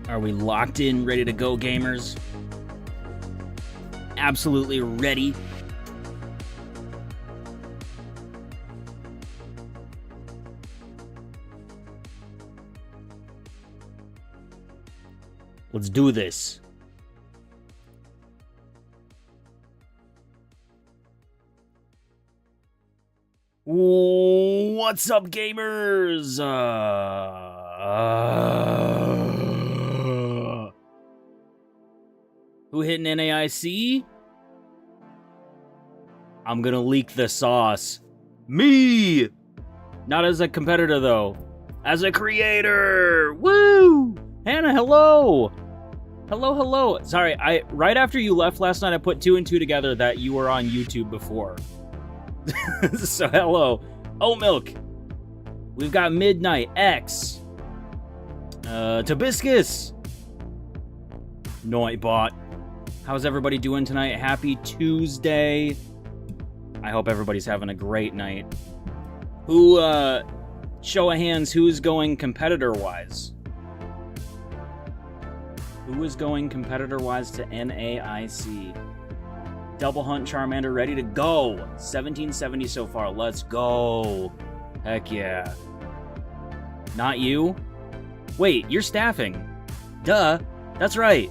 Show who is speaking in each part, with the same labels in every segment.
Speaker 1: Are we locked in, ready to go, gamers? Absolutely ready. Let's do this. What's up, gamers? Who hit an NAIC? I'm gonna leak the sauce. Me! Not as a competitor, though. As a creator! Woo! Hannah, hello! Hello. Sorry, right after you left last night, I put 2 and 2 together that you were on YouTube before. So, hello. Oat Milk. We've got Midnight, X. Tobiscus. Noitbot. How's everybody doing tonight? Happy Tuesday. I hope everybody's having a great night. Who, show of hands, who's going competitor-wise? Who is going competitor-wise to NAIC? Double Hunt Charmander ready to go. 1770 so far. Let's go. Heck yeah. Not you? Wait, you're staffing. Duh. That's right.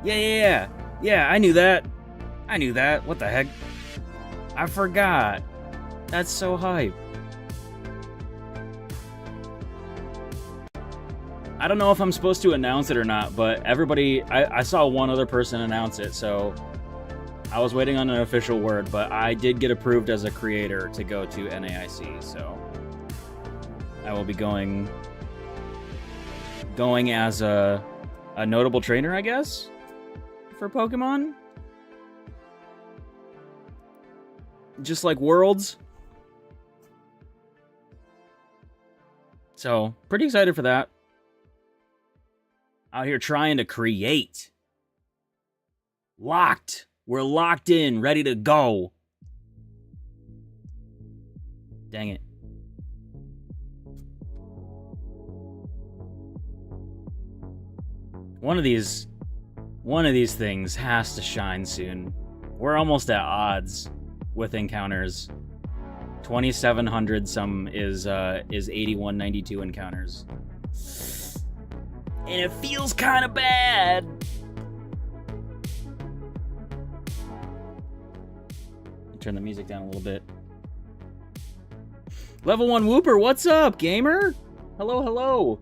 Speaker 1: Yeah, I knew that. What the heck? I forgot. That's so hype. I don't know if I'm supposed to announce it or not, but everybody... I saw one other person announce it, so... I was waiting on an official word, but I did get approved as a creator to go to NAIC, so... I will be going as a notable trainer, I guess? For Pokemon? Just like Worlds. So, pretty excited for that. Out here trying to create. Locked. We're locked in, ready to go. Dang it. One of these things has to shine soon. We're almost at odds with encounters. 2,700 some is 8192 encounters. And it feels kind of bad. Turn the music down a little bit. Level 1 Whooper, what's up, gamer? Hello.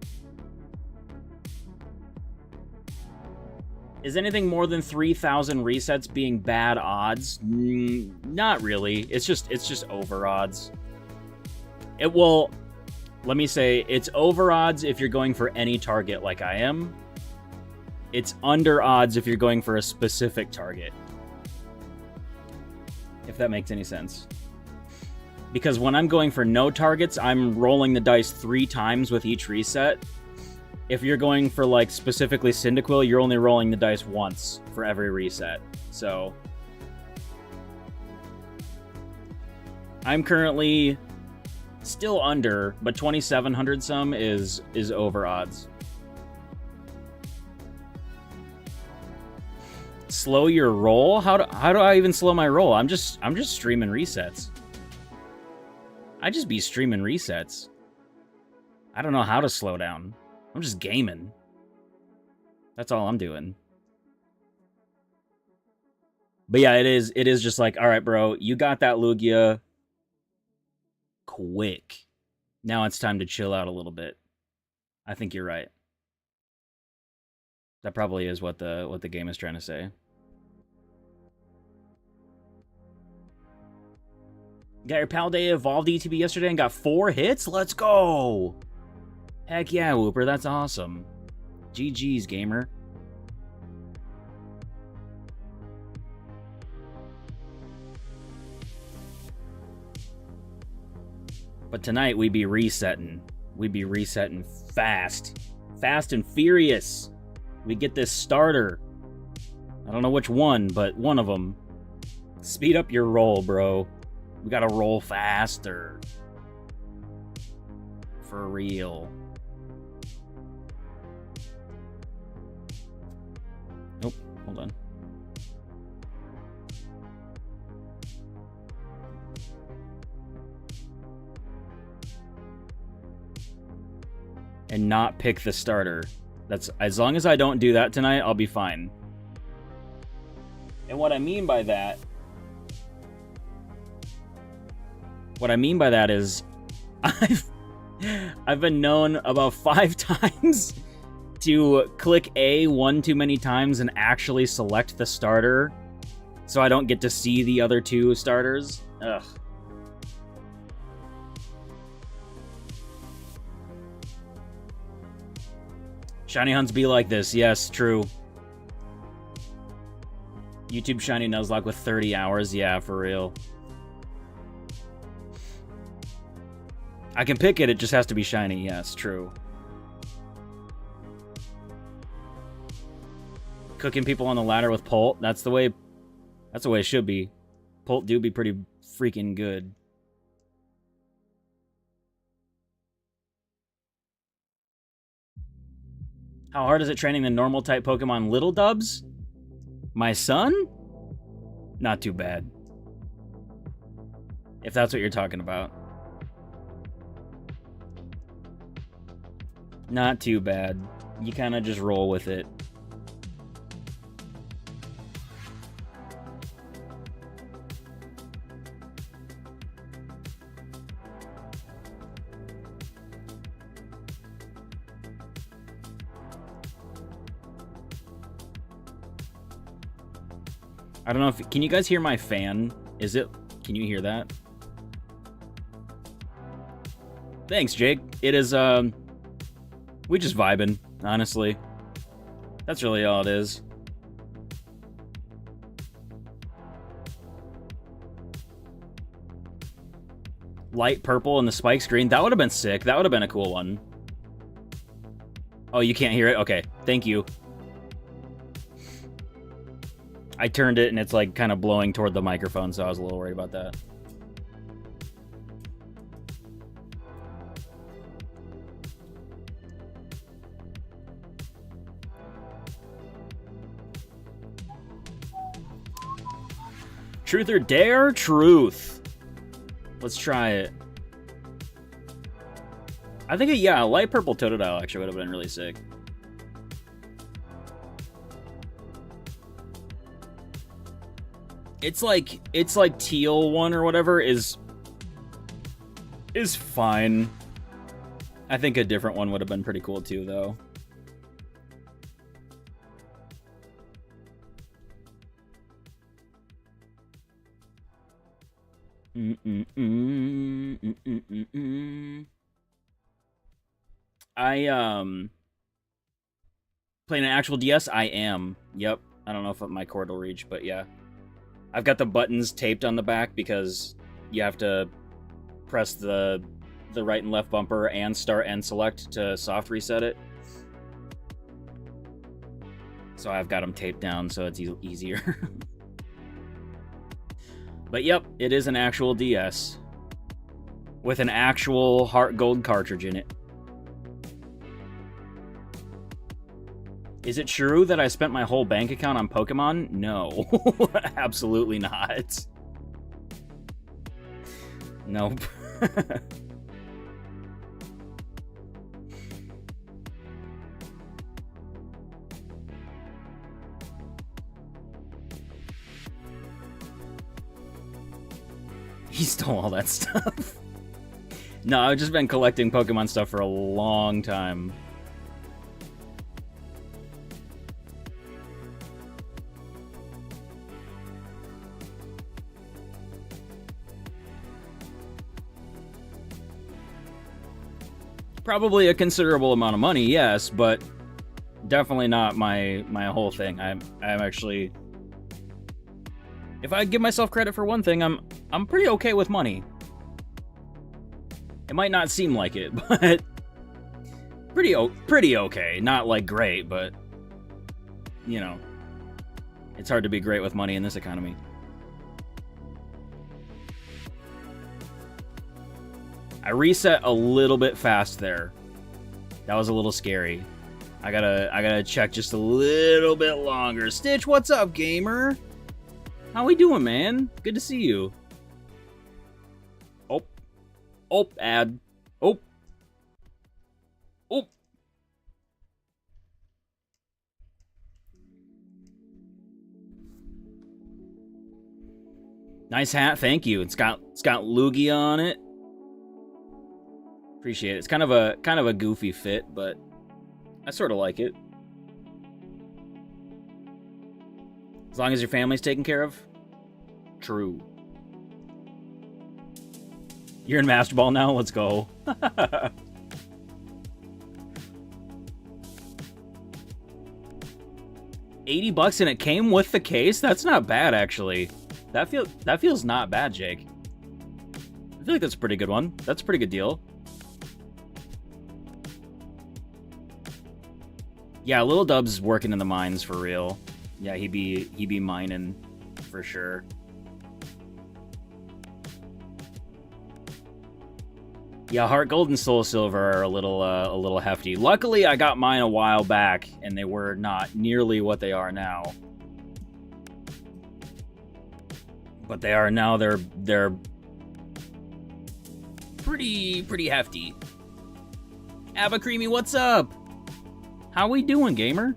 Speaker 1: Is anything more than 3,000 resets being bad odds? Not really. It's just over odds. It will... Let me say, it's over odds if you're going for any target like I am. It's under odds if you're going for a specific target. If that makes any sense. Because when I'm going for no targets, I'm rolling the dice 3 times with each reset. If you're going for, like, specifically Cyndaquil, you're only rolling the dice once for every reset. So... I'm currently... still under, but 2,700 some is over odds. Slow your roll? How do I even slow my roll? I'm just streaming resets. I just be streaming resets. I don't know how to slow down. I'm just gaming. That's all I'm doing. But yeah, it is just like, all right, bro, you got that Lugia. Quick. Now it's time to chill out a little bit. I think you're right. That probably is what the game is trying to say. Got your Paldea Evolved ETB yesterday and got 4 hits? Let's go! Heck yeah, Whooper, that's awesome. GG's, gamer. But tonight, we be resetting. We be resetting fast. Fast and furious. We get this starter. I don't know which one, but one of them. Speed up your roll, bro. We gotta roll faster. For real. Hold on. And not pick the starter. That's as long as I don't do that tonight, I'll be fine. And what I mean by that is I've been known about 5 times to click A one too many times and actually select the starter, so I don't get to see the other 2 starters. Ugh. Shiny hunts be like this. Yes, true. YouTube Shiny Nuzlocke with 30 hours. Yeah, for real. I can pick it, it just has to be shiny. Yes, true. Cooking people on the ladder with Polt. That's the way it should be. Polt do be pretty freaking good. How hard is it training the normal type Pokemon Little Dubs? My son? Not too bad. If that's what you're talking about. Not too bad. You kind of just roll with it. I don't know if... Can you guys hear my fan? Can you hear that? Thanks, Jake. It is, we just vibing, honestly. That's really all it is. Light purple and the spikes green. That would have been sick. That would have been a cool one. Oh, you can't hear it? Okay, thank you. I turned it and it's like kind of blowing toward the microphone, so I was a little worried about that. Truth or dare? Truth. Let's try it. I think, yeah, light purple Totodile actually would have been really sick. It's like teal one or whatever is fine. I think a different one would have been pretty cool too, though. Playing an actual DS? I am. Yep. I don't know if my cord will reach, but yeah. I've got the buttons taped on the back because you have to press the right and left bumper and start and select to soft reset it. So I've got them taped down so it's easier. But yep, it is an actual DS. With an actual HeartGold cartridge in it. Is it true that I spent my whole bank account on Pokemon? No. Absolutely not. Nope. He stole all that stuff. No, I've just been collecting Pokemon stuff for a long time. Probably a considerable amount of money, yes, but definitely not my whole thing. I'm actually... If I give myself credit for one thing, I'm pretty okay with money. It might not seem like it, but pretty okay. Not like great, but you know, it's hard to be great with money in this economy. I reset a little bit fast there. That was a little scary. I gotta check just a little bit longer. Stitch, what's up, gamer? How we doing, man? Good to see you. Oh. Oh, ad. Oh. Oh. Nice hat, thank you. It's got Lugia on it. Appreciate it. It's kind of a goofy fit, but I sort of like it. As long as your family's taken care of. True. You're in Master Ball now? Let's go. $80 and it came with the case? That's not bad, actually. That feels not bad, Jake. I feel like that's a pretty good one. That's a pretty good deal. Yeah, Lil Dub's working in the mines for real. Yeah, he be mining for sure. Yeah, HeartGold and Soul Silver are a little hefty. Luckily, I got mine a while back, and they were not nearly what they are now. But they are now. They're pretty hefty. Abba Creamy, what's up? How we doing, gamer?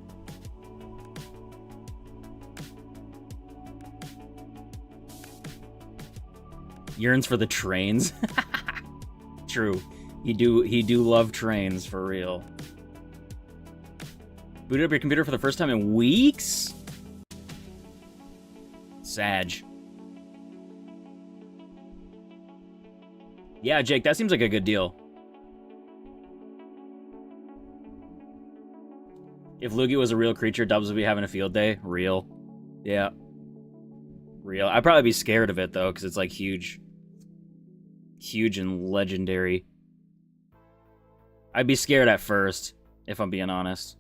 Speaker 1: Yearns for the trains. True. He do love trains for real. Booted up your computer for the first time in weeks? Sag. Yeah, Jake, that seems like a good deal. If Lugia was a real creature, Dubs would be having a field day. Real. Yeah. Real. I'd probably be scared of it, though, because it's, like, huge. Huge and legendary. I'd be scared at first, if I'm being honest.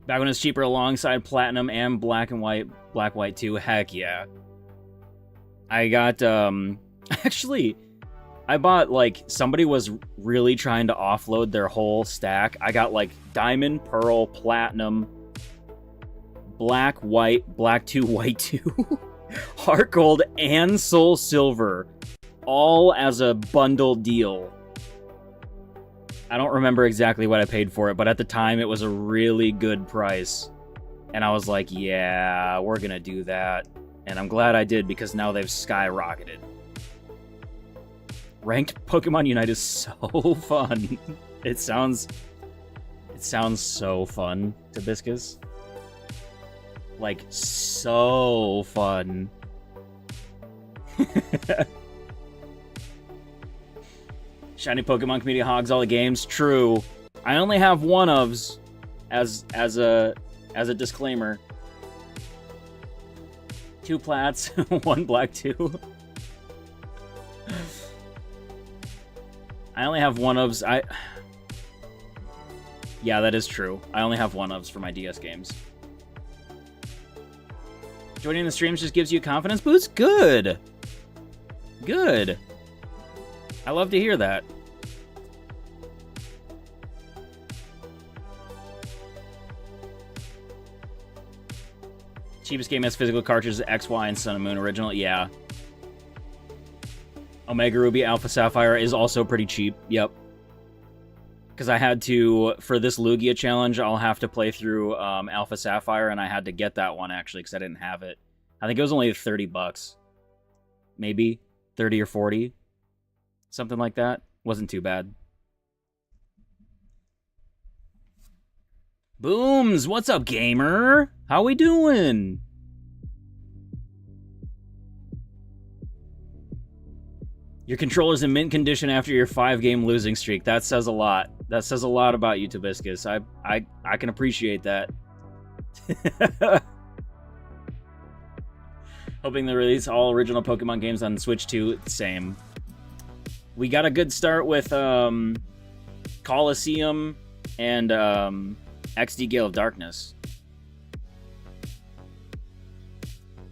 Speaker 1: Back when it's cheaper alongside Platinum and Black and White. Black, White 2. Heck yeah. I got, actually, I bought, like, somebody was really trying to offload their whole stack. I got, like, Diamond, Pearl, Platinum, Black, White, Black 2, White 2, HeartGold, and Soul Silver, all as a bundle deal. I don't remember exactly what I paid for it, but at the time, it was a really good price. And I was like, yeah, we're gonna do that. And I'm glad I did, because now they've skyrocketed. Ranked Pokemon Unite is so fun. It sounds so fun, Tobiscus. Like, so fun. Shiny Pokemon community hogs all the games. True. I only have one ofs as a disclaimer. 2 plats, 1 black 2. I only have one ofs. Yeah, that is true. I only have one ofs for my DS games. Joining the streams just gives you a confidence boost? Good. Good. I love to hear that. Cheapest game has physical cartridges, X, Y, and Sun and Moon original. Yeah. Omega Ruby, Alpha Sapphire is also pretty cheap. Yep. Because I had to, for this Lugia challenge, I'll have to play through Alpha Sapphire, and I had to get that one, actually, because I didn't have it. I think it was only $30. Maybe 30 or 40. Something like that. Wasn't too bad. Booms! What's up, gamer? How we doing? Your controller's in mint condition after your 5-game losing streak. That says a lot. That says a lot about you, Tobiscus. I can appreciate that. Hoping they release all original Pokemon games on Switch 2. Same. We got a good start with Coliseum and XD Gale of Darkness.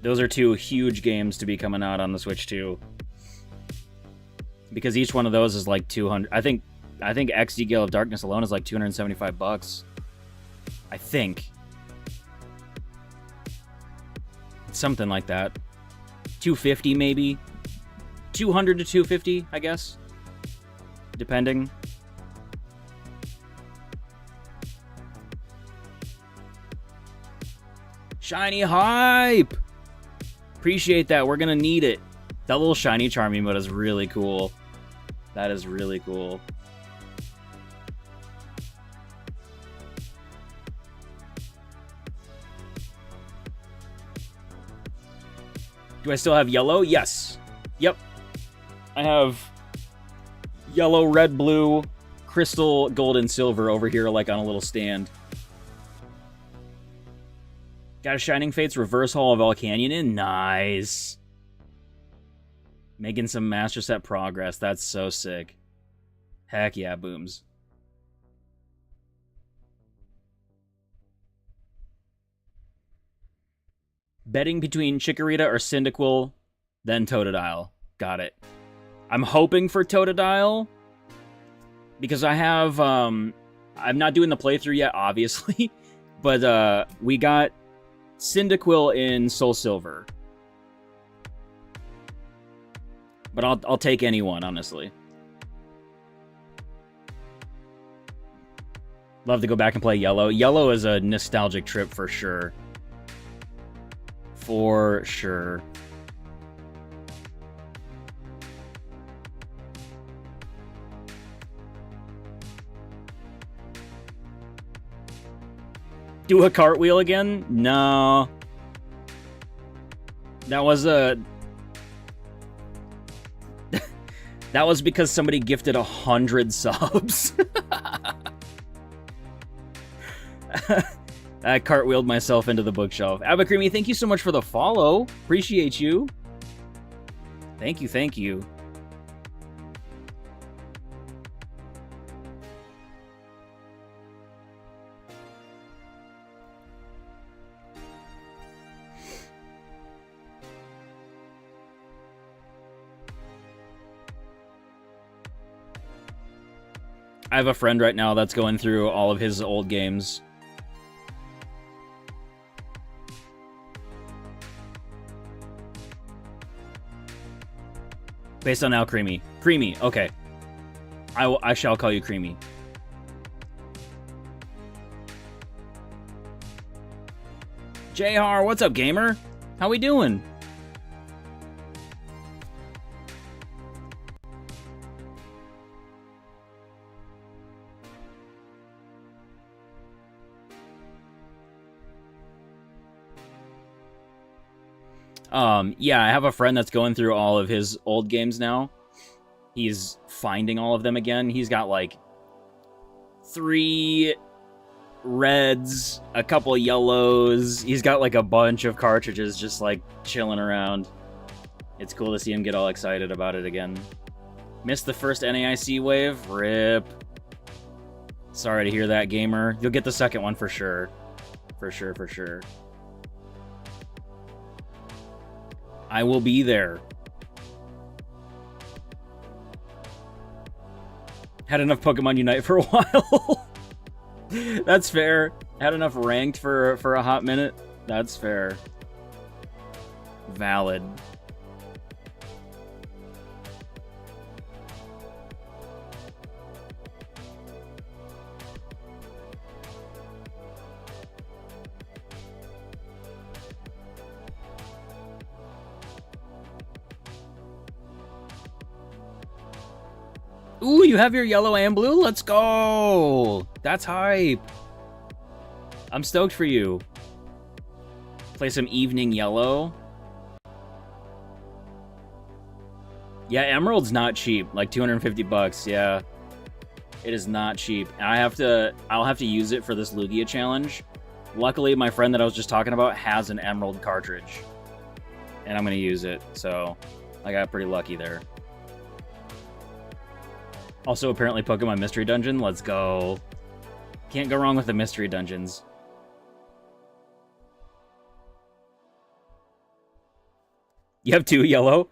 Speaker 1: Those are 2 huge games to be coming out on the Switch 2. Because each one of those is like 200. I think I think XD Gale of Darkness alone is like $275. I think. Something like that. 250 maybe. 200 to 250, I guess. Depending. Shiny hype! Appreciate that. We're gonna need it. That little shiny charm emote is really cool. That is really cool. Do I still have yellow? Yes. Yep. I have yellow, red, blue, crystal, gold, and silver over here like on a little stand. Got a Shining Fates Reverse Hall of Volcanion in? Nice. Making some Master Set progress. That's so sick. Heck yeah, Booms. Betting between Chikorita or Cyndaquil, then Totodile. Got it. I'm hoping for Totodile, because I have, I'm not doing the playthrough yet, obviously, but we got Cyndaquil in Soul Silver. But I'll take anyone, honestly. Love to go back and play Yellow. Yellow is a nostalgic trip for sure. For sure. Do a cartwheel again? No. That was a... that was because somebody gifted 100 subs. I cartwheeled myself into the bookshelf. Abacreamy, thank you so much for the follow. Appreciate you. Thank you, thank you. I have a friend right now that's going through all of his old games. Based on now, Creamy. Creamy, okay. I shall call you Creamy. JR, what's up, gamer? How we doing? Yeah, I have a friend that's going through all of his old games now. He's finding all of them again. He's got, like, 3 reds, a couple yellows. He's got, like, a bunch of cartridges just, like, chilling around. It's cool to see him get all excited about it again. Missed the first NAIC wave? RIP. Sorry to hear that, gamer. You'll get the second one for sure. For sure, for sure. I will be there. Had enough Pokemon Unite for a while. That's fair. Had enough ranked for a hot minute. That's fair. Valid. Ooh, you have your yellow and blue? Let's go! That's hype. I'm stoked for you. Play some evening yellow. Yeah, Emerald's not cheap. Like 250 bucks, yeah. It is not cheap. And I'll have to use it for this Lugia challenge. Luckily, my friend that I was just talking about has an Emerald cartridge. And I'm gonna use it, so I got pretty lucky there. Also, apparently, Pokemon Mystery Dungeon. Let's go. Can't go wrong with the Mystery Dungeons. You have 2 yellow?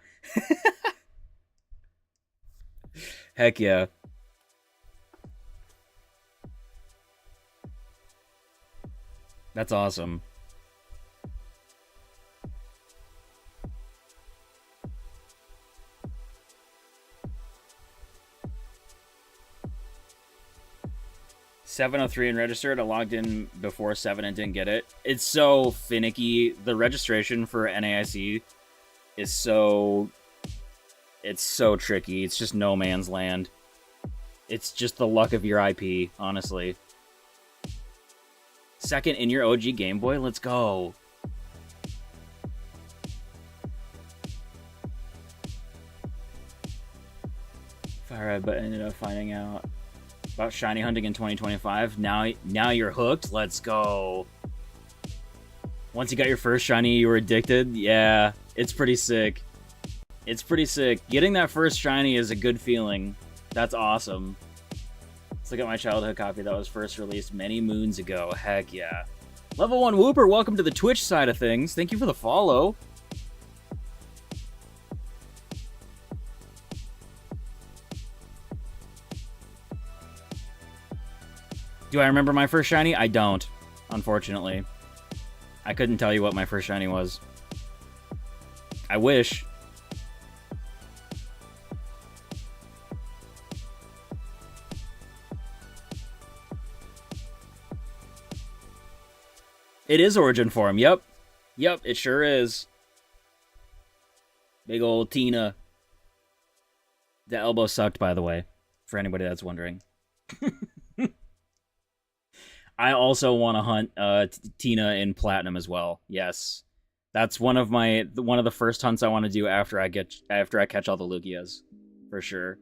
Speaker 1: Heck yeah. That's awesome. $703 and registered. I logged in before 7 and didn't get it. It's so finicky. The registration for NAIC is so... It's so tricky. It's just no man's land. It's just the luck of your IP, honestly. Second in your OG Game Boy? Let's go. Fire, but ended up finding out about shiny hunting in 2025. Now you're hooked. Let's go. Once you got your first shiny, you were addicted. Yeah, it's pretty sick. It's pretty sick. Getting that first shiny is a good feeling. That's awesome. Let's look at my childhood copy that was first released many moons ago. Heck yeah. Level 1 Whooper, welcome to the Twitch side of things. Thank you for the follow. Do I remember my first shiny? I don't, unfortunately. I couldn't tell you what my first shiny was. I wish. It is Origin Form, yep. Yep, it sure is. Big old Tina. The elbow sucked, by the way, for anybody that's wondering. I also want to hunt Tina in Platinum as well. Yes. That's one of the first hunts I want to do after I catch all the Lugias. For sure.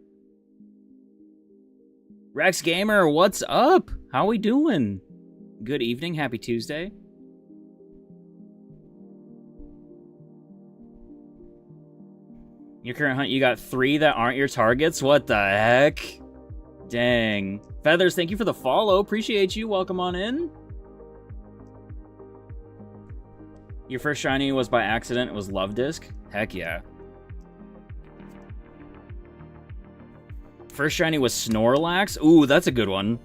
Speaker 1: Rex Gamer, what's up? How we doing? Good evening, happy Tuesday. Your current hunt, you got 3 that aren't your targets? What the heck? Dang. Feathers, thank you for the follow. Appreciate you. Welcome on in. Your first shiny was by accident. It was Love Disc? Heck yeah. First shiny was Snorlax? Ooh, that's a good one.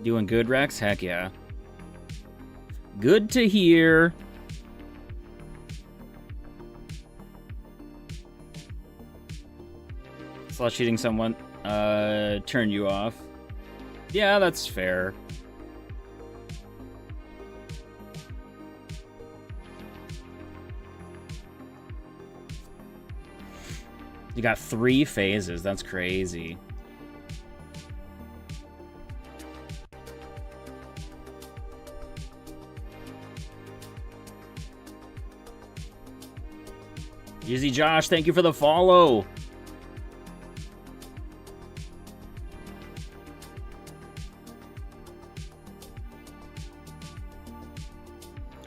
Speaker 1: Doing good, Rex? Heck yeah. Good to hear. Slot cheating someone turned you off. Yeah, that's fair. You got 3 phases. That's crazy. Easy Josh, thank you for the follow.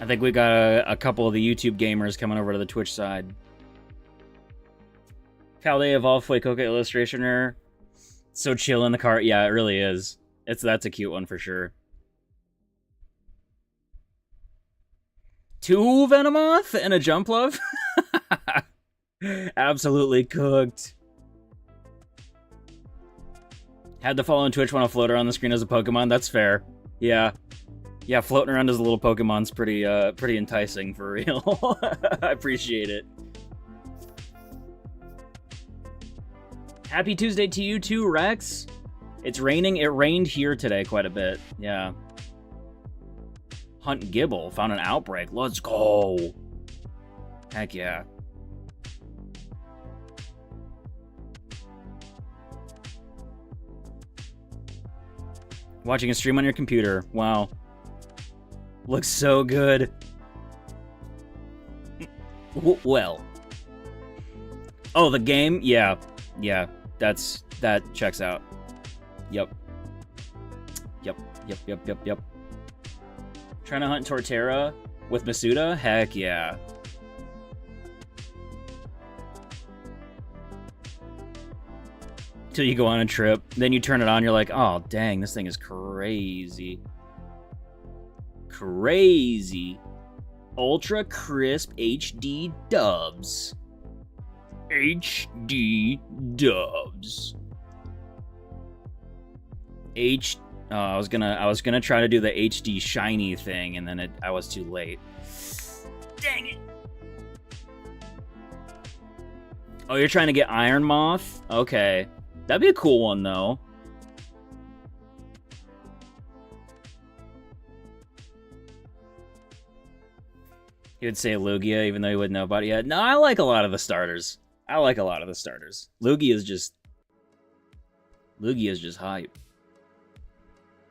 Speaker 1: I think we got a couple of the YouTube gamers coming over to the Twitch side. How they evolve Fuecoca illustrationer. So chill in the cart. Yeah, it really is. That's a cute one for sure. 2 Venomoth and a Jumpluff? Absolutely cooked. Had to follow on Twitch when a floater on the screen as a Pokemon. That's fair. Yeah. Yeah, floating around as a little Pokemon's pretty enticing for real. I appreciate it. Happy Tuesday to you too, Rex. It's raining. It rained here today quite a bit. Yeah. Hunt Gibble. Found an outbreak. Let's go. Heck yeah. Watching a stream on your computer. Wow. Looks so good. Well. Oh, the game? Yeah. Yeah. That checks out. Yep. Yep. Trying to hunt Torterra with Masuda? Heck yeah. Till you go on a trip, then you turn it on, you're like, oh dang, this thing is crazy. Crazy. Ultra crisp HD dubs. HD dubs. I was gonna try to do the HD shiny thing, and then I was too late. Dang it! Oh, you're trying to get Iron Moth? Okay, that'd be a cool one though. He would say Lugia, even though he wouldn't know about it yet. No, I like a lot of the starters. Lugia is just hype.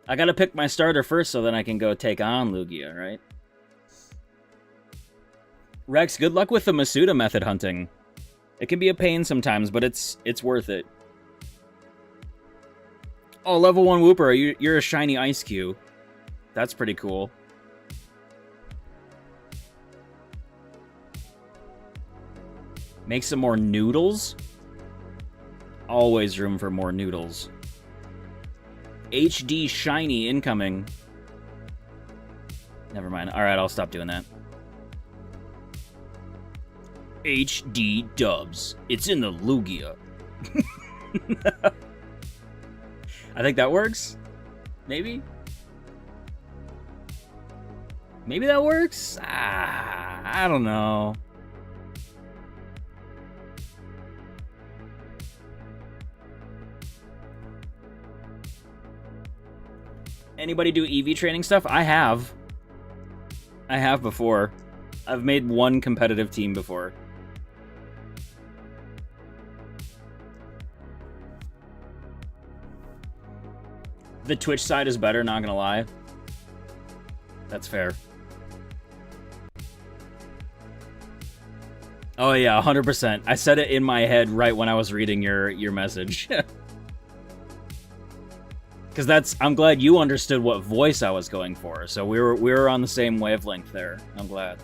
Speaker 1: I gotta pick my starter first so then I can go take on Lugia, right? Rex, good luck with the Masuda method hunting. It can be a pain sometimes, but it's worth it. Oh, level 1 Wooper, you're a shiny Ice Cube. That's pretty cool. Make some more noodles? Always room for more noodles. HD shiny incoming. Never mind. Alright, I'll stop doing that. HD dubs. It's in the Lugia. I think that works. Maybe? Maybe that works? I don't know. Anybody do EV training stuff? I have. I have before. I've made one competitive team before. The Twitch side is better, not gonna lie. That's fair. Oh yeah, 100%. I said it in my head right when I was reading your message. Because I'm glad you understood what voice I was going for. So we were on the same wavelength there. I'm glad.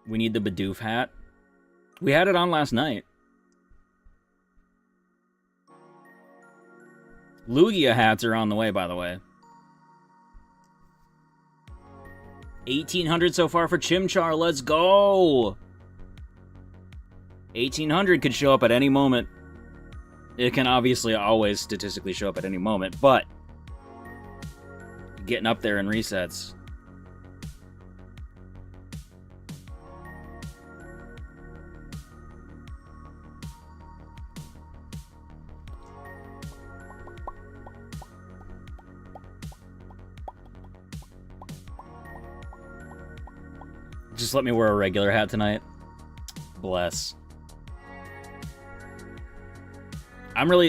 Speaker 1: We need the Bidoof hat. We had it on last night. Lugia hats are on the way, by the way. 1,800 so far for Chimchar. Let's go! 1,800 could show up at any moment. It can obviously always statistically show up at any moment, but getting up there in resets. Just let me wear a regular hat tonight. Bless.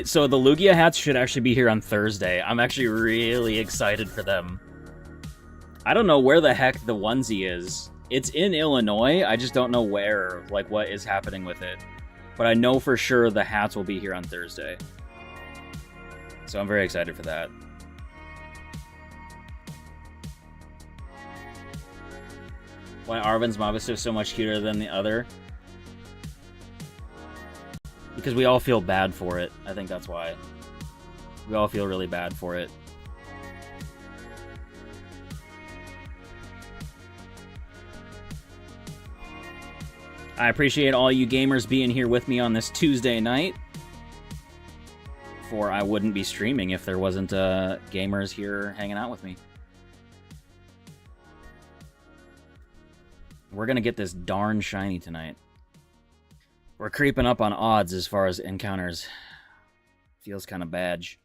Speaker 1: So the Lugia hats should actually be here on Thursday. I'm actually really excited for them. I don't know where the heck the onesie is. It's in Illinois. I just don't know where, like, what is happening with it. But I know for sure the hats will be here on Thursday. So I'm very excited for that. Why Arven's Mobster is so much cuter than the other? Because we all feel bad for it. I think that's why. We all feel really bad for it. I appreciate all you gamers being here with me on this Tuesday night. For I wouldn't be streaming if there wasn't gamers here hanging out with me. We're gonna get this darn shiny tonight. We're creeping up on odds as far as encounters. Feels kind of badge.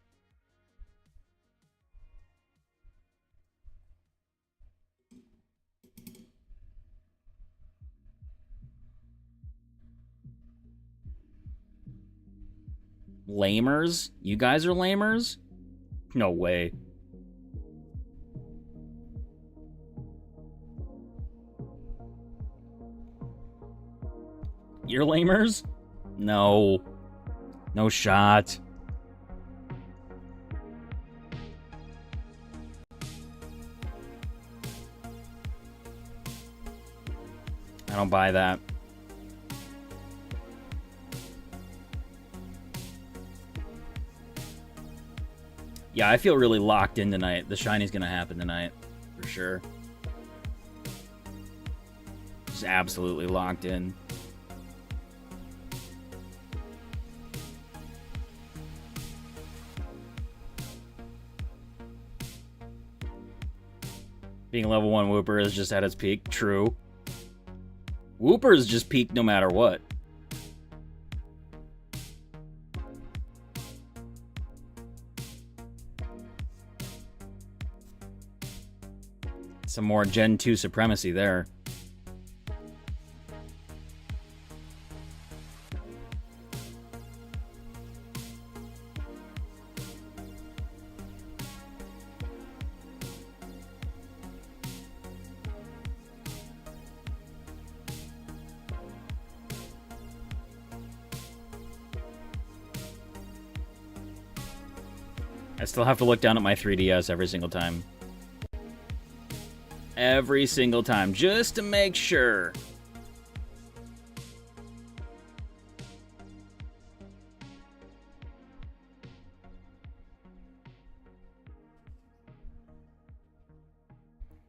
Speaker 1: Lamers? You guys are lamers? No way. You're lamers? No. No shot. I don't buy that. Yeah, I feel really locked in tonight. The shiny's gonna happen tonight, for sure. Just absolutely locked in. Being level 1 Wooper is just at its peak. True. Wooper is just peak no matter what. Some more Gen 2 supremacy there. I still have to look down at my 3DS every single time. Every single time, just to make sure.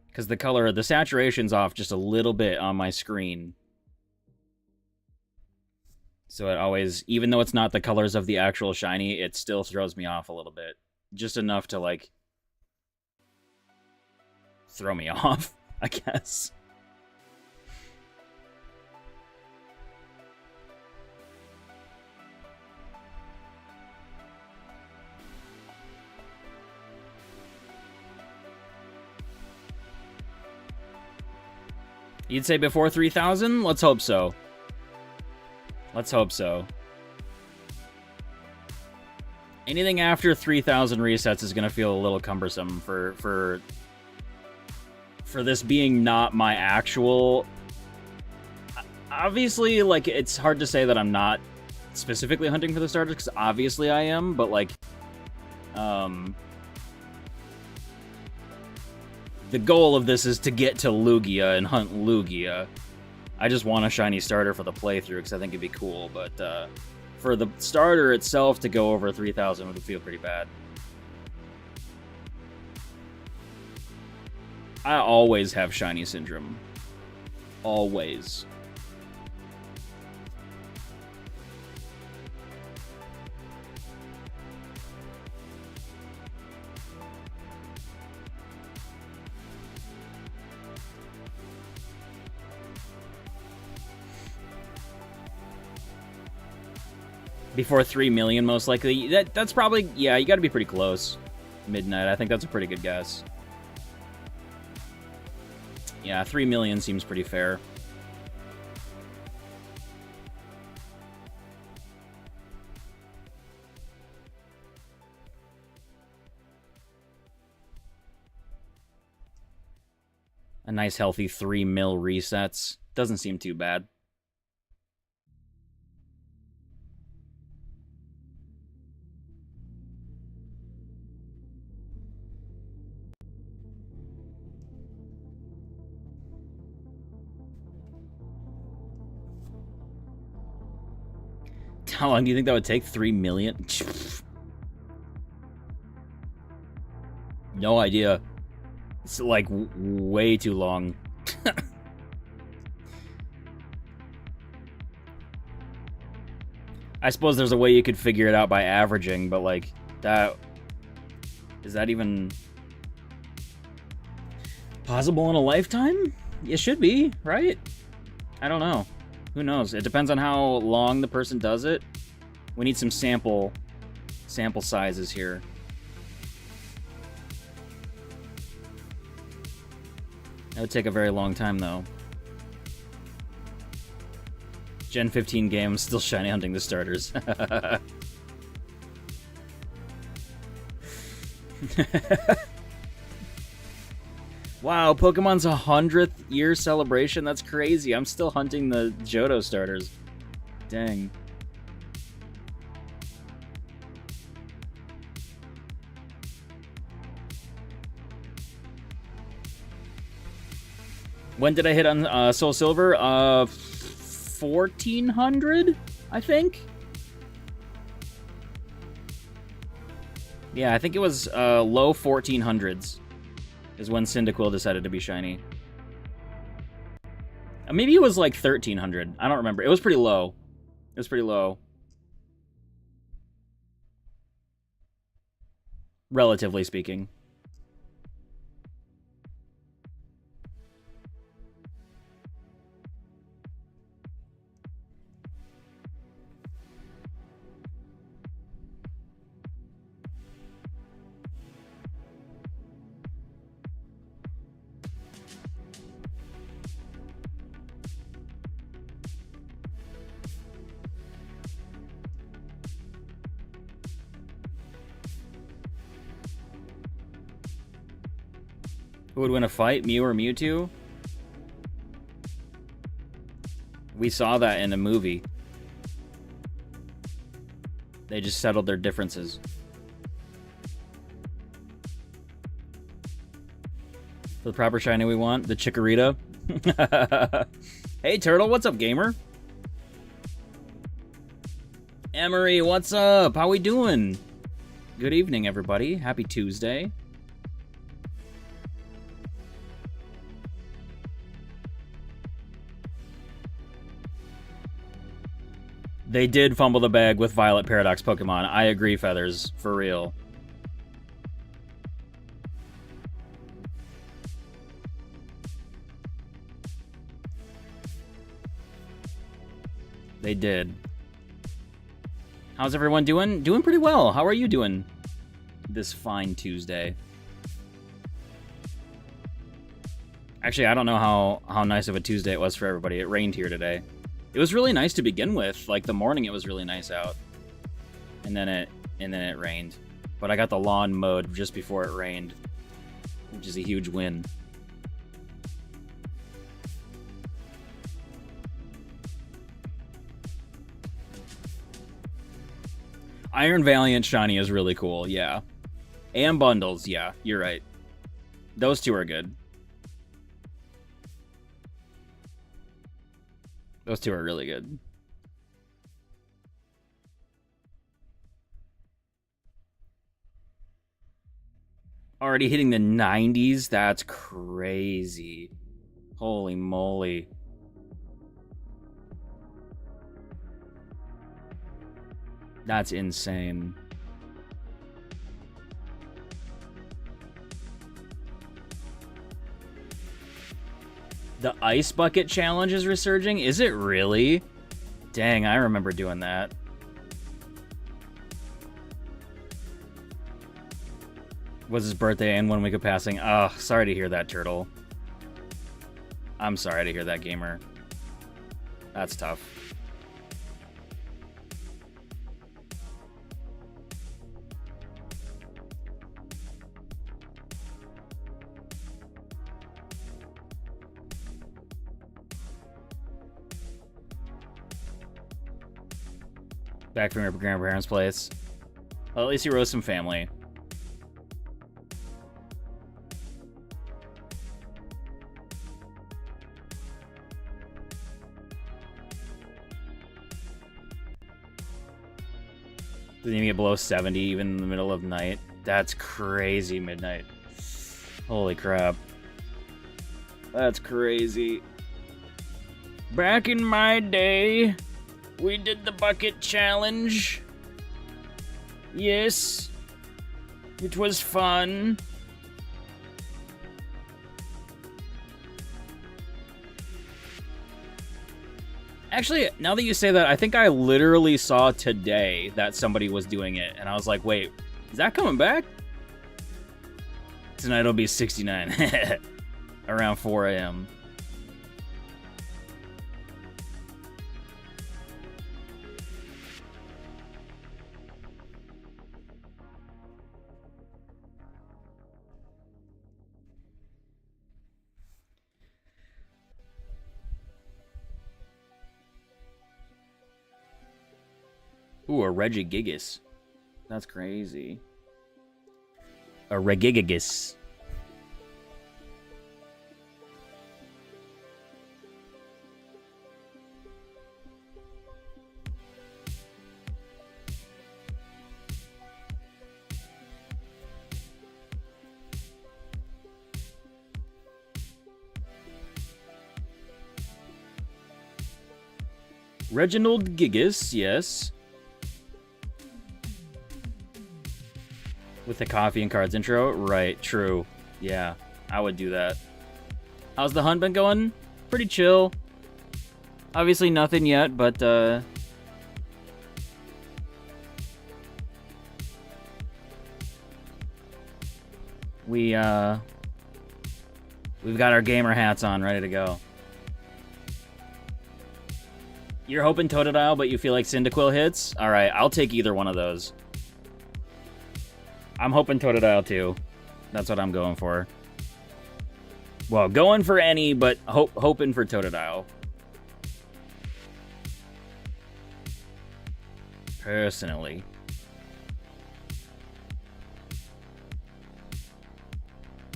Speaker 1: Because the saturation's off just a little bit on my screen. So it always, even though it's not the colors of the actual shiny, it still throws me off a little bit. Just enough to, like, throw me off, I guess. You'd say before 3,000? Let's hope so. Let's hope so. Anything after 3,000 resets is going to feel a little cumbersome for this being not my actual... Obviously, like, it's hard to say that I'm not specifically hunting for the starters, because obviously I am, but, like, the goal of this is to get to Lugia and hunt Lugia. I just want a shiny starter for the playthrough, because I think it'd be cool, but, for the starter itself to go over 3,000 would feel pretty bad. I always have shiny syndrome. Always. Before 3 million, most likely. That's probably... Yeah, you gotta be pretty close. Midnight, I think that's a pretty good guess. Yeah, 3 million seems pretty fair. A nice healthy 3 mil resets. Doesn't seem too bad. How long do you think that would take? 3 million? No idea. It's like way too long. I suppose there's a way you could figure it out by averaging, but like that... Is that even possible in a lifetime? It should be, right? I don't know. Who knows? It depends on how long the person does it. We need some sample sizes here. That would take a very long time, though. Gen 15 games, still shiny hunting the starters. Wow, Pokemon's 100th year celebration? That's crazy. I'm still hunting the Johto starters. Dang. When did I hit on Soul Silver? 1400, I think. Yeah, I think it was low 1400s is when Cyndaquil decided to be shiny. Maybe it was like 1300. I don't remember. It was pretty low. It was pretty low. Relatively speaking. Who would win a fight, Mew or Mewtwo? We saw that in a movie. They just settled their differences. For the proper shiny we want, the Chikorita. Hey, Turtle, what's up, gamer? Emery, what's up? How we doing? Good evening, everybody. Happy Tuesday. They did fumble the bag with Violet Paradox Pokemon. I agree, Feathers. For real. They did. How's everyone doing? Doing pretty well. How are you doing this fine Tuesday? Actually, I don't know how nice of a Tuesday it was for everybody. It rained here today. It was really nice to begin with. Like, the morning it was really nice out. And then it rained. But I got the lawn mowed just before it rained, which is a huge win. Iron Valiant Shiny is really cool, yeah. And bundles, yeah, you're right. Those two are good. Those two are really good. Already hitting the 90s? That's crazy. Holy moly. That's insane. The Ice Bucket Challenge is resurging? Is it really? Dang, I remember doing that. Was his birthday and 1 week of passing? Oh, sorry to hear that, Turtle. I'm sorry to hear that, gamer. That's tough. Back from your grandparents' place. Well, at least he rose some family. Didn't even get below 70 even in the middle of night. That's crazy, midnight. Holy crap. That's crazy. Back in my day, we did the bucket challenge. Yes. It was fun. Actually, now that you say that, I think I literally saw today that somebody was doing it, and I was like, wait, is that coming back? Tonight it'll be 69. Around 4 a.m. Ooh, a Regigigas. That's crazy. A Regigigas. Reginald Gigas, yes. With the coffee and cards intro? Right, true. Yeah, I would do that. How's the hunt been going? Pretty chill. Obviously nothing yet, but we've got our gamer hats on, ready to go. You're hoping Totodile, but you feel like Cyndaquil hits? Alright, I'll take either one of those. I'm hoping Totodile too. That's what I'm going for. Well, going for any, but hoping for Totodile. Personally.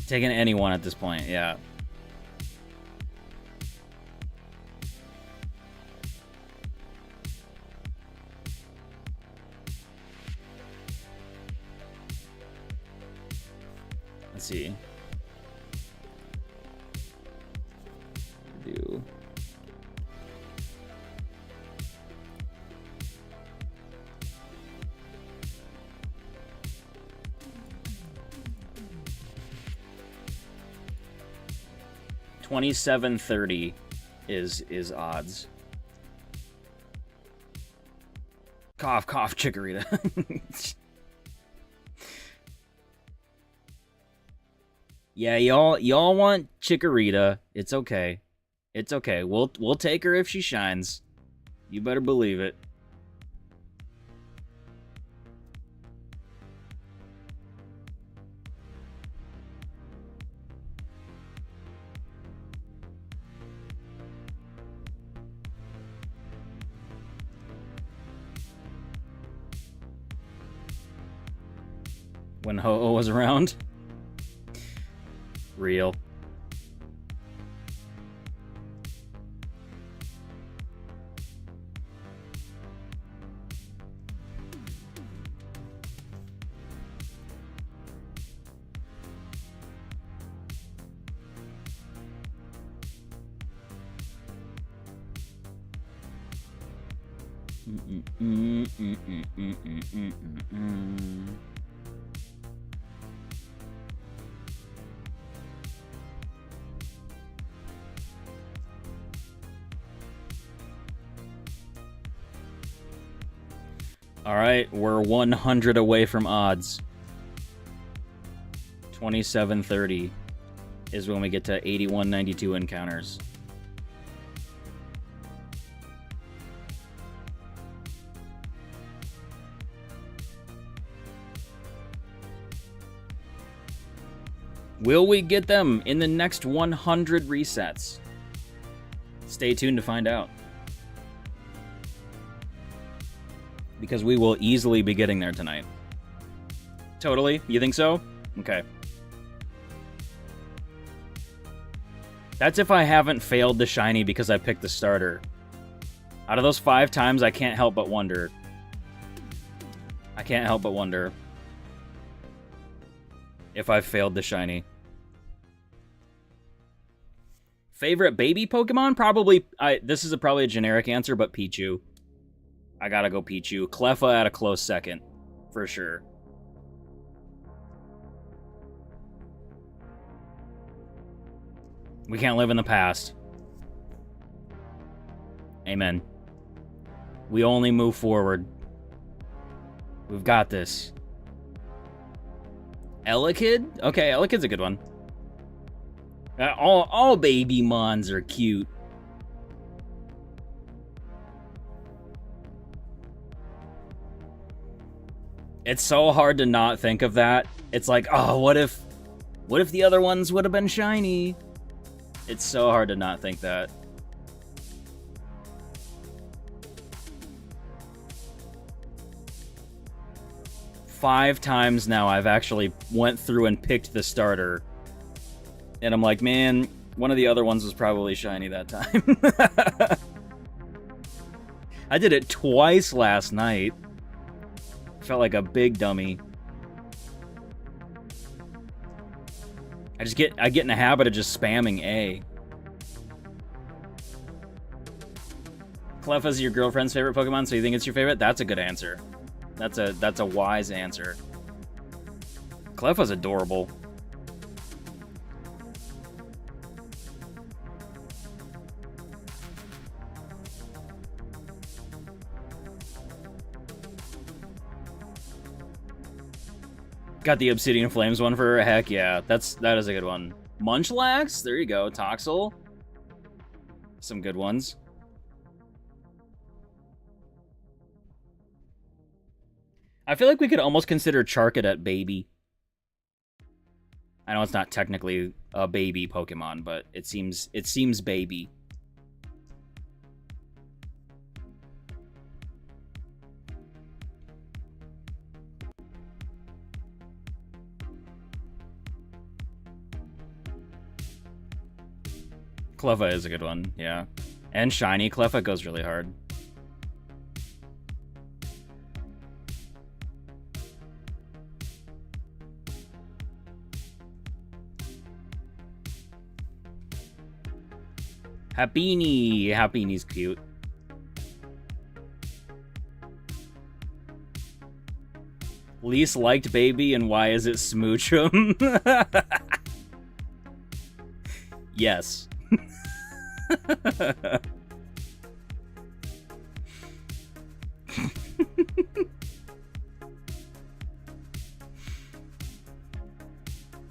Speaker 1: Taking anyone at this point, yeah. Let's see. Do. $27.30 is odds. Cough, cough, Chikorita. Yeah, y'all want Chikorita. It's okay. It's okay. We'll take her if she shines. You better believe it. When Ho-Oh was around. Real. All right, we're 100 away from odds. 27.30 is when we get to 81.92 encounters. Will we get them in the next 100 resets? Stay tuned to find out. Because we will easily be getting there tonight. Totally? You think so? Okay. That's if I haven't failed the shiny because I picked the starter. Out of those 5 times, I can't help but wonder. I can't help but wonder if I've failed the shiny. Favorite baby Pokemon? Probably, this is probably a generic answer, but Pichu. I gotta go Pichu. Cleffa at a close second, for sure. We can't live in the past. Amen. We only move forward. We've got this. Elekid? Okay, Elekid's a good one. All baby mons are cute. It's so hard to not think of that. It's like, oh, what if the other ones would have been shiny? It's so hard to not think that. Five times now I've actually went through and picked the starter. And I'm like, man, one of the other ones was probably shiny that time. I did it twice last night. Felt like a big dummy. I get in the habit of just spamming A. Cleffa's your girlfriend's favorite Pokemon, so you think it's your favorite? That's a good answer. That's a wise answer. Cleffa's adorable. Got the Obsidian Flames one for her? Heck yeah, that is a good one. Munchlax? There you go. Toxel? Some good ones. I feel like we could almost consider Charcadet baby. I know it's not technically a baby Pokemon, but it seems baby. Cleffa is a good one, yeah. And Shiny Cleffa goes really hard. Happiny! Happiny's cute. Least liked baby, and why is it Smoochum? Yes.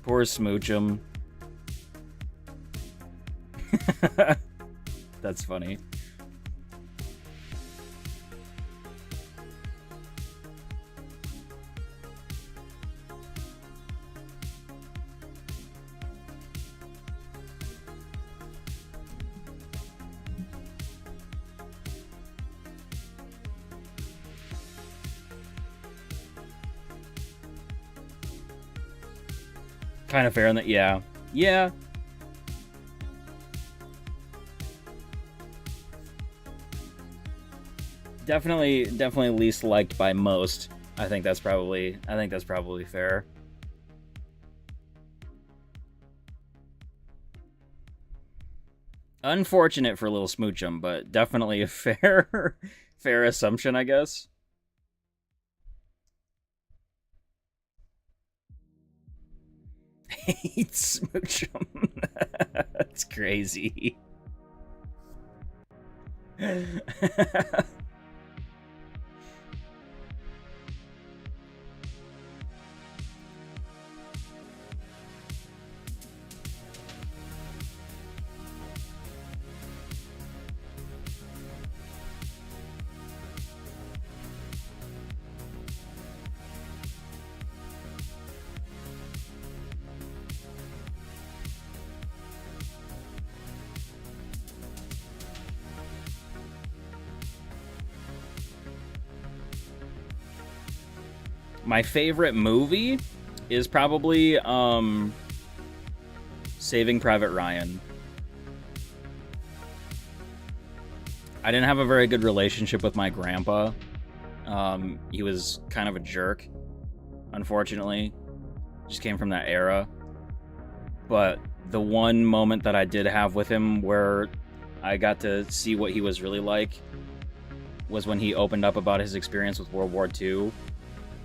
Speaker 1: Poor Smoochum. That's funny. Kind of fair in that, yeah. Yeah. Definitely least liked by most. I think that's probably fair. Unfortunate for little Smoochum, but definitely a fair assumption, I guess. Hates Smoochum. That's crazy. My favorite movie is probably Saving Private Ryan. I didn't have a very good relationship with my grandpa. He was kind of a jerk, unfortunately. Just came from that era. But the one moment that I did have with him where I got to see what he was really like was when he opened up about his experience with World War II.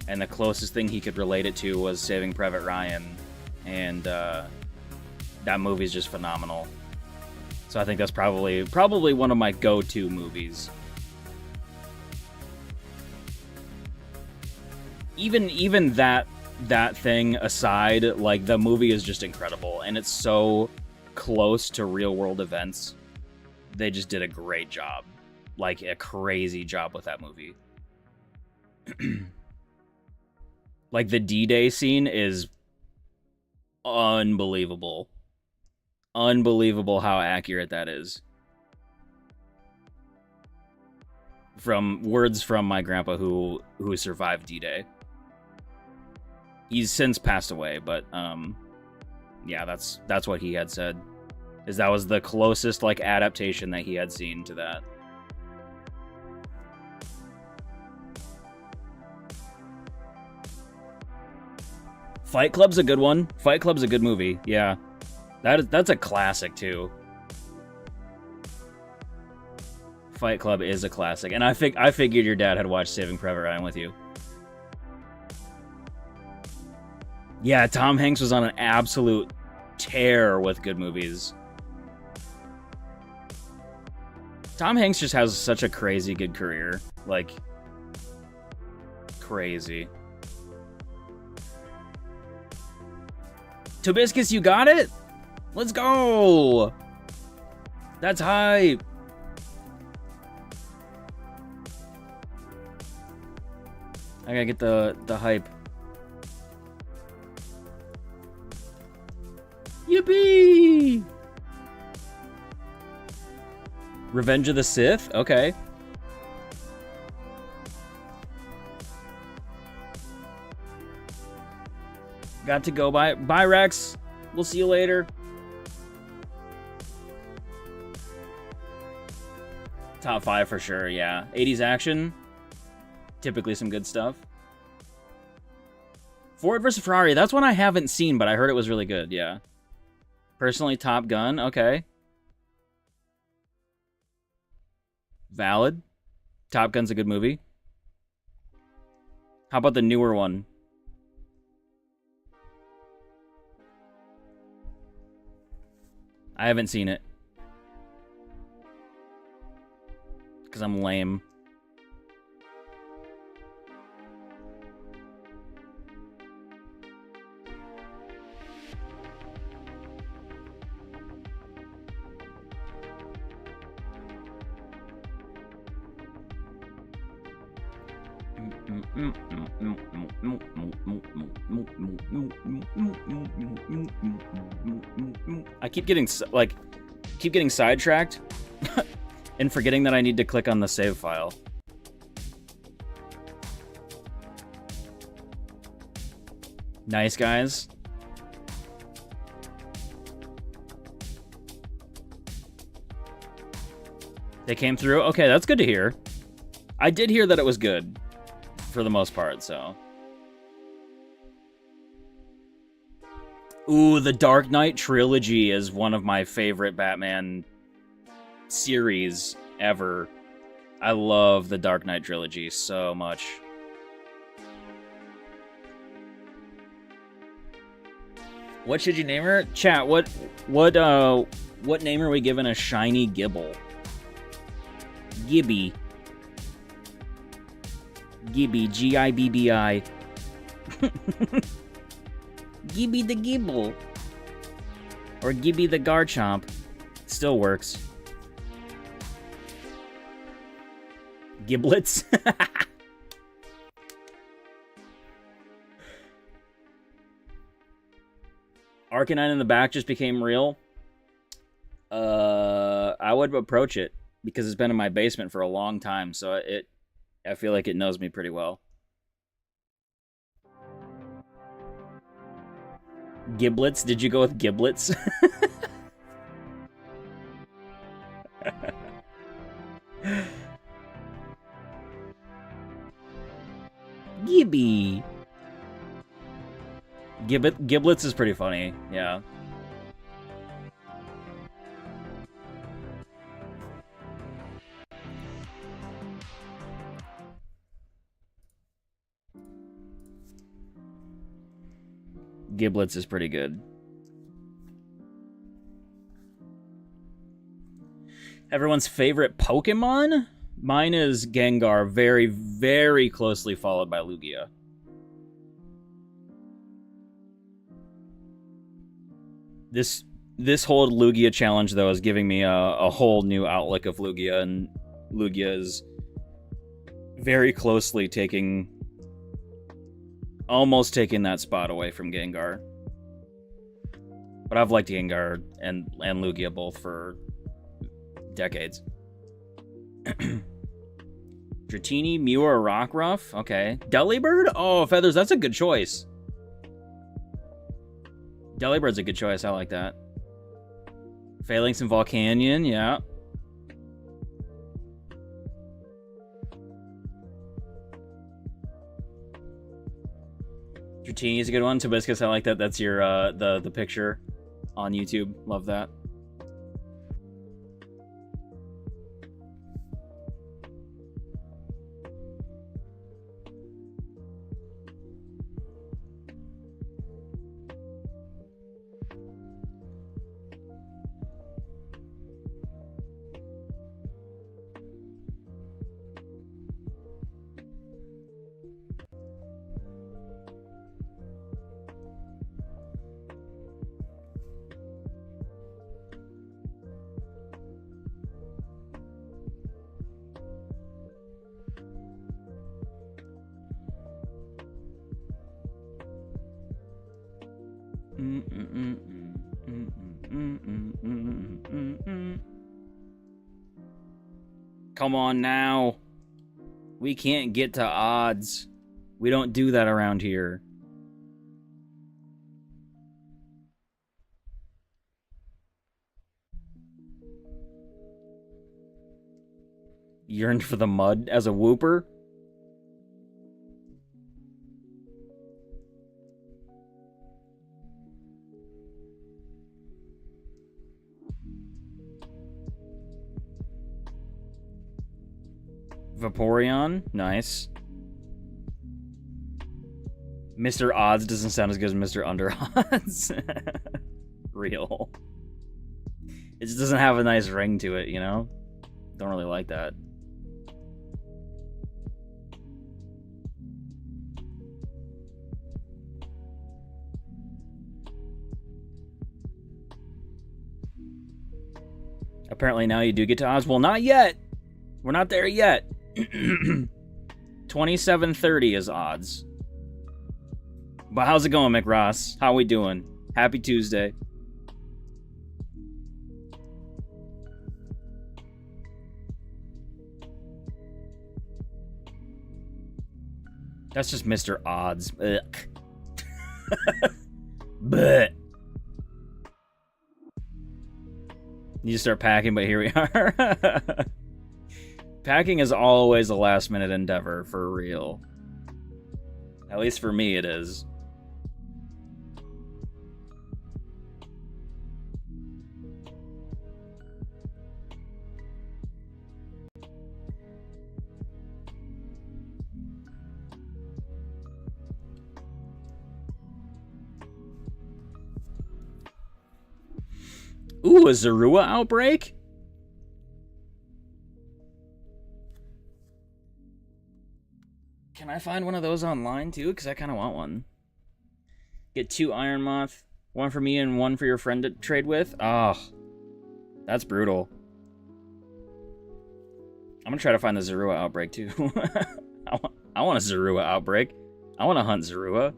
Speaker 1: And the closest thing he could relate it to was Saving Private Ryan. And that movie is just phenomenal. So I think that's probably one of my go-to movies. Even that thing aside, like, the movie is just incredible. And it's so close to real-world events. They just did a great job. Like, a crazy job with that movie. Like, the D-Day scene is unbelievable. Unbelievable how accurate that is. From words from my grandpa who survived D-Day. He's since passed away, but yeah, that's what he had said. Is that was the closest, like, adaptation that he had seen to that. Fight Club's a good one. Fight Club's a good movie. Yeah. That's a classic too. Fight Club is a classic, and I figured your dad had watched Saving Private Ryan with you. Yeah, Tom Hanks was on an absolute tear with good movies. Tom Hanks just has such a crazy good career. Like, crazy. Tobiscus, you got it? Let's go! That's hype. I gotta get the hype. Yippee! Revenge of the Sith? Okay. Got to go. Bye, Rex. We'll see you later. Top 5 for sure, yeah. 80s action. Typically some good stuff. Ford vs. Ferrari. That's one I haven't seen, but I heard it was really good, yeah. Personally, Top Gun. Okay. Valid. Top Gun's a good movie. How about the newer one? I haven't seen it. Because I'm lame. I keep getting sidetracked and forgetting that I need to click on the save file. Nice, guys. They came through? Okay, that's good to hear. I did hear that it was good, for the most part, so. Ooh, the Dark Knight trilogy is one of my favorite Batman series ever. I love the Dark Knight trilogy so much. What should you name her? Chat, what name are we giving a shiny Gibble? Gibby. Gibby, Gibbi. Gibby the Gibble. Or Gibby the Garchomp. Still works. Giblets? Arcanine in the back just became real. I would approach it because it's been in my basement for a long time, so I feel like it knows me pretty well. Giblets? Did you go with giblets? Gibby. Giblets is pretty funny, yeah. Giblets is pretty good. Everyone's favorite Pokemon? Mine is Gengar, very, very closely followed by Lugia. This whole Lugia challenge, though, is giving me a whole new outlook of Lugia, and Lugia is very closely almost taking that spot away from Gengar. But I've liked Gengar and Lugia both for decades. Dratini, Mew, or Rockruff? Okay. Delibird? Oh, Feathers, that's a good choice. Delibird's a good choice, I like that. Phalanx and Volcanion, yeah. Dratini is a good one. Tobiscus, I like that. That's your the picture on YouTube. Love that. Come on now. We can't get to odds. We don't do that around here. Yearned for the mud as a whooper? Vaporeon? Nice. Mr. Odds doesn't sound as good as Mr. Under Odds. Real. It just doesn't have a nice ring to it, you know? Don't really like that. Apparently now you do get to odds. Well, not yet. We're not there yet. 2730 is odds. But how's it going, McRoss? How we doing? Happy Tuesday. That's just Mr. Odds. Ugh. But you just start packing, but here we are. Packing is always a last-minute endeavor, for real. At least for me, it is. Ooh, a Zorua outbreak? Can I find one of those online too? Because I kind of want one. Get 2 Iron Moth. One for me and one for your friend to trade with. Oh, that's brutal. I'm going to try to find the Zorua outbreak too. I want a Zorua outbreak. I want to hunt Zorua.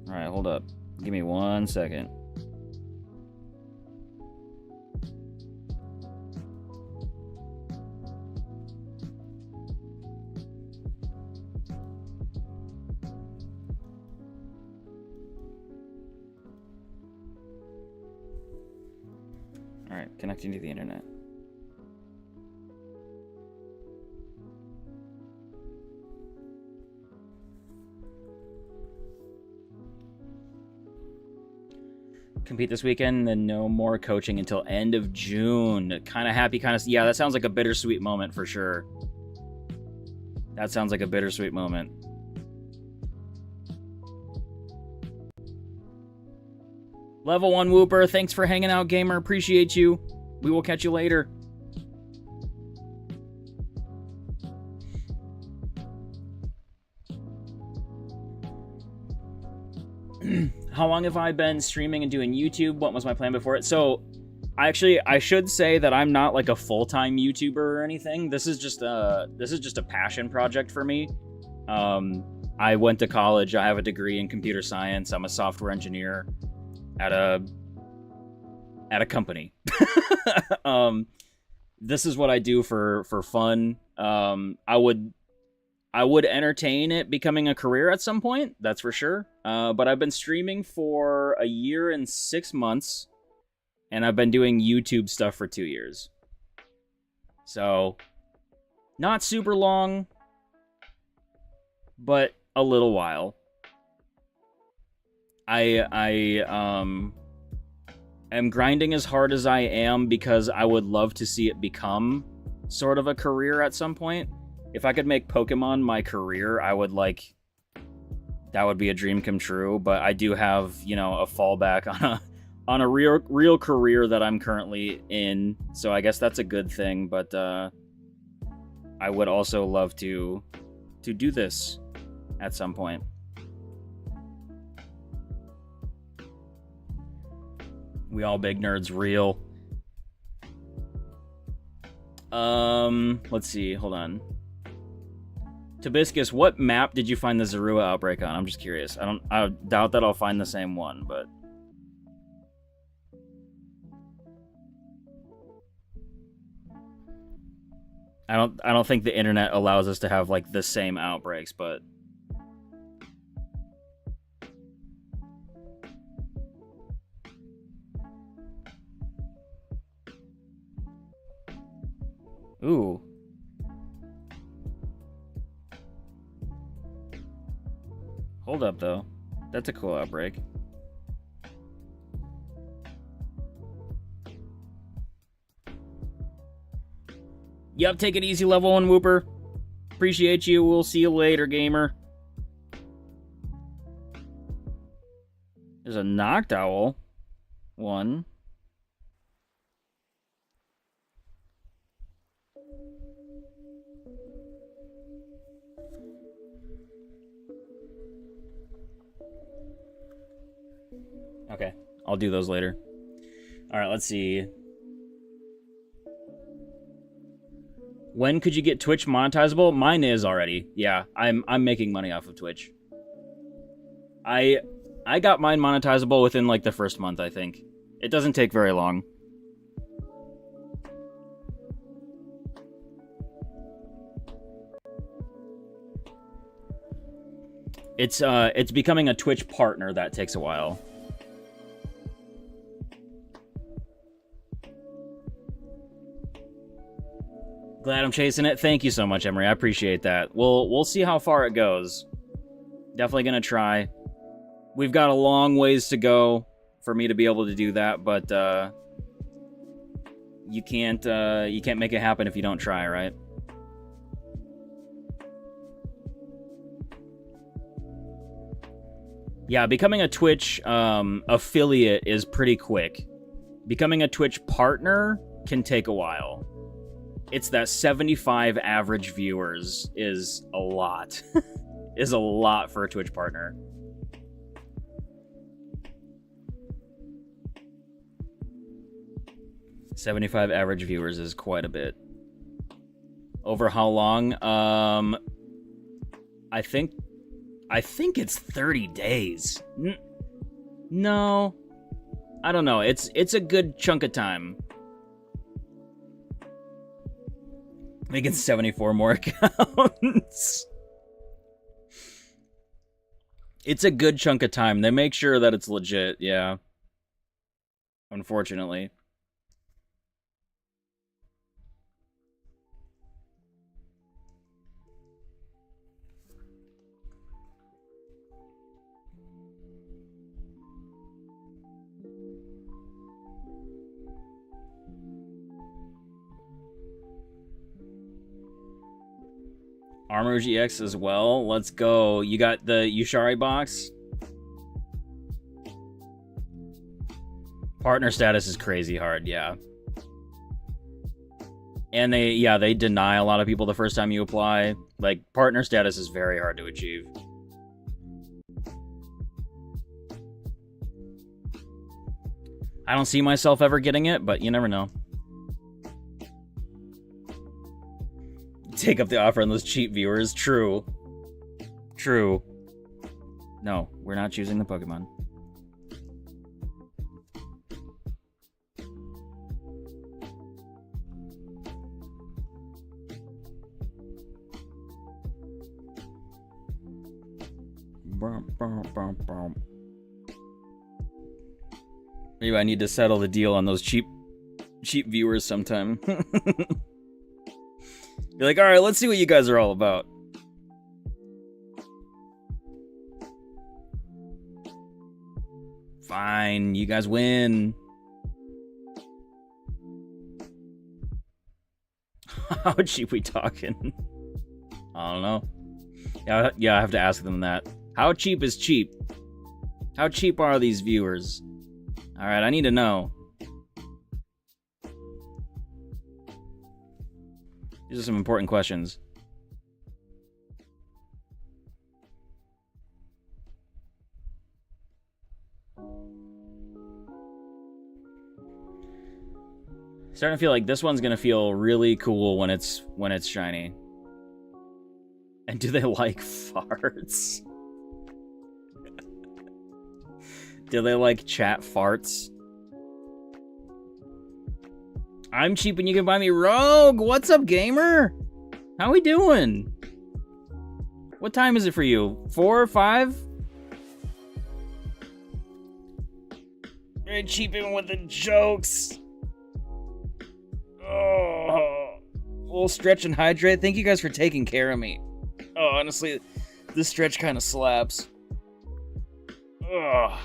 Speaker 1: Alright, hold up. Give me 1 second. Alright, connecting to the internet. Compete this weekend, then no more coaching until end of June. Kind of happy, kind of... Yeah, that sounds like a bittersweet moment for sure. That sounds like a bittersweet moment. Level 1 Whooper, thanks for hanging out, gamer. Appreciate you. We will catch you later. How long have I been streaming and doing YouTube? What was my plan before it? So, I should say that I'm not like a full-time YouTuber or anything. This is just a passion project for me. I went to college. I have a degree in computer science. I'm a software engineer at a company. This is what I do for fun. I would entertain it becoming a career at some point, that's for sure. But I've been streaming for 1 year and 6 months, and I've been doing YouTube stuff for 2 years. So, not super long, but a little while. I am grinding as hard as I am because I would love to see it become sort of a career at some point. If I could make Pokemon my career, I would, like, that would be a dream come true. But I do have, you know, a fallback on a real career that I'm currently in. So I guess that's a good thing. But I would also love to do this at some point. We all big nerds, real. Let's see. Hold on. Tobiscus, what map did you find the Zorua outbreak on? I'm just curious. I doubt that I'll find the same one, but I don't think the internet allows us to have like the same outbreaks, but ooh. Hold up, though. That's a cool outbreak. Yep, take it easy, level 1 Whooper. Appreciate you. We'll see you later, gamer. There's a Noctowl. One. Okay, I'll do those later. All right, let's see. When could you get Twitch monetizable? Mine is already. Yeah, I'm making money off of Twitch. I got mine monetizable within like the first month, I think. It doesn't take very long. It's becoming a Twitch partner that takes a while. Glad I'm chasing it. Thank you so much, Emery. I appreciate that. We'll see how far it goes. Definitely gonna try. We've got a long ways to go for me to be able to do that, but you can't make it happen if you don't try, right? Yeah, becoming a Twitch affiliate is pretty quick. Becoming a Twitch partner can take a while. It's that 75 average viewers is a lot. Is a lot for a Twitch partner. $75 average viewers is quite a bit. Over how long? I think it's 30 days. No. I don't know. It's a good chunk of time. Making 74 more accounts. It's a good chunk of time. They make sure that it's legit, yeah. Unfortunately. Armor GX as well. Let's go. You got the Yushari box? Partner status is crazy hard, yeah. And they deny a lot of people the first time you apply. Like, partner status is very hard to achieve. I don't see myself ever getting it, but you never know. Take up the offer on those cheap viewers. True. True. No, we're not choosing the Pokemon. Maybe I need to settle the deal on those cheap viewers sometime. You're like, alright, let's see what you guys are all about. Fine, you guys win. How cheap we talking? I don't know. Yeah, I have to ask them that. How cheap is cheap? How cheap are these viewers? Alright, I need to know. These are some important questions. Starting to feel like this one's gonna feel really cool when it's shiny. And do they like farts? Do they like chat farts? I'm cheap and you can buy me Rogue! What's up, gamer? How we doing? What time is it for you? 4 or 5? Very cheap even with the jokes. Oh, we'll stretch and hydrate. Thank you guys for taking care of me. Oh, honestly, this stretch kind of slaps. Ugh.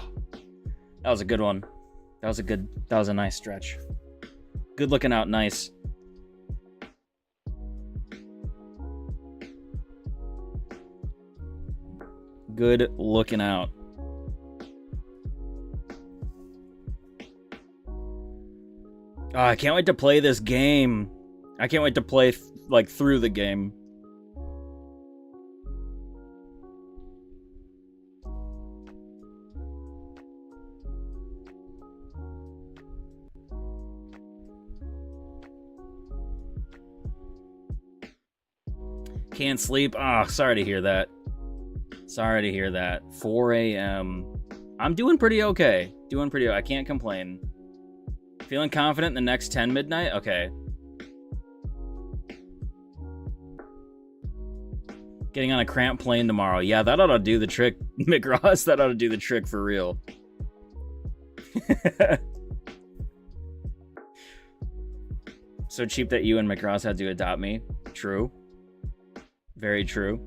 Speaker 1: That was a good one. That was a nice stretch. Good looking out, nice. Good looking out. Oh, I can't wait to play this game. I can't wait to play, like, through the game. Can't sleep. Ah, oh, sorry to hear that. Sorry to hear that. 4 a.m. I'm doing pretty okay. I can't complain. Feeling confident in the next 10 midnight? Okay. Getting on a cramped plane tomorrow. Yeah, that ought to do the trick, McRoss. That ought to do the trick for real. So cheap that you and McRoss had to adopt me. True. Very true.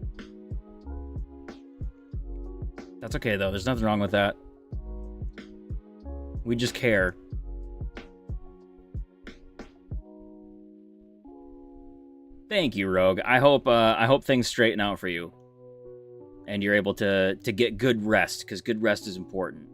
Speaker 1: That's okay, though. There's nothing wrong with that. We just care. Thank you, Rogue. I hope things straighten out for you. And you're able to get good rest, because good rest is important.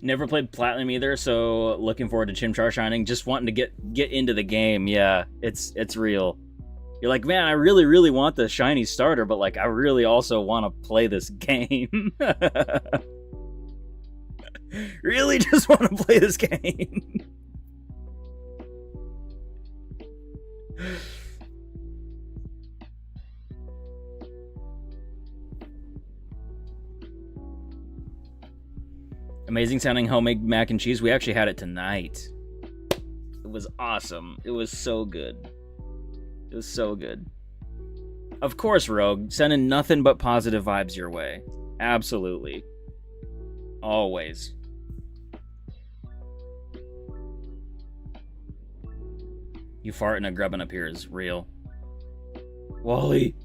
Speaker 1: Never played Platinum either, so looking forward to Chimchar Shining. Just wanting to get into the game. Yeah, it's real. You're like, man, I really, really want the shiny starter, but like, I really also want to play this game. Really just want to play this game. Amazing sounding homemade mac and cheese. We actually had it tonight. It was awesome. It was so good. It was so good. Of course, Rogue. Sending nothing but positive vibes your way. Absolutely. Always. You farting and grubbing up here is real. Wally.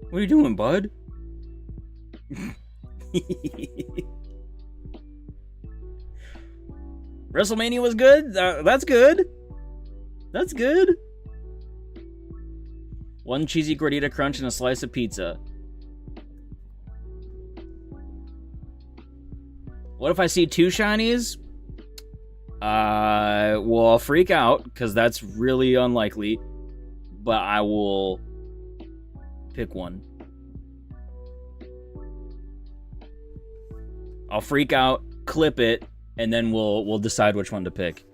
Speaker 1: What are you doing, bud? WrestleMania was good? That's good. That's good. One cheesy gordita crunch and a slice of pizza. What if I see 2 shinies? Well, I'll freak out, because that's really unlikely. But I will pick one. I'll freak out, clip it, and then we'll decide which one to pick.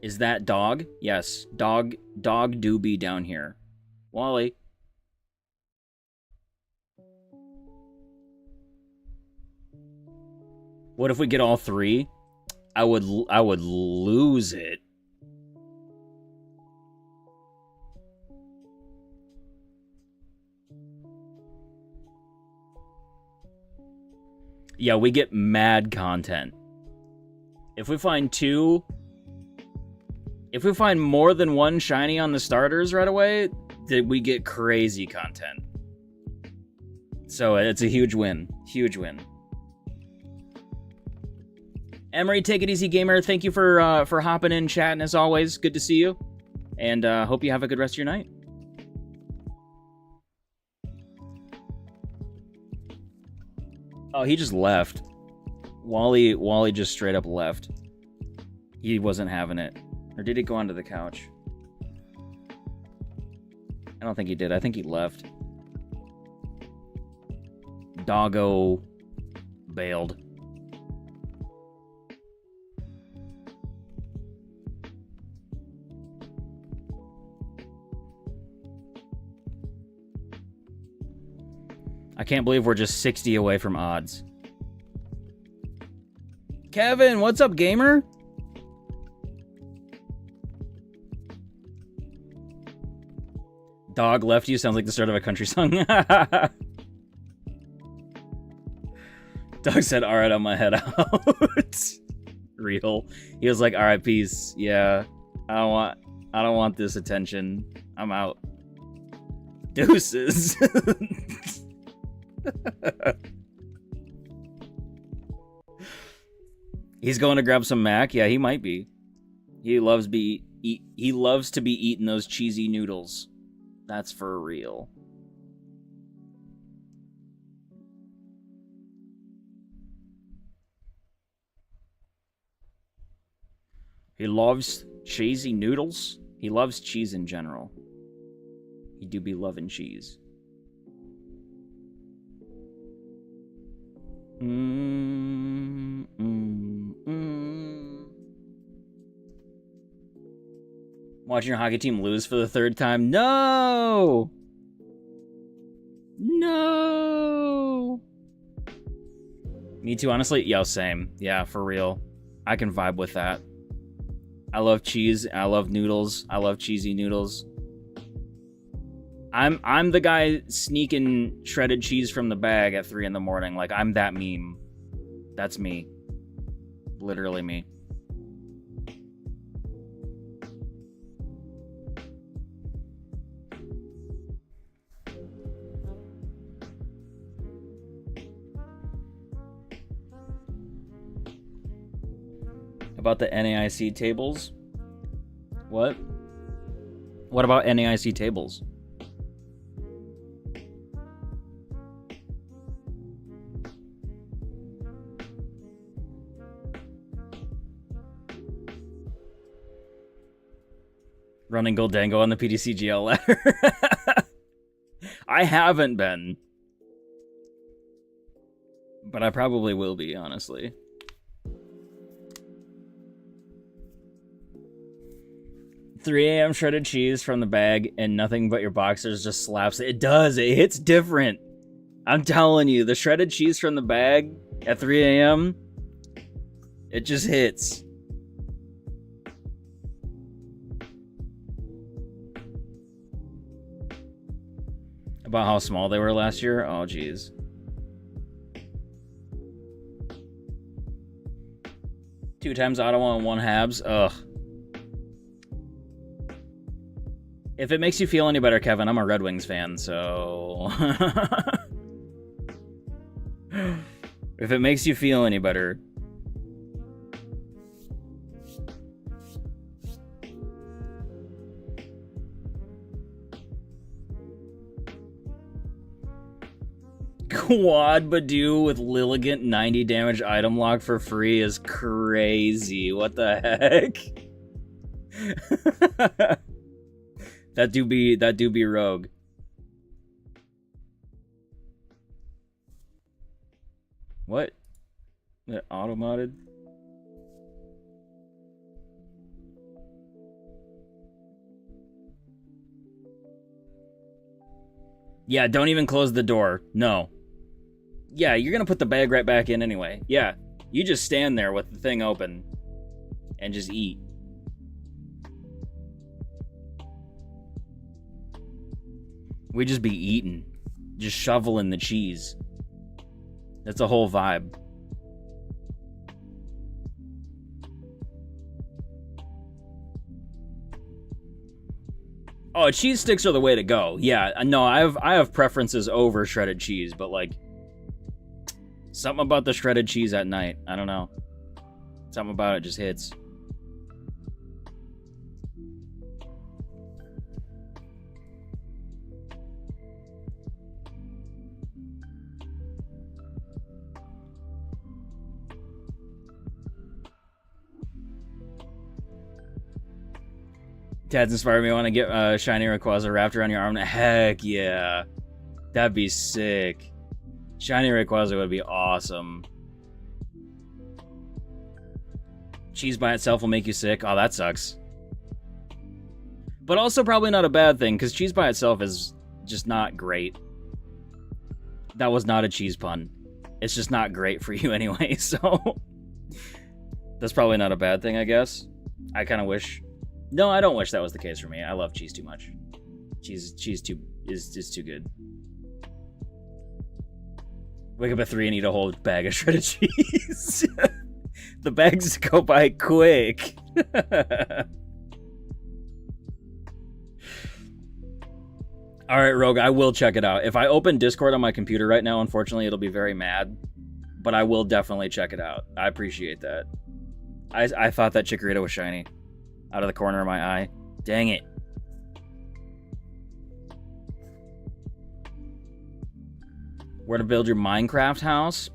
Speaker 1: Is that dog? Yes. Dog do be down here. Wally. What if we get all 3? I would lose it. Yeah, we get mad content. If we find 2 If we find more than one shiny on the starters right away, then we get crazy content. So it's a huge win. Huge win. Emery, take it easy, gamer. Thank you for hopping in, chatting as always. Good to see you. And hope you have a good rest of your night. Oh, he just left. Wally just straight up left. He wasn't having it. Or did he go onto the couch? I don't think he did. I think he left. Doggo bailed. I can't believe we're just 60 away from odds. Kevin, what's up, gamer? Dog left you sounds like the start of a country song. Dog said, all right, I'm gonna head out. Real. He was like, all right, peace. Yeah, I don't want this attention. I'm out. Deuces. He's going to grab some mac. Yeah, he might be. He loves to be eating those cheesy noodles. That's for real. He loves cheesy noodles. He loves cheese in general. He do be loving cheese. Watching your hockey team lose for the third time? No! No! Me too, honestly. Yo, same. Yeah, for real. I can vibe with that. I love cheese. I love noodles. I love cheesy noodles. I'm the guy sneaking shredded cheese from the bag at 3 in the morning. Like, I'm that meme. That's me. Literally me. About the NAIC tables? What? What about NAIC tables? Running Goldango on the PDCGL ladder. I haven't been. But I probably will be, honestly. $3 a.m. shredded cheese from the bag and nothing but your boxers just slaps it. It does. It hits different. I'm telling you, the shredded cheese from the bag at 3 a.m., it just hits. About how small they were last year? Oh, jeez. Two times Ottawa and 1 Habs? Ugh. If it makes you feel any better, Kevin, I'm a Red Wings fan, so... If it makes you feel any better... Quad Badoo with Lilligant 90 damage item lock for free is crazy. What the heck? That do be rogue. What? That auto-modded? Yeah, don't even close the door. No. Yeah, you're gonna put the bag right back in anyway. Yeah, you just stand there with the thing open and just eat. We just be eating, just shoveling the cheese. That's a whole vibe. Oh, cheese sticks are the way to go. Yeah, no, I have preferences over shredded cheese, but like something about the shredded cheese at night. I don't know. Something about it just hits. Dad's inspired me. I want to get shiny Rayquaza wrapped around your arm. Heck yeah. That'd be sick. Shiny Rayquaza would be awesome. Cheese by itself will make you sick. Oh, that sucks. But also probably not a bad thing, because cheese by itself is just not great. That was not a cheese pun. It's just not great for you anyway, so... That's probably not a bad thing, I guess. I kind of wish... No, I don't wish that was the case for me. I love cheese too much. Cheese is too good. Wake up at 3 and eat a whole bag of shredded cheese. The bags go by quick. Alright, Rogue, I will check it out. If I open Discord on my computer right now, unfortunately, it'll be very mad. But I will definitely check it out. I appreciate that. I thought that Chikorita was shiny. Out of the corner of my eye. Dang it. Where to build your Minecraft house?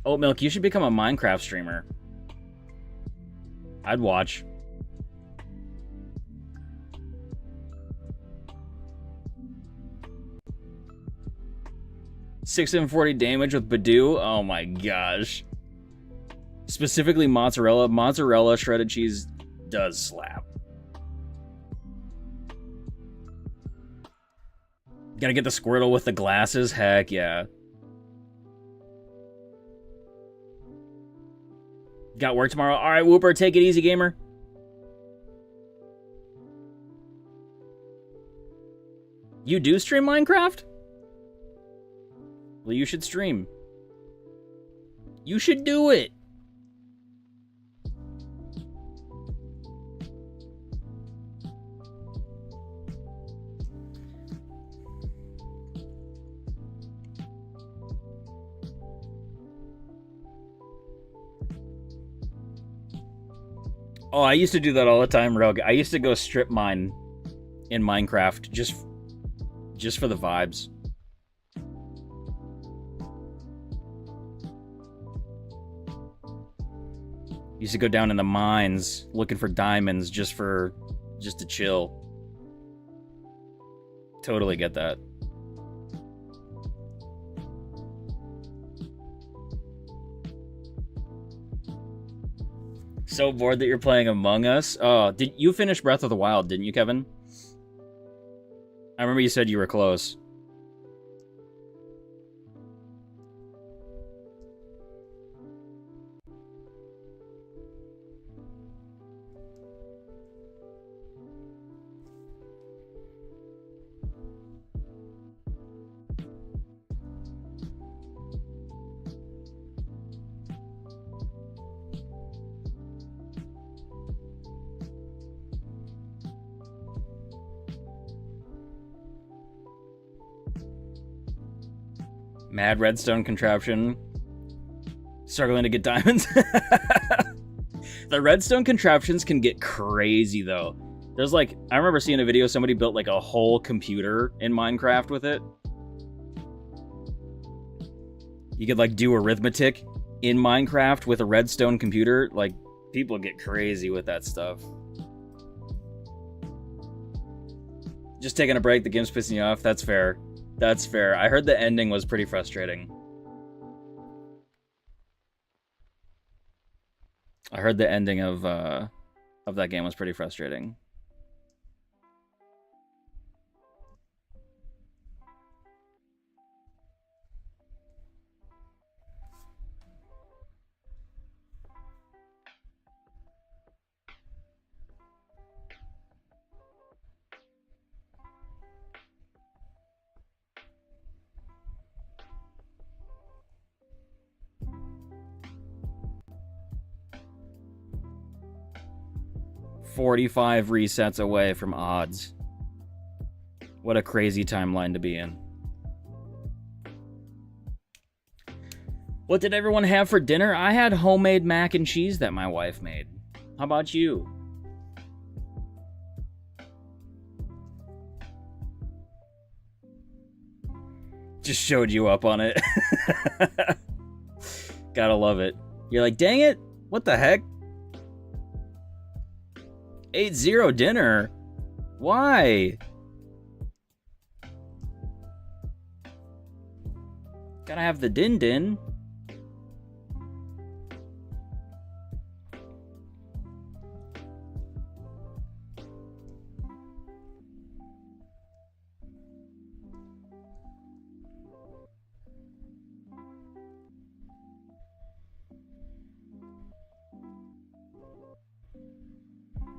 Speaker 1: Oatmilk, you should become a Minecraft streamer. I'd watch. $640 damage with Badoo? Oh my gosh. Specifically mozzarella. Mozzarella shredded cheese does slap. Gotta get the Squirtle with the glasses? Heck yeah. Got work tomorrow? Alright, Whooper, take it easy, gamer. You do stream Minecraft? Well, you should stream. You should do it. Oh, I used to do that all the time, Rogue. I used to go strip mine in Minecraft just for the vibes. Used to go down in the mines looking for diamonds just to chill. Totally get that. So bored that you're playing Among Us. Oh, did you finish Breath of the Wild, didn't you, Kevin? I remember you said you were close. Mad redstone contraption. Struggling to get diamonds. The redstone contraptions can get crazy, though. There's like, I remember seeing a video, somebody built like a whole computer in Minecraft with it. You could like do arithmetic in Minecraft with a redstone computer. Like, people get crazy with that stuff. Just taking a break, the game's pissing you off. That's fair. That's fair. I heard the ending was pretty frustrating. I heard the ending of that game was pretty frustrating. 45 resets away from odds. What a crazy timeline to be in. What did everyone have for dinner? I had homemade mac and cheese that my wife made. How about you? Just showed you up on it. Gotta love it. You're like, dang it, what the heck? 8-0 dinner? Why? Gotta have the din-din.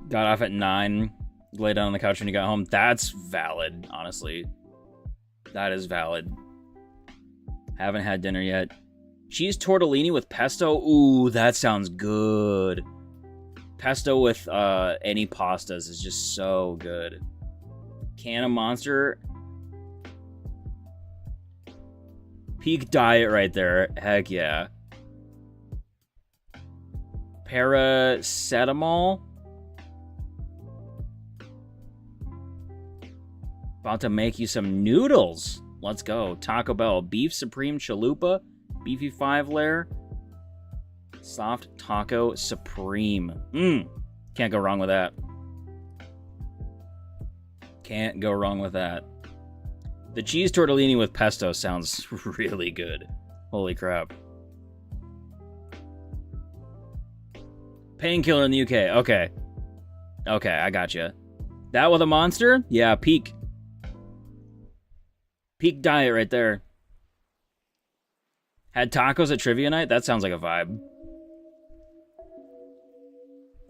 Speaker 1: Got off at 9, lay down on the couch when you got home. That's valid, honestly. That is valid. Haven't had dinner yet. Cheese tortellini with pesto? Ooh, that sounds good. Pesto with any pastas is just so good. Can of Monster. Peak diet right there. Heck yeah. Paracetamol. About to make you some noodles. Let's go. Taco Bell. Beef Supreme Chalupa. Beefy 5-layer. Soft Taco Supreme. Can't go wrong with that. Can't go wrong with that. The cheese tortellini with pesto sounds really good. Holy crap. Painkiller in the UK. Okay. Okay, I gotcha. That with a monster? Yeah, peak. Peak diet right there. Had tacos at trivia night? That sounds like a vibe.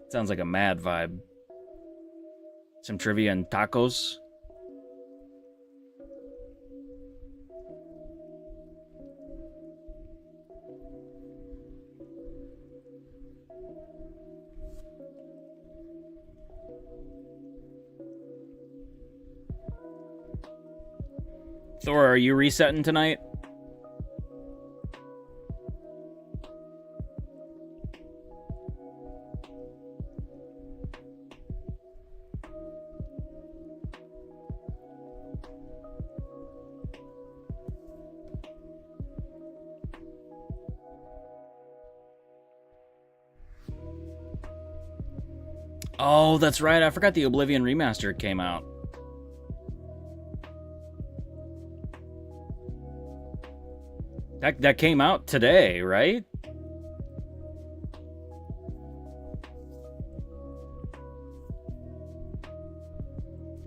Speaker 1: Sounds like a mad vibe. Some trivia and tacos. Thor, are you resetting tonight? Oh, that's right. I forgot the Oblivion Remastered came out. That came out today, right?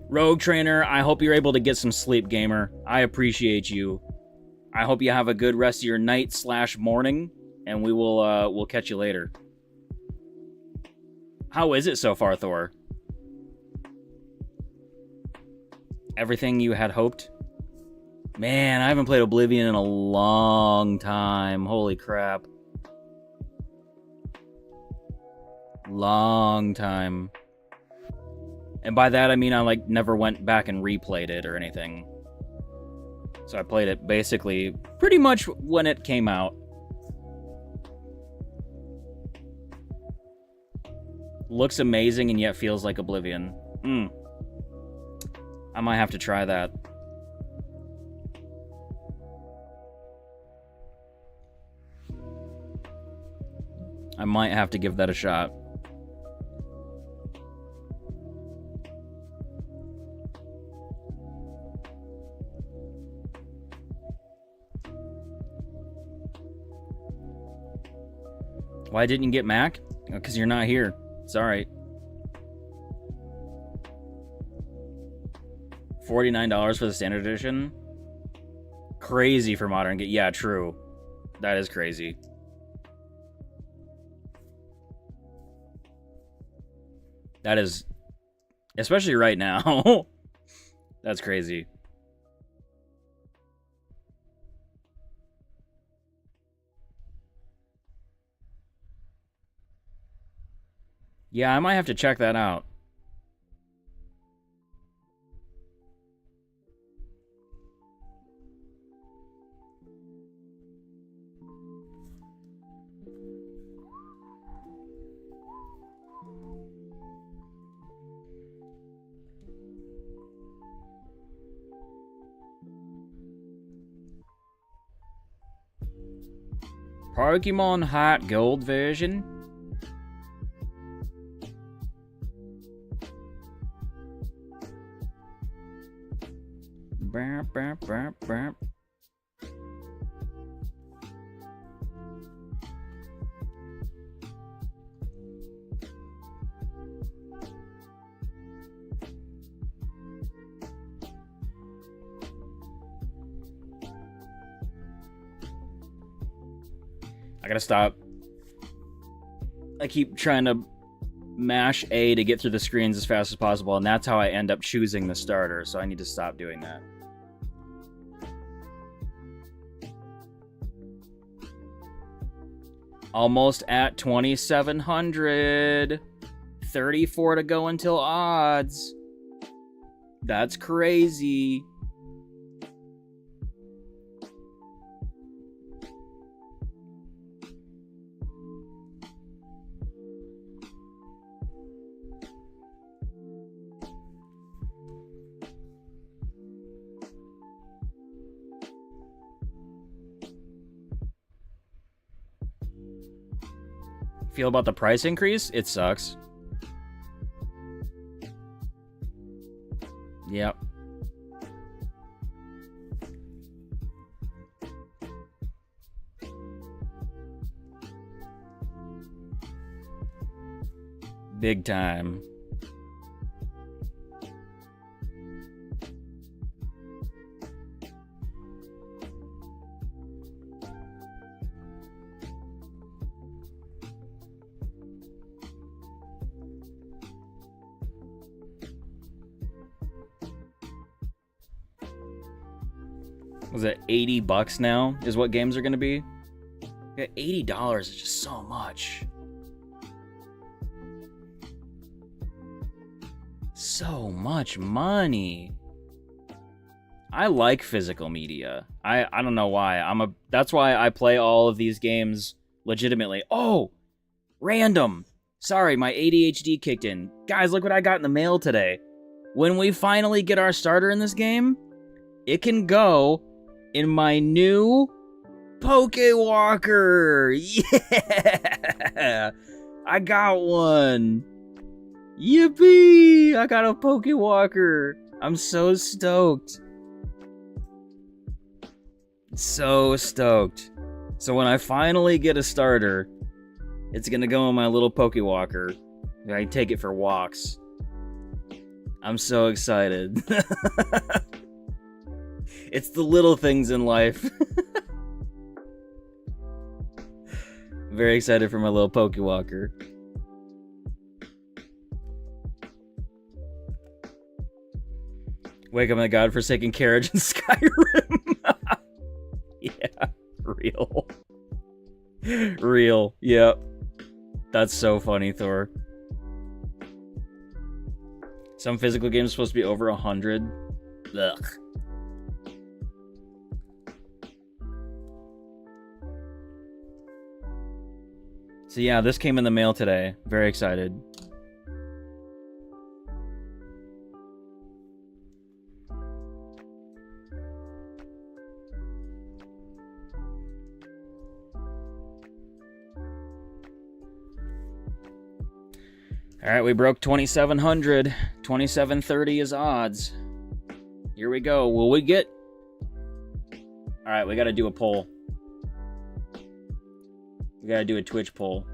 Speaker 1: Rogue Trainer, I hope you're able to get some sleep, gamer. I appreciate you. I hope you have a good rest of your night/morning, and we will we'll catch you later. How is it so far, Thor? Everything you had hoped? Man, I haven't played Oblivion in a long time. Holy crap. Long time. And by that, I mean I, like, never went back and replayed it or anything. So I played it basically pretty much when it came out. Looks amazing and yet feels like Oblivion. I might have to try that. I might have to give that a shot. Why didn't you get Mac? Because you're not here. It's alright. $49 for the standard edition? Crazy for modern. Yeah, true. That is crazy. That is, especially right now. That's crazy. Yeah, I might have to check that out. Pokemon HeartGold version. Burp, burp, burp, burp. I gotta stop. I keep trying to mash A to get through the screens as fast as possible, and that's how I end up choosing the starter, so I need to stop doing that. Almost at 2,700. 34 to go until odds. That's crazy. Feel about the price increase? It sucks. Yep. Big time. Was it $80 now is what games are going to be? Yeah, $80 is just so much. So much money. I like physical media. I don't know why. That's why I play all of these games legitimately. Oh, random. Sorry, my ADHD kicked in. Guys, look what I got in the mail today. When we finally get our starter in this game, it can go in my new Pokewalker. Yeah! I got one. Yippee! I got a Pokewalker. I'm so stoked. So stoked. So when I finally get a starter, it's gonna go in my little Pokewalker. I take it for walks. I'm so excited. It's the little things in life. Very excited for my little Pokewalker. Wake up in the godforsaken carriage in Skyrim. Yeah, real. Real, yep. That's so funny, Thor. Some physical games are supposed to be over 100. Ugh. So yeah, this came in the mail today. Very excited. Alright, we broke 2,700. 2,730 is odds. Here we go. Will we get... Alright, we gotta do a poll. We gotta do a Twitch poll.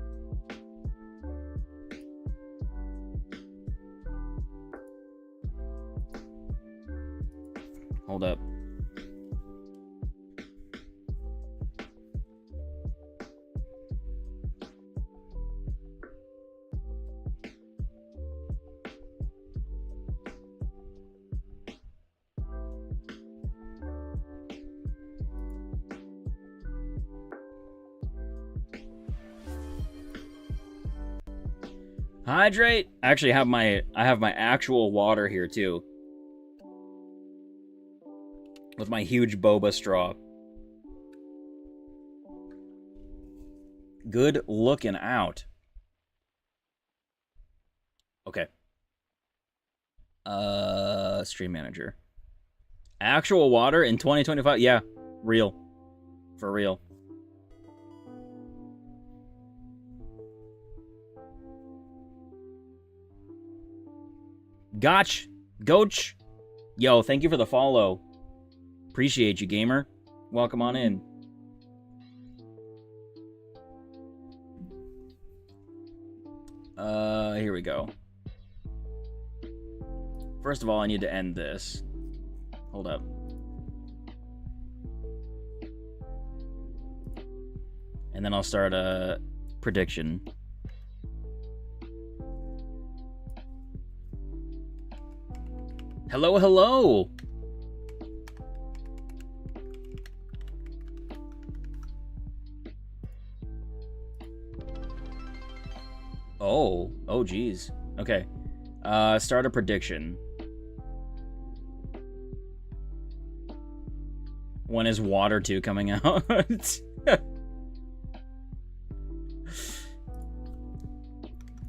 Speaker 1: Hold up. Hydrate. I actually have I have my actual water here too. With my huge boba straw. Good looking out. Okay. Stream manager. Actual water in 2025? Yeah, real. For real. Gotch. Goach. Yo, thank you for the follow. Appreciate you, gamer. Welcome on in. Here we go. First of all, I need to end this. Hold up. And then I'll start a prediction. Hello, hello! Oh, geez. Okay. Start a prediction. When is Water 2 coming out?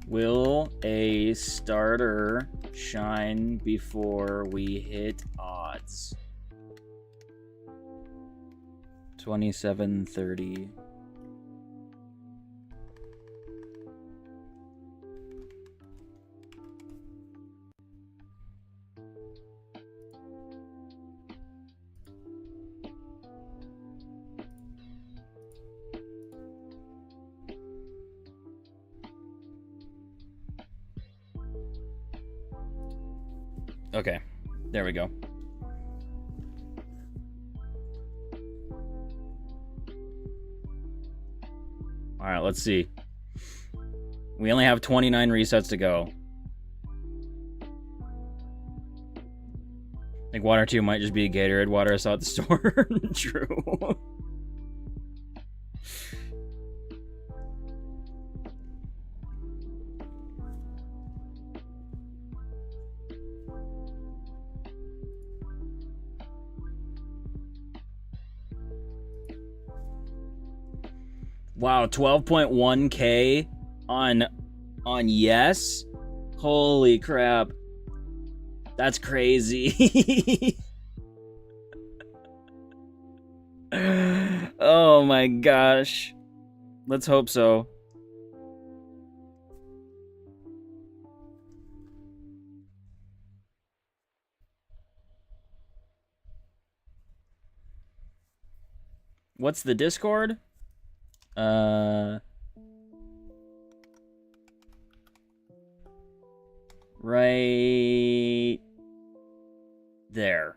Speaker 1: Will a starter shine before we hit odds? 2730. Okay, there we go. All right, let's see. We only have 29 resets to go. I think Water 2 might just be a Gatorade water I saw at the store. True. Wow, 12.1K on yes? Holy crap. That's crazy. Oh my gosh. Let's hope so. What's the Discord? Right there.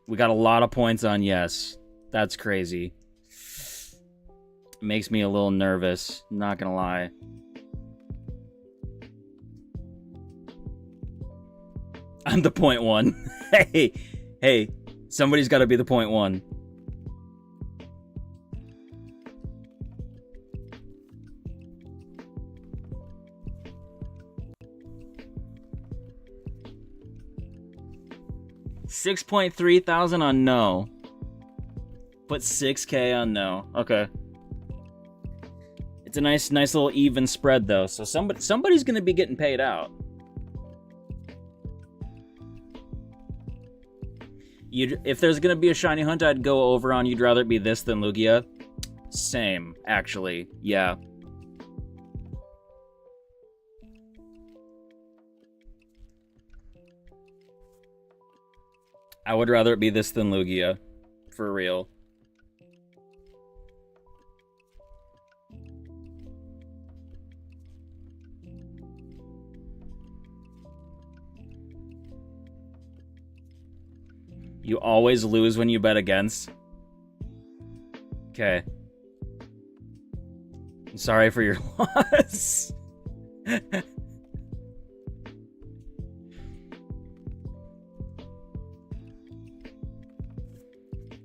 Speaker 1: We got a lot of points on yes. That's crazy. Makes me a little nervous, not gonna lie. I'm the point one. Hey, somebody's got to be the point one. $6.3 thousand on no. Put 6K on no. Okay. It's a nice little even spread though. So somebody's gonna be getting paid out. If there's gonna be a shiny hunt, I'd go over on you'd rather it be this than Lugia. Same, actually. Yeah. I would rather it be this than Lugia. For real. You always lose when you bet against. Okay. I'm sorry for your loss.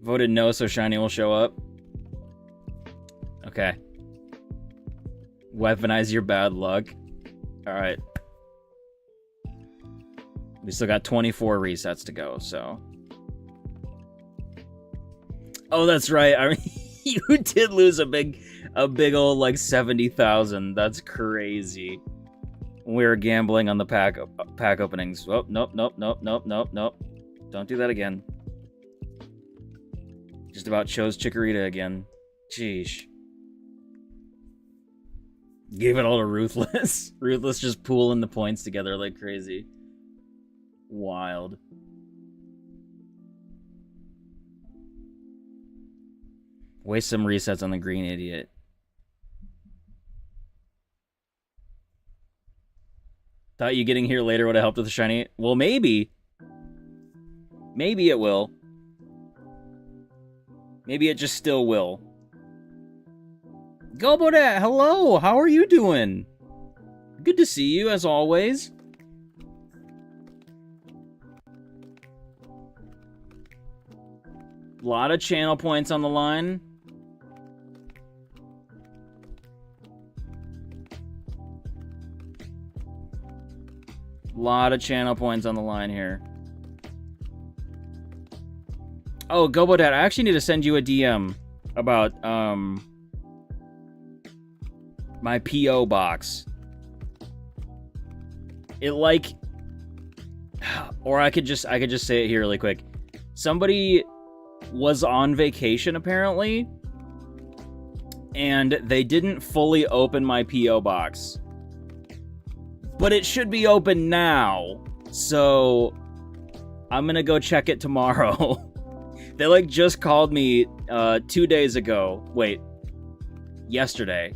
Speaker 1: Voted no, so shiny will show up. Okay. Weaponize your bad luck. Alright. We still got 24 resets to go, so... Oh, that's right. I mean, you did lose a big old like 70,000. That's crazy. We were gambling on the pack openings. Oh, nope. Don't do that again. Just about chose Chikorita again. Sheesh. Gave it all to Ruthless. Ruthless just pooling the points together like crazy. Wild. Waste some resets on the green idiot. Thought you getting here later would have helped with the shiny. Well, maybe. Maybe it will. Maybe it just still will. Gobodat, hello! How are you doing? Good to see you, as always. A lot of channel points on the line. A lot of channel points on the line here. Oh, Gobodat, I actually need to send you a DM about, my P.O. box. It like... Or I could just say it here really quick. Somebody was on vacation, apparently, and they didn't fully open my P.O. box. But it should be open now, so I'm gonna go check it tomorrow. They, like, just called me 2 days ago. Wait, yesterday.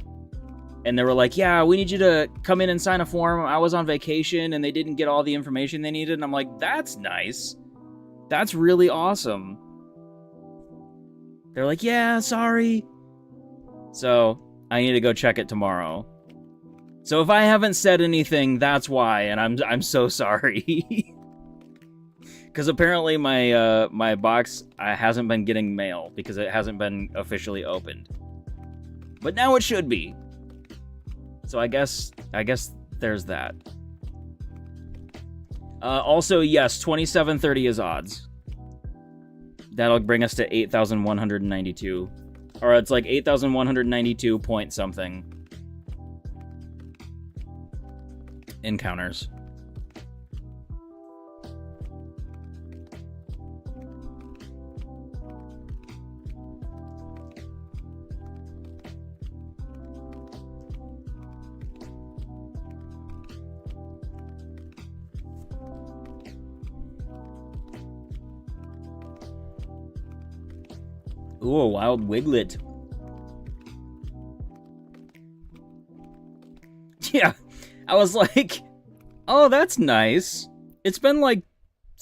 Speaker 1: And they were like, yeah, we need you to come in and sign a form. I was on vacation, and they didn't get all the information they needed. And I'm like, that's nice. That's really awesome. They're like, yeah, sorry. So, I need to go check it tomorrow. So if I haven't said anything, that's why, and I'm so sorry. Because apparently my box hasn't been getting mail because it hasn't been officially opened. But now it should be. So I guess there's that. Also, yes, 2730 is odds. That'll bring us to 8,192. Or it's like 8,192 point something. Encounters. Ooh, a wild Wiglet. Yeah, I was like, oh, that's nice. It's been like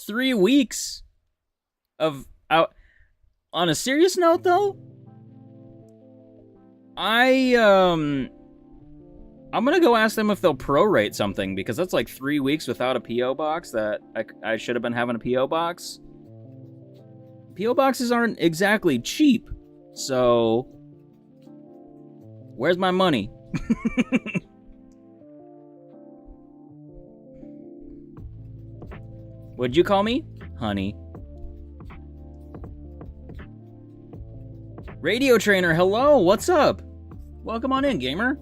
Speaker 1: 3 weeks of out. On a serious note, though, I'm gonna go ask them if they'll prorate something, because that's like 3 weeks without a P.O. box that I should have been having a P.O. box. P.O. boxes aren't exactly cheap, so where's my money? What'd you call me? Honey. Radio Trainer, hello, what's up? Welcome on in, gamer.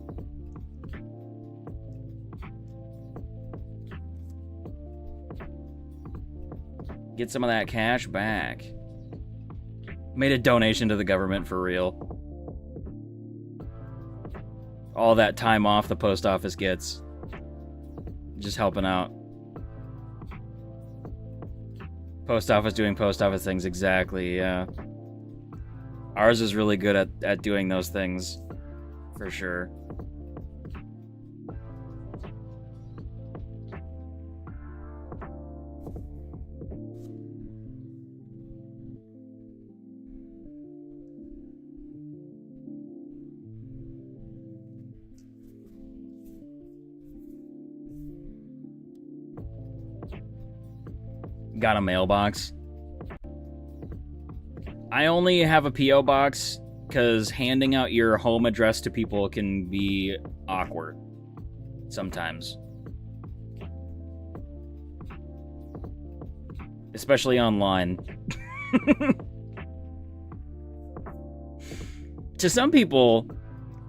Speaker 1: Get some of that cash back. Made a donation to the government for real. All that time off the post office gets. Just helping out. Post office doing post office things, exactly, yeah. Ours is really good at doing those things, for sure. Got a mailbox. I only have a P.O. box because handing out your home address to people can be awkward sometimes. Especially online. To some people,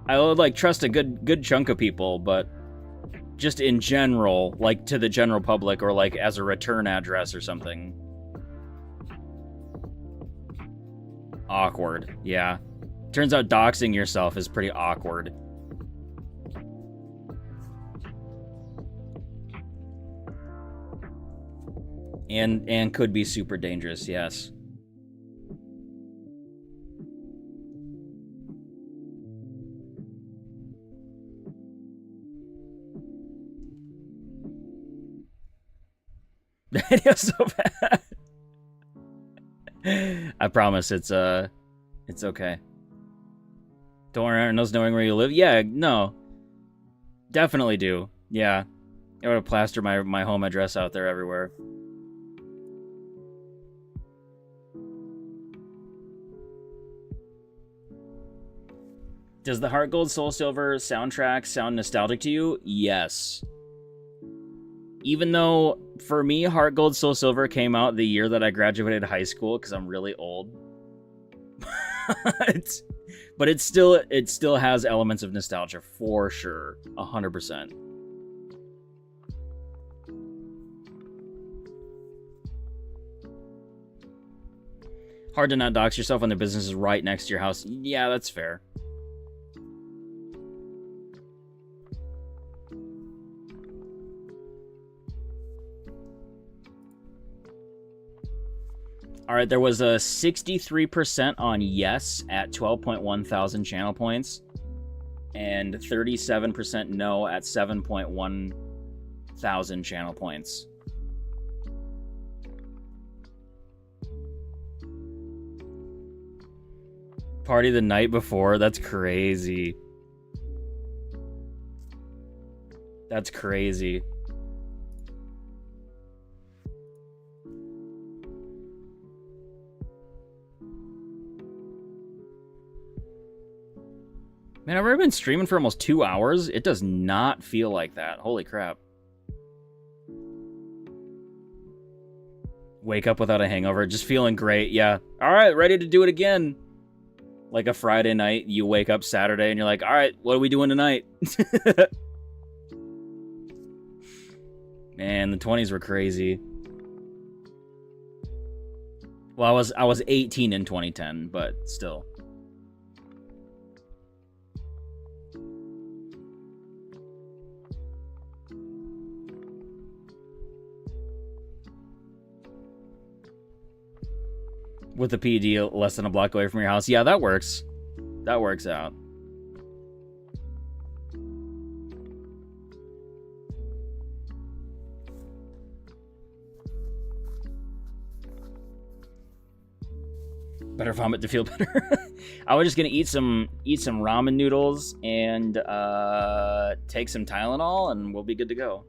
Speaker 1: I would like trust a good chunk of people, but just in general, like to the general public or like as a return address or something. Awkward, yeah. Turns out doxing yourself is pretty awkward. And could be super dangerous, yes. It is so bad. I promise it's okay. Don't worry, knows knowing where you live. Yeah, no. Definitely do. Yeah. I would have plastered my home address out there everywhere. Does the HeartGold Soul Silver soundtrack sound nostalgic to you? Yes. Even though, for me, HeartGold Soul Silver came out the year that I graduated high school, because I'm really old. But it still has elements of nostalgia, for sure. 100%. Hard to not dox yourself when the business is right next to your house. Yeah, that's fair. All right, there was a 63% on yes at 12.1 thousand channel points, and 37% no at 7.1 thousand channel points. Party the night before? That's crazy. That's crazy. Man, I've already been streaming for almost 2 hours. It does not feel like that. Holy crap. Wake up without a hangover. Just feeling great. Yeah. All right, ready to do it again. Like a Friday night, you wake up Saturday and you're like, all right, what are we doing tonight? Man, the 20s were crazy. Well, I was 18 in 2010, but still. With the PD less than a block away from your house. Yeah, that works. That works out. Better vomit to feel better. I was just gonna eat some ramen noodles and take some Tylenol, and we'll be good to go.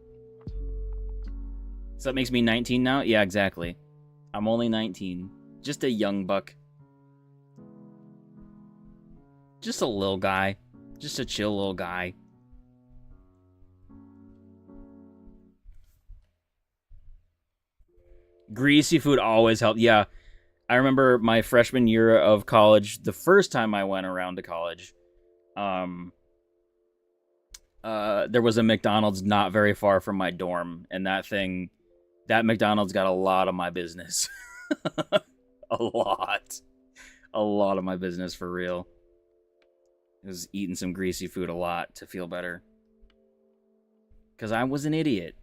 Speaker 1: So that makes me 19 now? Yeah, exactly. I'm only 19. Just a young buck. Just a little guy. Just a chill little guy. Greasy food always helped. Yeah. I remember my freshman year of college, the first time I went around to college, there was a McDonald's not very far from my dorm, and that McDonald's got a lot of my business. A lot of my business, for real. I was eating some greasy food a lot to feel better. Because I was an idiot.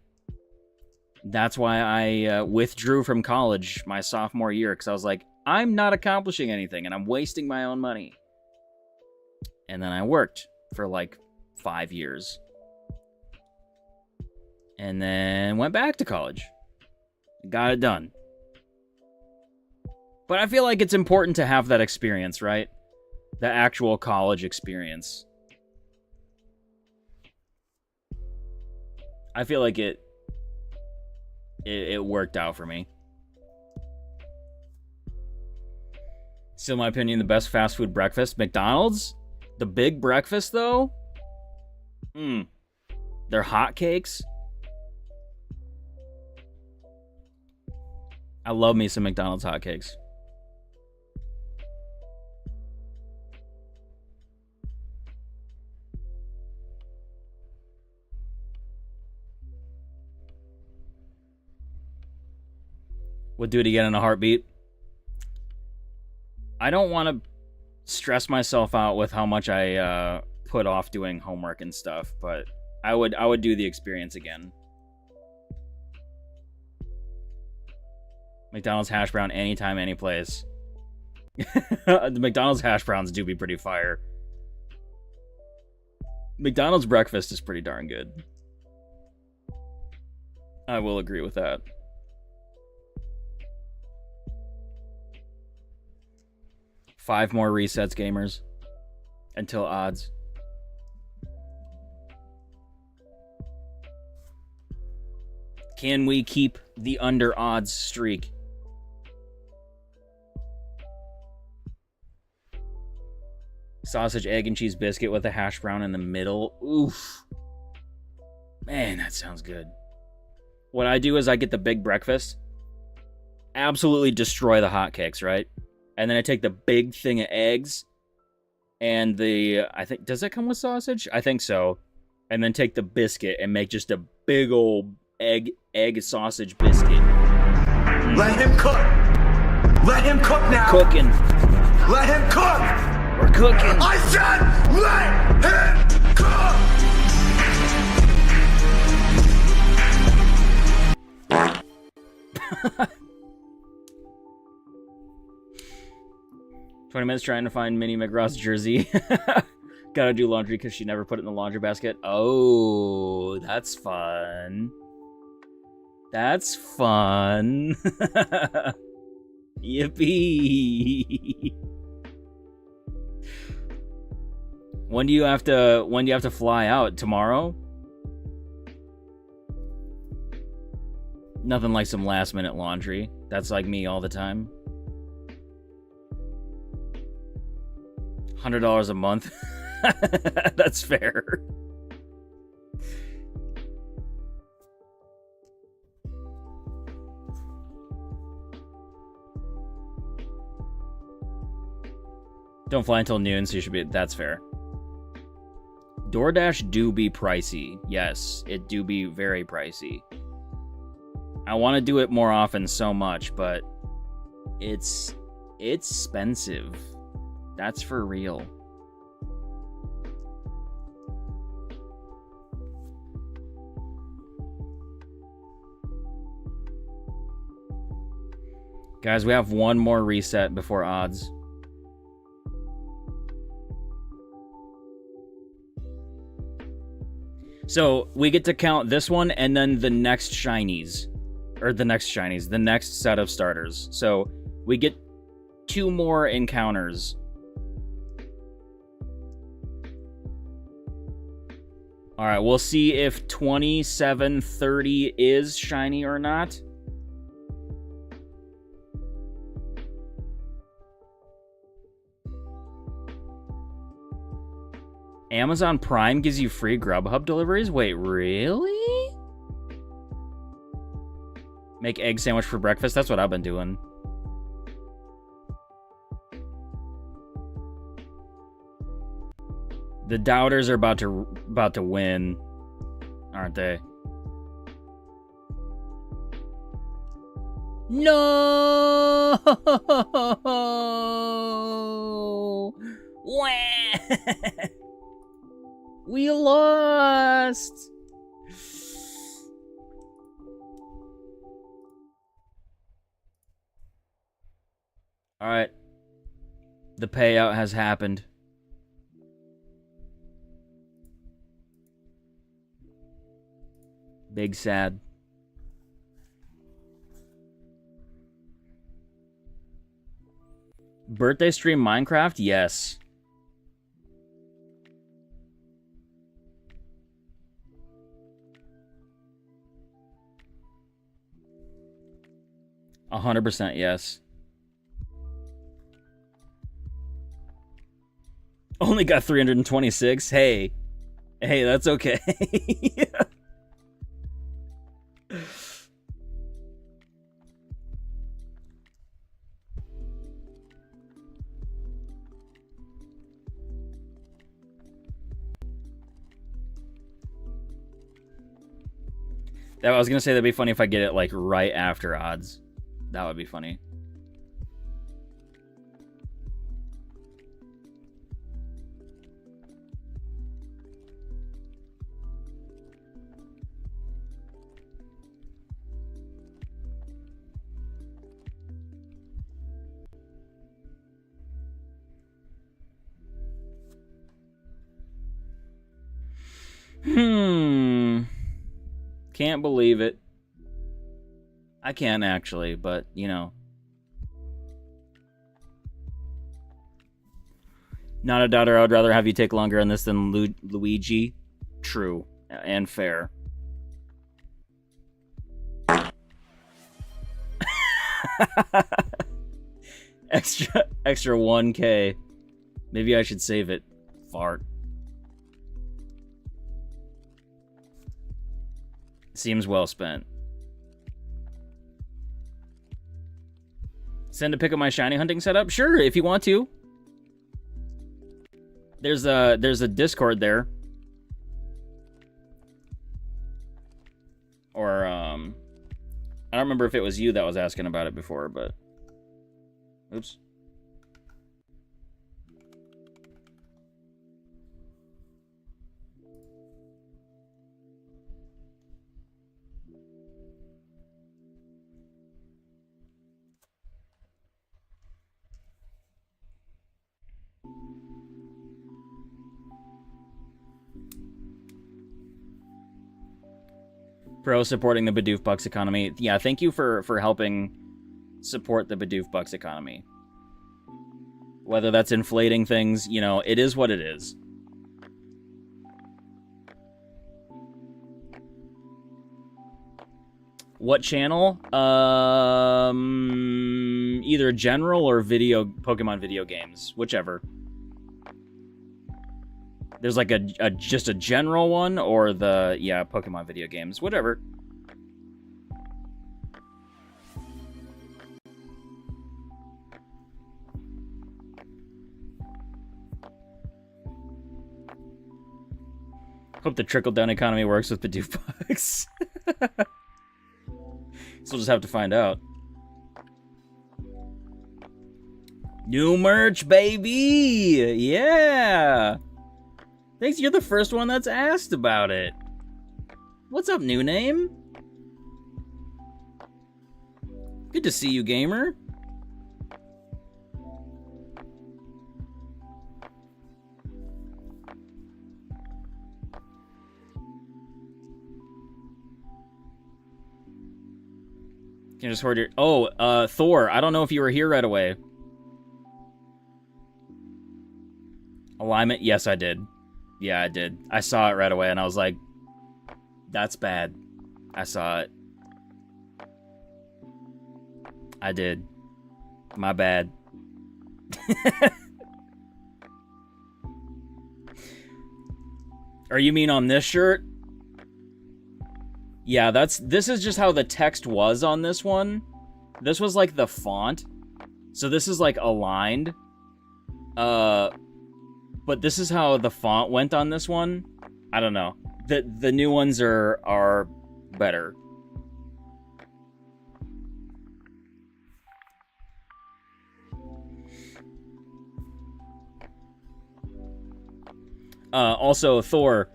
Speaker 1: That's why I withdrew from college my sophomore year, because I was like, I'm not accomplishing anything, and I'm wasting my own money. And then I worked for like 5 years. And then went back to college. Got it done. But I feel like it's important to have that experience, right? The actual college experience. I feel like it worked out for me. Still, in my opinion, the best fast food breakfast, McDonald's. The big breakfast, though. Their hotcakes. I love me some McDonald's hotcakes. Would do it again in a heartbeat. I don't want to stress myself out with how much I put off doing homework and stuff, but I would do the experience again. McDonald's hash brown anytime, any place. The McDonald's hash browns do be pretty fire. McDonald's breakfast is pretty darn good. I will agree with that. Five more resets, gamers. Until odds. Can we keep the under odds streak? Sausage, egg, and cheese biscuit with a hash brown in the middle. Oof. Man, that sounds good. What I do is I get the big breakfast. Absolutely destroy the hotcakes, right? And then I take the big thing of eggs. And the... I think... Does that come with sausage? I think so. And then take the biscuit and make just a big old egg sausage biscuit.
Speaker 2: Let him cook. Let him cook now.
Speaker 1: Cooking.
Speaker 2: Let him cook.
Speaker 1: We're cooking.
Speaker 2: I said, let him cook.
Speaker 1: 20 minutes trying to find Minnie McGraw's jersey. Gotta do laundry because she never put it in the laundry basket. Oh, that's fun. That's fun. Yippee. When do you have to fly out? Tomorrow? Nothing like some last minute laundry. That's like me all the time. $100 a month. That's fair. Don't fly until noon, so you should be... That's fair. DoorDash do be pricey. Yes, it do be very pricey. I want to do it more often so much, but it's expensive. That's for real. Guys, we have one more reset before odds. So, we get to count this one and then the next shinies. Or the next shinies. The next set of starters. So, we get 2 more encounters. Alright, we'll see if 2730 is shiny or not. Amazon Prime gives you free Grubhub deliveries? Wait, really? Make egg sandwich for breakfast? That's what I've been doing. The doubters are about to win, aren't they? No! Wah! We lost! Alright. The payout has happened. Big sad. Birthday stream Minecraft? Yes. %, yes. Only got 326. Hey, that's okay. I was gonna say that'd be funny if I get it like right after odds. That would be funny. Can't believe it. I can actually, but, you know. Not a doubter, I would rather have you take longer on this than Luigi. True. And fair. extra 1K. Maybe I should save it. Fart. Seems well spent. Send a pic of my shiny hunting setup? Sure, if you want to. There's a Discord there. Or, I don't remember if it was you that was asking about it before, but... Oops. Pro supporting the Bidoof Bucks economy. Yeah, thank you for helping support the Bidoof Bucks economy. Whether that's inflating things, you know, it is what it is. What channel? Either general or Pokemon video games, whichever. There's like just a general one, or the, yeah, Pokemon video games, whatever. Hope the trickle-down economy works with Bidoof Bucks. So we'll just have to find out. New merch, baby! Yeah! Thanks, you're the first one that's asked about it. What's up, new name? Good to see you, gamer. Can you just hoard your... Oh, Thor, I don't know if you were here right away. Alignment? Yes, I did. Yeah, I did. I saw it right away, and I was like, that's bad. I saw it. I did. My bad. Or you mean on this shirt? Yeah, this is just how the text was on this one. This was like the font. So this is like aligned. But this is how the font went on this one. I don't know. The new ones are better. Also, Thor,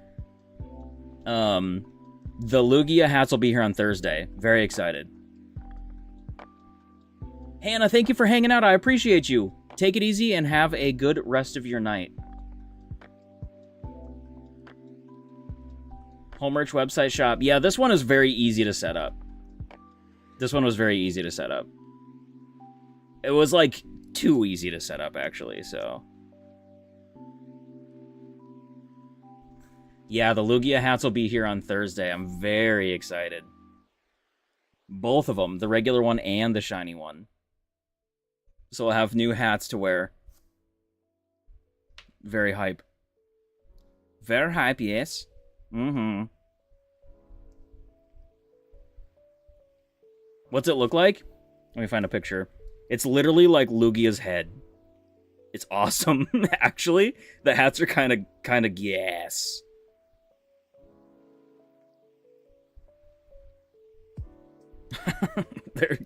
Speaker 1: the Lugia hats will be here on Thursday. Very excited. Hannah, thank you for hanging out. I appreciate you. Take it easy and have a good rest of your night. Home merch website shop. Yeah, this one is very easy to set up. This one was very easy to set up. It was like too easy to set up, actually, so. Yeah, the Lugia hats will be here on Thursday. I'm very excited. Both of them, the regular one and the shiny one. So we'll have new hats to wear. Very hype. Very hype, yes. Mm-hmm. What's it look like? Let me find a picture. It's literally like Lugia's head. It's awesome, actually. The hats are kind of yes.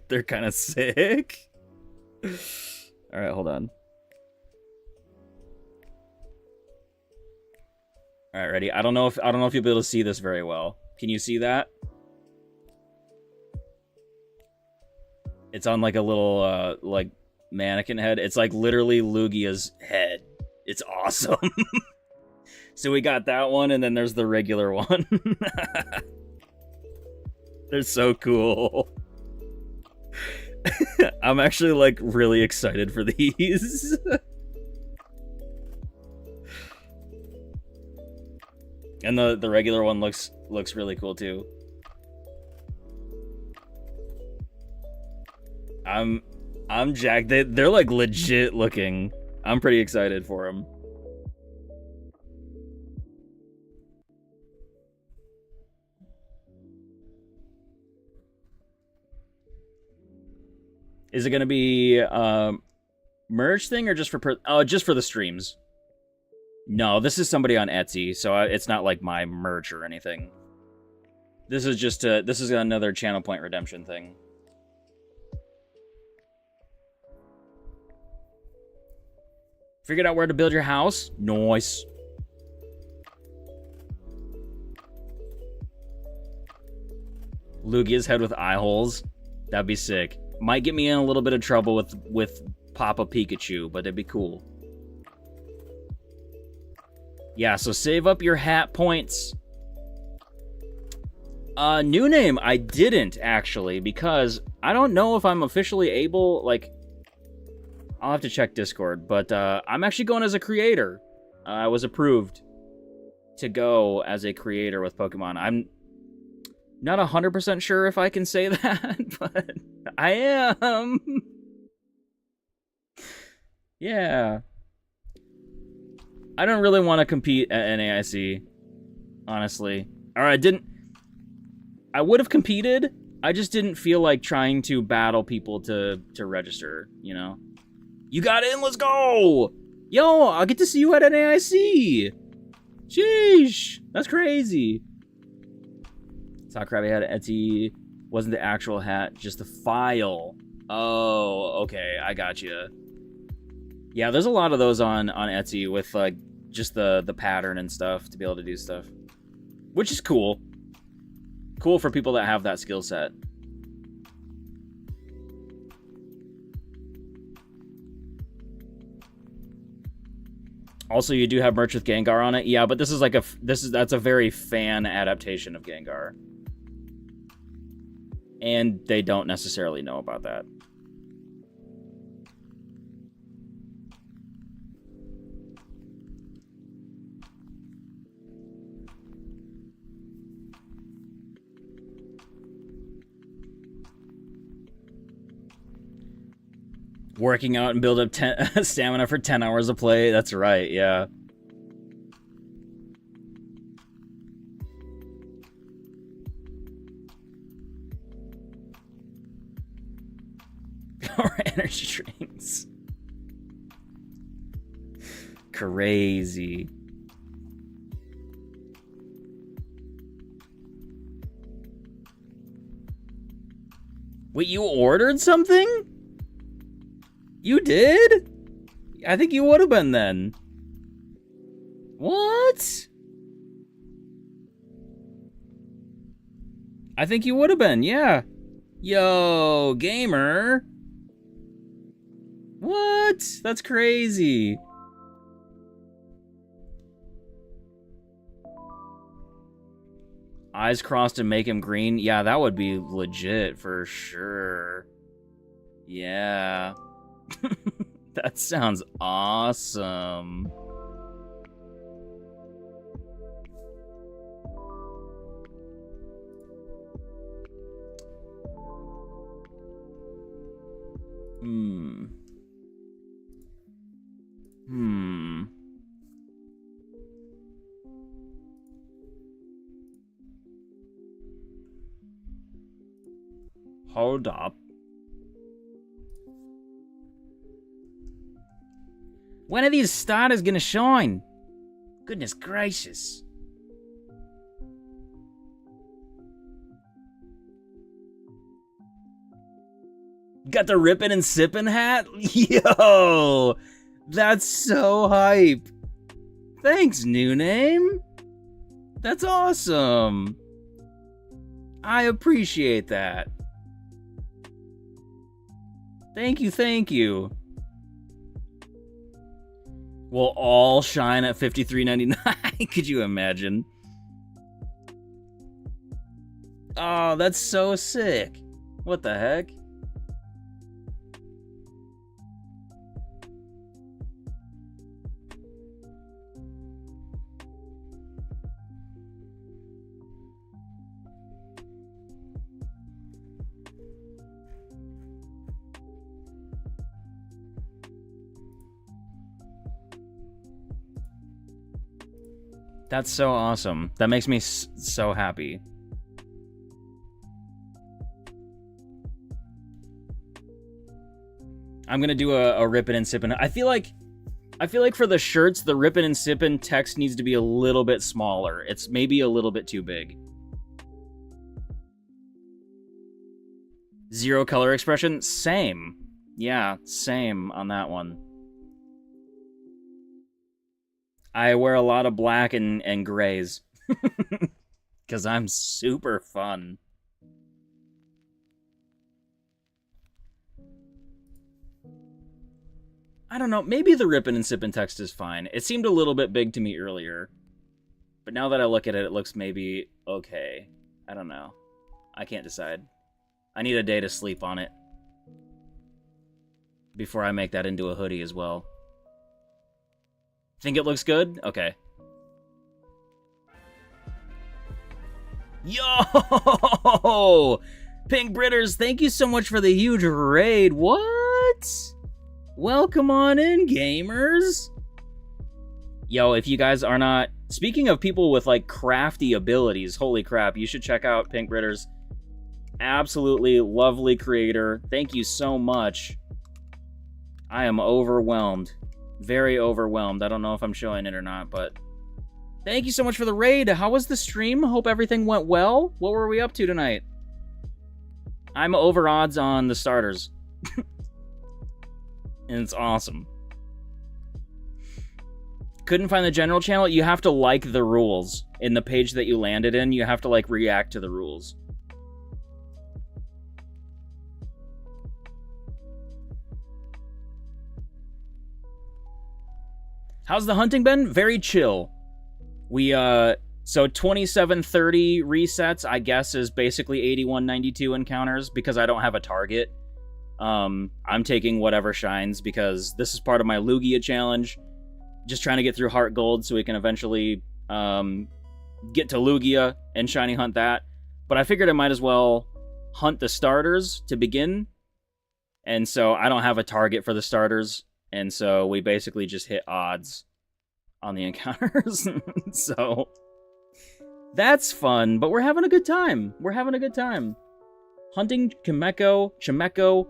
Speaker 1: they're kind of sick. All right, hold on. All right, ready? I don't know if you'll be able to see this very well. Can you see that? It's on like a little like mannequin head. It's like literally Lugia's head. It's awesome. So we got that one, and then there's the regular one. They're so cool. I'm actually like really excited for these. And the regular one looks really cool too. I'm jacked. They're like legit looking. I'm pretty excited for them. Is it gonna be merch thing or just for just for the streams? No, this is somebody on Etsy, so it's not like my merch or anything. This is just this is another channel point redemption thing. Figured out where to build your house? Nice. Lugia's head with eye holes. That'd be sick. Might get me in a little bit of trouble with Papa Pikachu, but it'd be cool. Yeah, so save up your hat points. New name, I didn't, actually, because I don't know if I'm officially able, like... I'll have to check Discord, but I'm actually going as a creator. I was approved to go as a creator with Pokemon. I'm not 100% sure if I can say that, but I am. Yeah. I don't really want to compete at NAIC, honestly. Or I would have competed, I just didn't feel like trying to battle people to register, you know? You got in, let's go! Yo, I'll get to see you at NAIC! Sheesh, that's crazy. Saw Krabby had an Etsy, wasn't the actual hat, just the file. Oh, okay, I got you. Yeah, there's a lot of those on Etsy with like just the pattern and stuff to be able to do stuff, which is cool. Cool for people that have that skill set. Also, you do have merch with Gengar on it. Yeah, but this is like that's a very fan adaptation of Gengar. And they don't necessarily know about that. Working out and build up stamina for 10 hours of play. That's right, yeah. Or energy drinks. Crazy. Wait, you ordered something? You did? I think you would have been then. What? I think you would have been, yeah. Yo, gamer. What? That's crazy. Eyes crossed and make him green. Yeah, that would be legit for sure. Yeah. That sounds awesome. Hold up. When are these starters gonna shine? Goodness gracious. Got the rippin' and sippin' hat? Yo! That's so hype. Thanks, new name. That's awesome. I appreciate that. Thank you, thank you. We'll all shine at $53.99. Could you imagine? Oh, that's so sick. What the heck? That's so awesome. That makes me so happy. I'm gonna do a rippin' and sippin'. I feel like for the shirts, the rippin' and sippin' text needs to be a little bit smaller. It's maybe a little bit too big. Zero color expression? Same. Yeah, same on that one. I wear a lot of black and grays. Because I'm super fun. I don't know, maybe the rippin' and sippin' text is fine. It seemed a little bit big to me earlier. But now that I look at it, it looks maybe okay. I don't know. I can't decide. I need a day to sleep on it. Before I make that into a hoodie as well. Think it looks good? Okay. Yo! Pink Britters, thank you so much for the huge raid. What? Welcome on in, gamers. Yo, if you guys are not... Speaking of people with, like, crafty abilities, holy crap, you should check out Pink Britters. Absolutely lovely creator. Thank you so much. I am overwhelmed. Very overwhelmed. I don't know if I'm showing it or not, but... Thank you so much for the raid. How was the stream? Hope everything went well. What were we up to tonight? I'm over odds on the starters. And it's awesome. Couldn't find the general channel? You have to like the rules. In the page that you landed in, you have to, like, react to the rules. How's the hunting been? Very chill. We, so 2730 resets, I guess, is basically 8192 encounters because I don't have a target. I'm taking whatever shines because this is part of my Lugia challenge. Just trying to get through HeartGold so we can eventually, get to Lugia and shiny hunt that. But I figured I might as well hunt the starters to begin. And so I don't have a target for the starters. And so we basically just hit odds on the encounters. So that's fun, but we're having a good time. We're having a good time. Hunting Chimeco.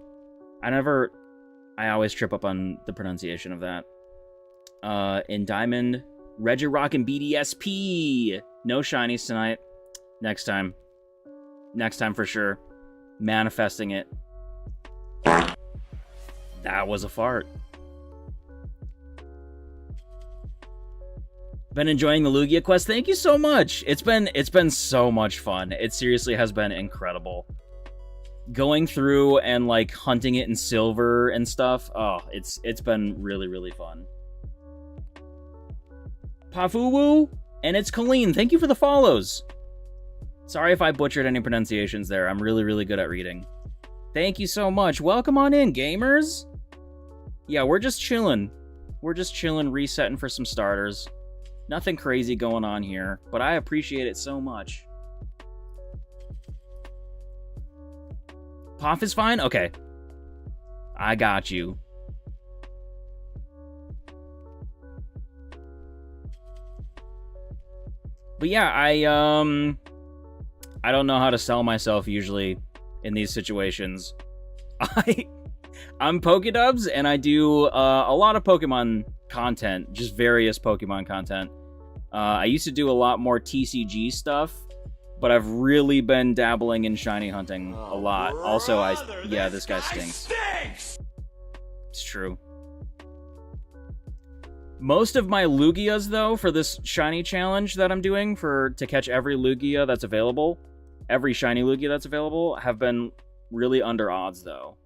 Speaker 1: I always trip up on the pronunciation of that. In Diamond, Regirock and BDSP. No shinies tonight. Next time. Next time for sure. Manifesting it. That was a fart. Been enjoying the Lugia quest. Thank you so much. It's been so much fun. It seriously has been incredible. Going through and, like, hunting it in silver and stuff. Oh, it's been really, really fun. Pafuwu, and it's Colleen. Thank you for the follows. Sorry if I butchered any pronunciations there. I'm really, really good at reading. Thank you so much. Welcome on in, gamers. Yeah, we're just chilling. We're just chilling, resetting for some starters. Nothing crazy going on here, but I appreciate it so much. Poff is fine? Okay. I got you. But yeah, I don't know how to sell myself usually in these situations. I'm Pokedubs, and I do a lot of Pokemon content, just various Pokemon content. I used to do a lot more TCG stuff, but I've really been dabbling in shiny hunting a lot.
Speaker 2: Brother,
Speaker 1: Also, this guy stinks. It's true. Most of my Lugias, though, for this shiny challenge that I'm doing to catch every Lugia that's available, every shiny Lugia that's available, have been really under odds, though.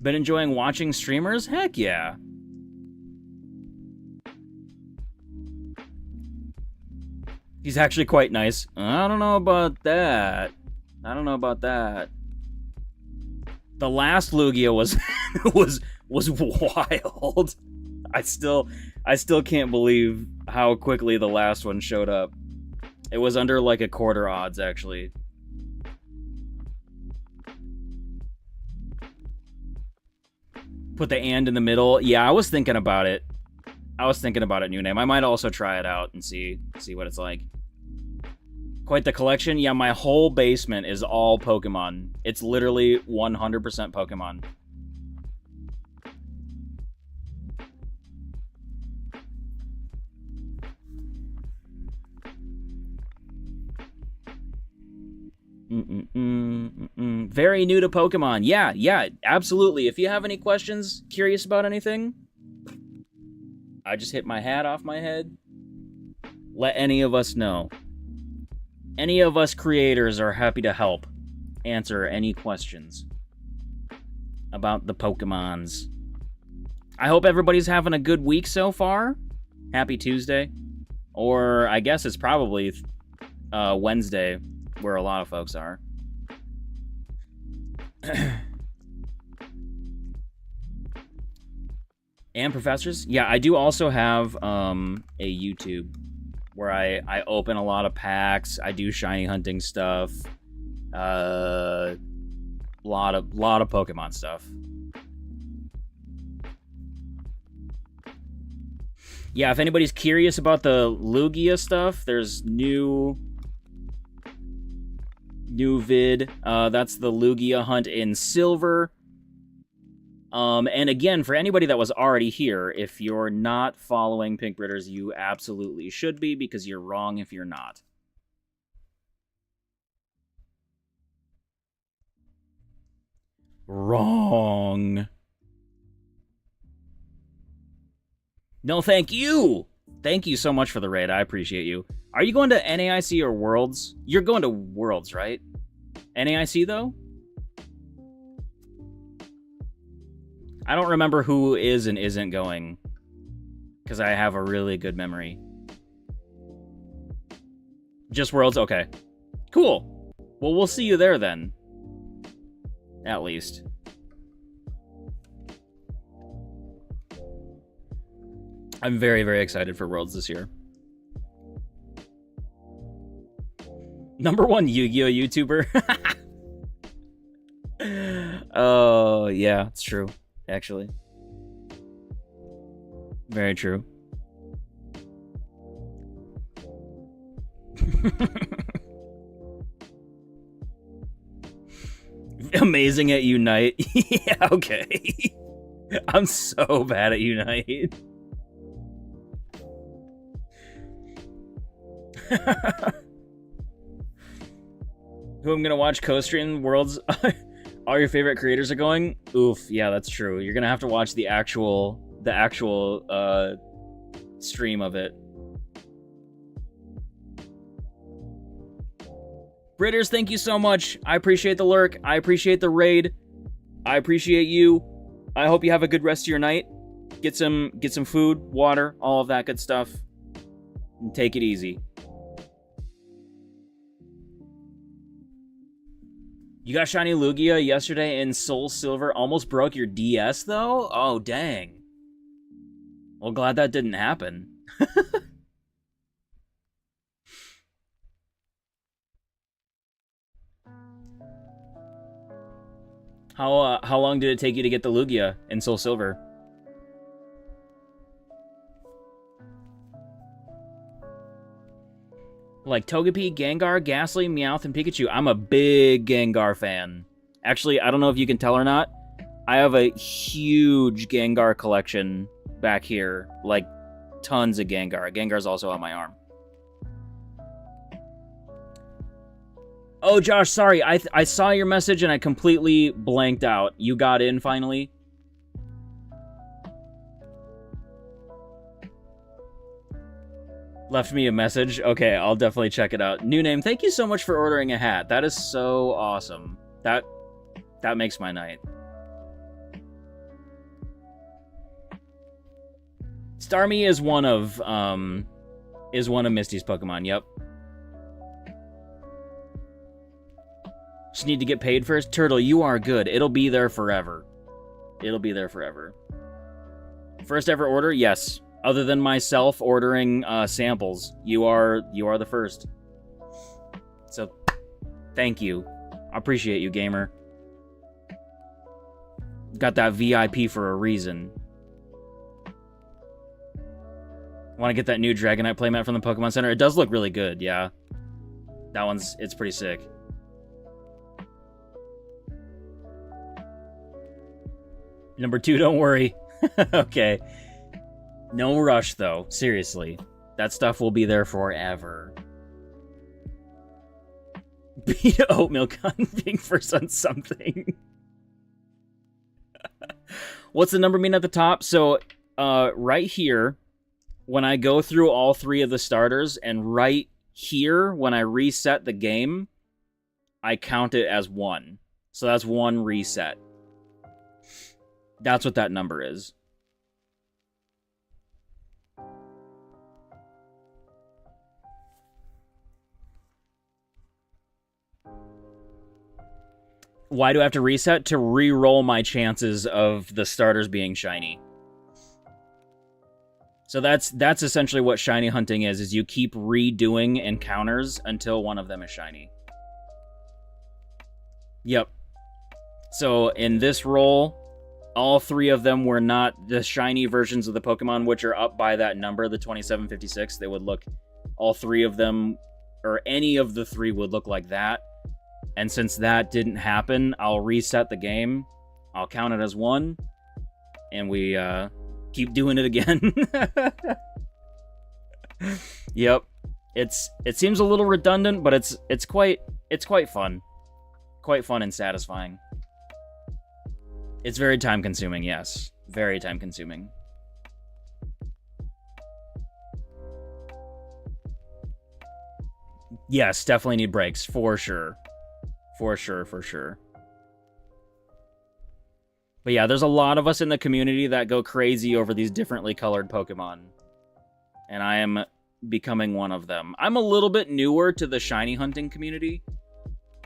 Speaker 1: Been enjoying watching streamers? Heck yeah. He's actually quite nice. I don't know about that. I don't know about that. The last Lugia was was wild. I still can't believe how quickly the last one showed up. It was under like a quarter odds, actually. Put the and in the middle. Yeah, I was thinking about it. New name. I might also try it out and see what it's like. Quite the collection. Yeah, my whole basement is all Pokemon. It's literally 100% Pokemon. Very new to Pokemon. Yeah, absolutely. If you have any questions, curious about anything, I just hit my hat off my head. Let any of us know. Any of us creators are happy to help answer any questions about the Pokemons. I hope everybody's having a good week so far. Happy Tuesday. Or I guess it's probably Wednesday, where a lot of folks are. And professors? Yeah, I do also have a YouTube where I open a lot of packs. I do shiny hunting stuff. Lot of Pokemon stuff. Yeah, if anybody's curious about the Lugia stuff, there's new vid. That's the Lugia hunt in Silver. And again, for anybody that was already here, if you're not following Pink Britters, you absolutely should be, because you're wrong if you're not. Wrong. No, thank you! Thank you so much for the raid. I appreciate you. Are you going to NAIC or Worlds? You're going to Worlds, right? NAIC, though? I don't remember who is and isn't going, because I have a really good memory. Just Worlds? Okay. Cool. Well, we'll see you there then. At least. I'm very, very excited for Worlds this year. #1 Yu-Gi-Oh! YouTuber. Oh, yeah, it's true. Actually. Very true. Amazing at Unite. Yeah, okay. I'm so bad at Unite. Who I'm gonna watch co-stream Worlds? All your favorite creators are going? Oof, yeah, that's true. You're gonna have to watch the actual stream of it. Britters, thank you so much. I appreciate the lurk. I appreciate the raid. I appreciate you. I hope you have a good rest of your night. Get some food, water, all of that good stuff. And take it easy. You got shiny Lugia yesterday in Soul Silver. Almost broke your DS, though? Oh, dang. Well, glad that didn't happen. How long did it take you to get the Lugia in Soul Silver? Like Togepi, Gengar, Ghastly, Meowth, and Pikachu. I'm a big Gengar fan. Actually, I don't know if you can tell or not. I have a huge Gengar collection back here. Like, tons of Gengar. Gengar's also on my arm. Oh, Josh, sorry. I saw your message and I completely blanked out. You got in finally? Left me a message? Okay, I'll definitely check it out. New name, thank you so much for ordering a hat. That is so awesome. That makes my night. Starmie is one of Misty's Pokemon, yep. Just need to get paid first. Turtle, you are good. It'll be there forever. It'll be there forever. First ever order? Yes. Other than myself ordering samples, you are the first. So, thank you. I appreciate you, gamer. Got that VIP for a reason. Want to get that new Dragonite playmat from the Pokemon Center? It does look really good, yeah. It's pretty sick. Number 2, don't worry. Okay. No rush, though. Seriously. That stuff will be there forever. Beat oatmeal on being first on something. What's the number mean at the top? So, right here, when I go through all 3 of the starters, and right here, when I reset the game, I count it as 1. So that's 1 reset. That's what that number is. Why do I have to reset? To re-roll my chances of the starters being shiny. So that's essentially what shiny hunting is you keep redoing encounters until one of them is shiny. Yep. So in this roll, all 3 of them were not the shiny versions of the Pokemon, which are up by that number, the 2756. They would look, all 3 of them, or any of the 3 would look like that. And since that didn't happen, I'll reset the game. I'll count it as 1. And we keep doing it again. Yep. It seems a little redundant, but it's quite fun. Quite fun and satisfying. It's very time consuming, yes. Very time consuming. Yes, definitely need breaks, for sure. For sure. But yeah, there's a lot of us in the community that go crazy over these differently colored Pokemon. And I am becoming one of them. I'm a little bit newer to the shiny hunting community.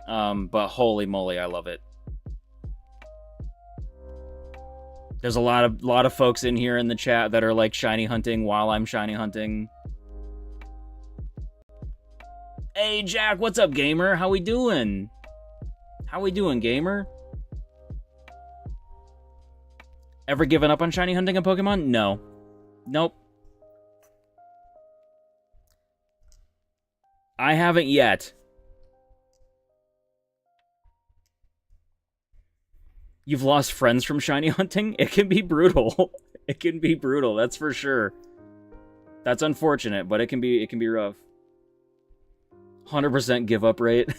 Speaker 1: But holy moly, I love it. There's a lot of folks in here in the chat that are like shiny hunting while I'm shiny hunting. Hey Jack, what's up, gamer? How we doing? How we doing, gamer? Ever given up on shiny hunting a Pokemon? No. Nope. I haven't yet. You've lost friends from shiny hunting? It can be brutal. It can be brutal, that's for sure. That's unfortunate, but it can be rough. 100% give up rate.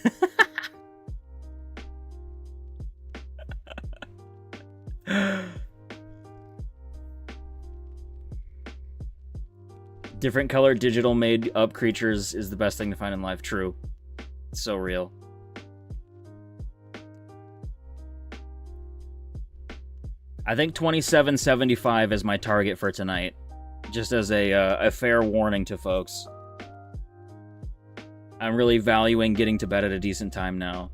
Speaker 1: Different color digital made up creatures is the best thing to find in life. True. It's so real. I think 2775 is my target for tonight. Just as a fair warning to folks. I'm really valuing getting to bed at a decent time now.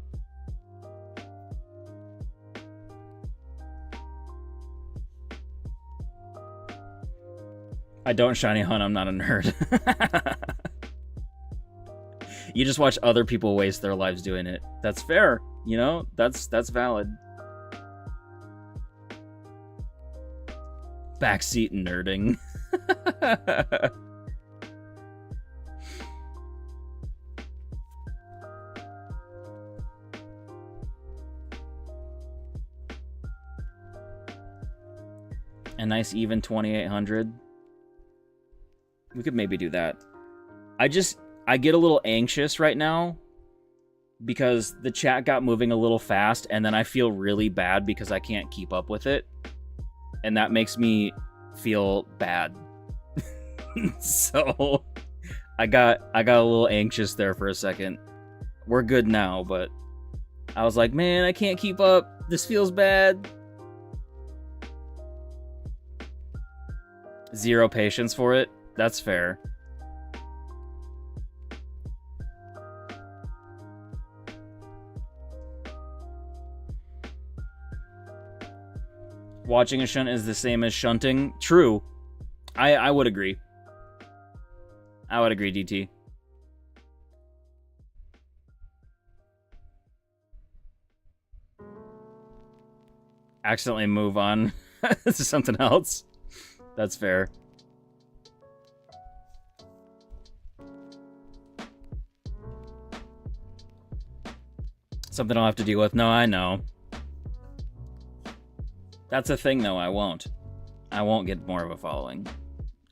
Speaker 1: I don't shiny hunt, I'm not a nerd. You just watch other people waste their lives doing it. That's fair, you know? That's valid. Backseat nerding. A nice even 2800. We could maybe do that. I get a little anxious right now because the chat got moving a little fast, and then I feel really bad because I can't keep up with it. And that makes me feel bad. So I got a little anxious there for a second. We're good now, but I was like, man, I can't keep up. This feels bad. Zero patience for it. That's fair. Watching a shunt is the same as shunting. True. I would agree. I would agree, DT. Accidentally move on to something else. That's fair. Something I'll have to deal with. No, I know. That's a thing, though. I won't. I won't get more of a following.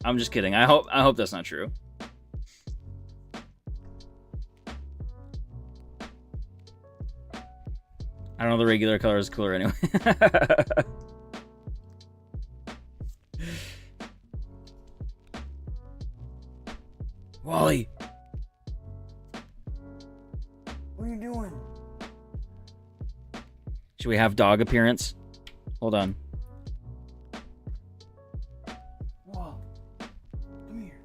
Speaker 1: I'm just kidding. I hope that's not true. I don't know, the regular color is cooler anyway. Wally! What are you doing? Should we have dog appearance? Hold on. Whoa. Come here.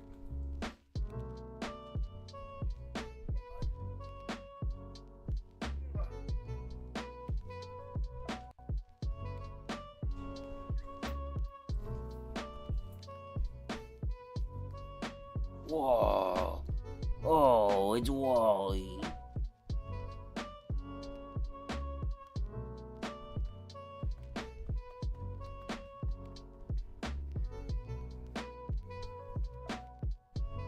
Speaker 1: Whoa. Oh, it's Wally.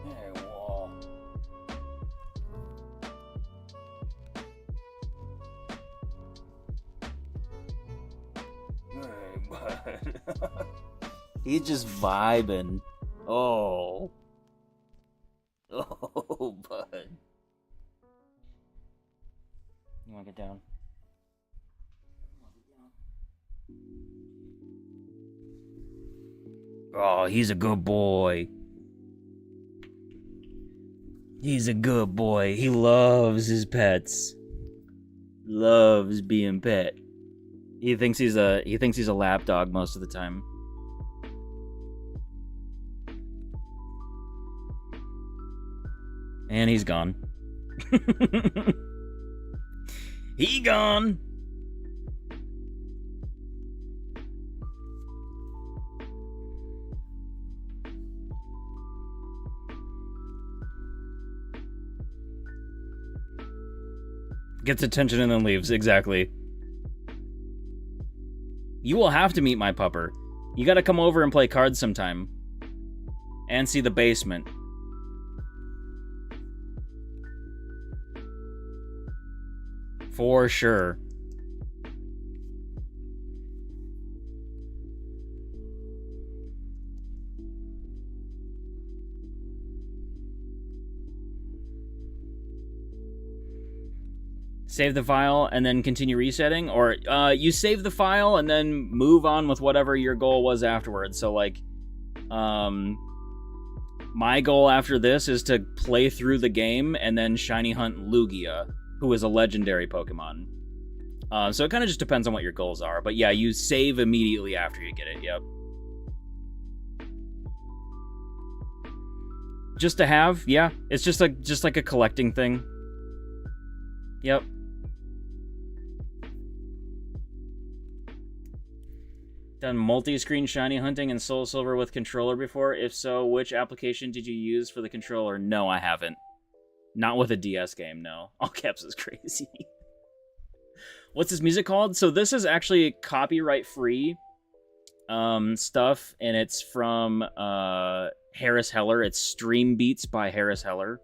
Speaker 1: Hey, Wall. Hey, bud. He's just vibing. Oh. Oh, bud. You wanna get down? Oh, he's a good boy. He's a good boy. He loves his pets. Loves being pet. He thinks he's a lap dog most of the time. And he's gone. He gone. Gets attention and then leaves, exactly. You will have to meet my pupper. You gotta come over and play cards sometime. And see the basement. For sure. Save the file and then continue resetting, or you save the file and then move on with whatever your goal was afterwards. So like, my goal after this is to play through the game and then shiny hunt Lugia, who is a legendary Pokemon. So it kind of just depends on what your goals are. But yeah, you save immediately after you get it, yep. Just to have, yeah. It's just like a collecting thing. Yep. Done multi-screen shiny hunting and Soul Silver with controller before? If so, which application did you use for the controller? No, I haven't. Not with a DS game, no. All caps is crazy. What's this music called? So this is actually copyright-free stuff, and it's from Harris Heller. It's Stream Beats by Harris Heller.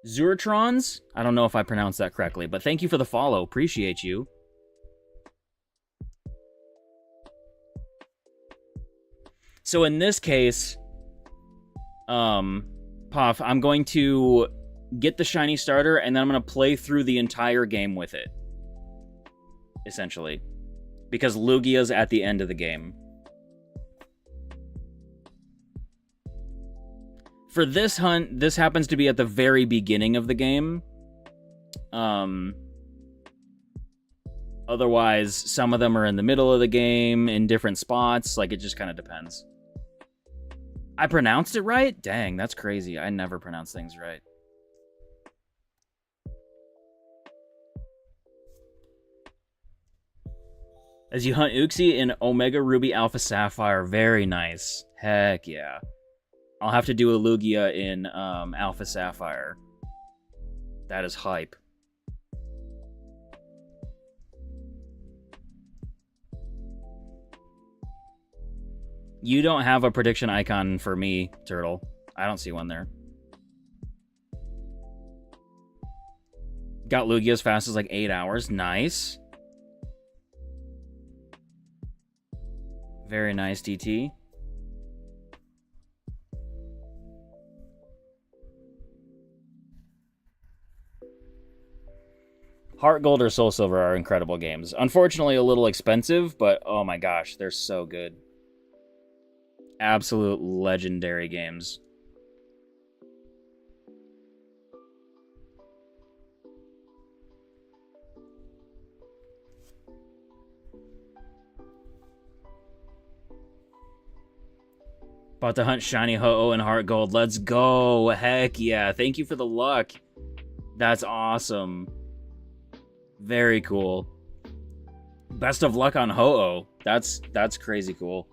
Speaker 1: Zuratrons? I don't know if I pronounced that correctly, but thank you for the follow. Appreciate you. So in this case, Puff, I'm going to get the shiny starter, and then I'm going to play through the entire game with it. Essentially. Because Lugia's at the end of the game. For this hunt, this happens to be at the very beginning of the game. Otherwise, some of them are in the middle of the game, in different spots. Like, it just kind of depends. I pronounced it right? Dang, that's crazy. I never pronounce things right. As you hunt Uxie in Omega Ruby Alpha Sapphire. Very nice. Heck yeah. I'll have to do a Lugia in Alpha Sapphire. That is hype. You don't have a prediction icon for me, Turtle. I don't see one there. Got Lugia as fast as like 8 hours. Nice. Very nice, DT. HeartGold or Soul Silver are incredible games. Unfortunately, a little expensive, but oh my gosh, they're so good. Absolute legendary games. About to hunt Shiny Ho-Oh and HeartGold. Let's go. Heck yeah. Thank you for the luck. That's awesome. Very cool. Best of luck on Ho-Oh. That's crazy cool.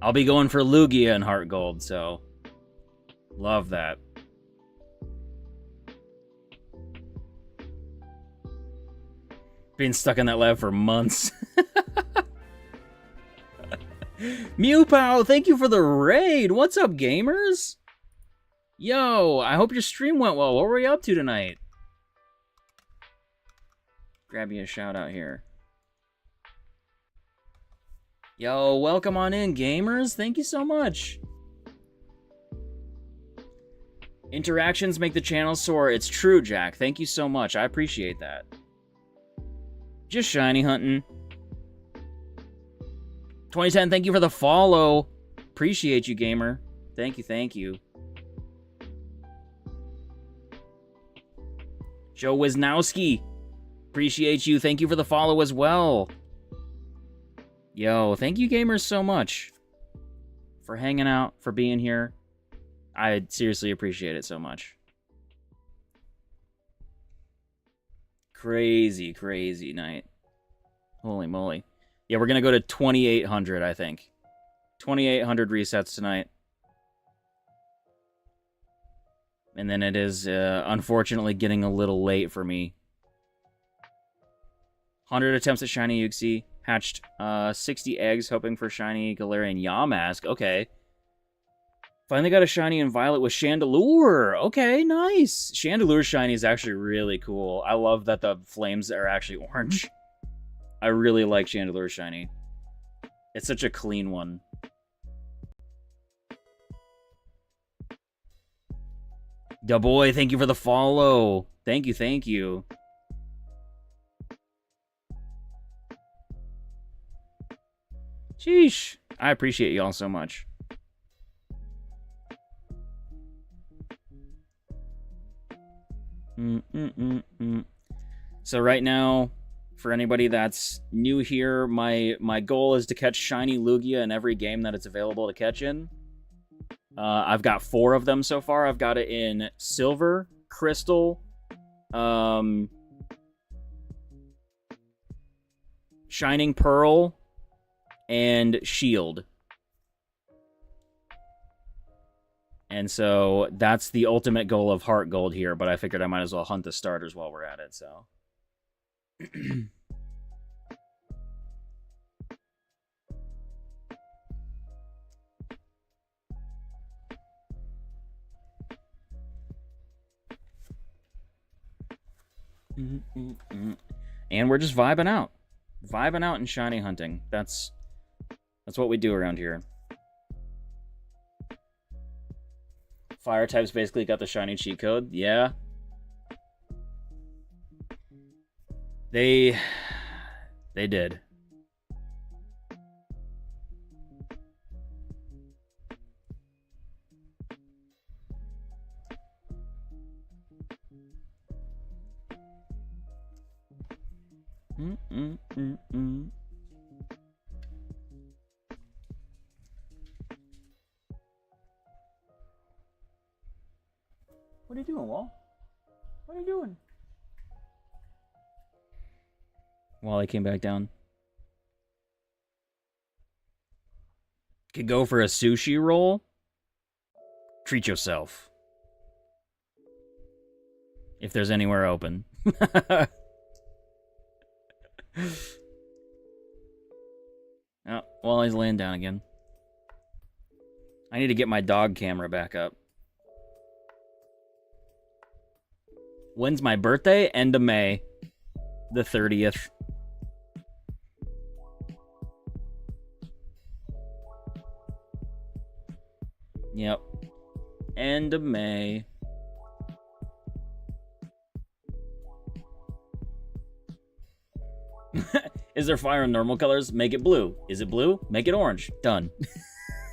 Speaker 1: I'll be going for Lugia and HeartGold, so love that. Being stuck in that lab for months. Mewpow, thank you for the raid. What's up, gamers? Yo, I hope your stream went well. What were you up to tonight? Grab you a shout out here. Yo, welcome on in, gamers. Thank you so much. Interactions make the channel soar. It's true, Jack. Thank you so much. I appreciate that. Just shiny hunting. 2010, thank you for the follow. Appreciate you, gamer. Thank you, thank you. Joe Wisnowski. Appreciate you. Thank you for the follow as well. Yo, thank you, gamers, so much for hanging out, for being here. I seriously appreciate it so much. Crazy, crazy night. Holy moly. Yeah, we're going to go to 2,800, I think. 2,800 resets tonight. And then it is, unfortunately, getting a little late for me. 100 attempts at Shiny Uxie. Hatched 60 eggs, hoping for Shiny Galarian Yamask. Okay. Finally got a Shiny and Violet with Chandelure. Okay, nice. Chandelure Shiny is actually really cool. I love that the flames are actually orange. I really like Chandelure Shiny. It's such a clean one. Da boy, thank you for the follow. Thank you, thank you. Sheesh. I appreciate y'all so much. So right now, for anybody that's new here, my goal is to catch Shiny Lugia in every game that it's available to catch in. I've got 4 of them so far. I've got it in Silver, Crystal, Shining Pearl, and Shield. And so that's the ultimate goal of HeartGold here, but I figured I might as well hunt the starters while we're at it, so. And we're just vibing out. Vibing out and shiny hunting. That's what we do around here. Fire types basically got the shiny cheat code. Yeah. They did. What are you doing, Wall? What are you doing? while I came back down. Could go for a sushi roll. Treat yourself. If there's anywhere open. Oh, well, he's laying down again. I need to get my dog camera back up. When's my birthday? End of May. The 30th. Yep. End of May. Is there fire in normal colors? Make it blue. Is it blue? Make it orange. Done.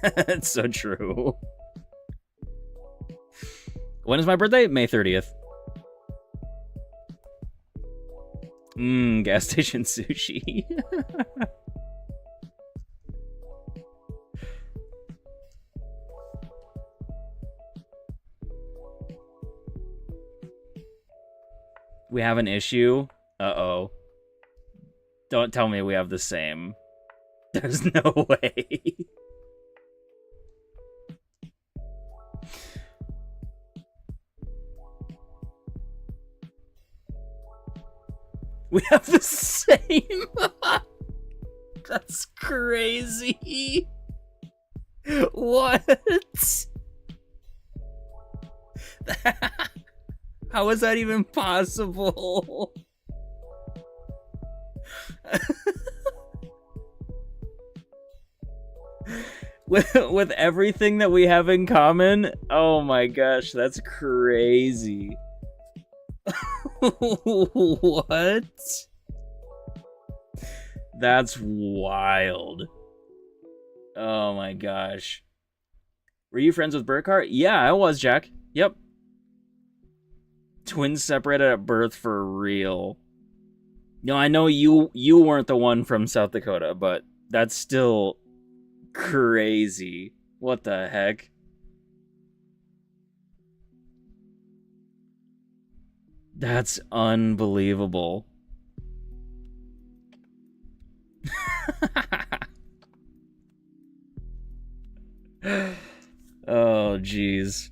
Speaker 1: That's so true. When is my birthday? May 30th. Gas station sushi. We have an issue? Uh-oh. Don't tell me we have the same. There's no way. We have the same. That's crazy. What? How is that even possible? With everything that we have in common, oh my gosh, that's crazy. What? That's wild. Oh my gosh. Were you friends with Burkhart? Yeah, I was, Jack. Yep. Twins separated at birth for real. No, I know you weren't the one from South Dakota, but that's still crazy. What the heck? That's unbelievable. Oh, jeez.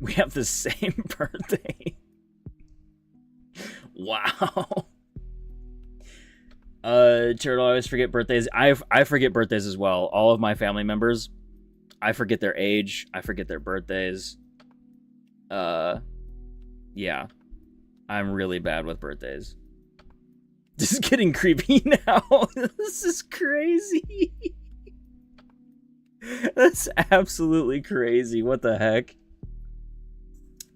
Speaker 1: We have the same birthday. Wow. Turtle, I always forget birthdays. I forget birthdays as well. All of my family members, I forget their age. I forget their birthdays. Yeah. I'm really bad with birthdays. This is getting creepy now. This is crazy. That's absolutely crazy. What the heck?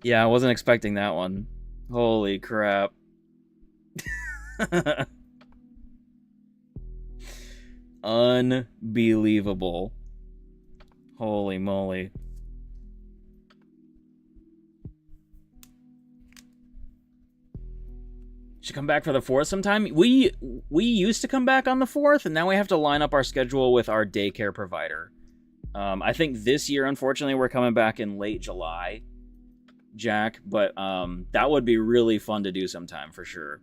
Speaker 1: Yeah, I wasn't expecting that one. Holy crap. Unbelievable. Holy moly. Should come back for the 4th sometime. We used to come back on the 4th, and now we have to line up our schedule with our daycare provider. I think this year, unfortunately, we're coming back in late July, Jack, but that would be really fun to do sometime for sure.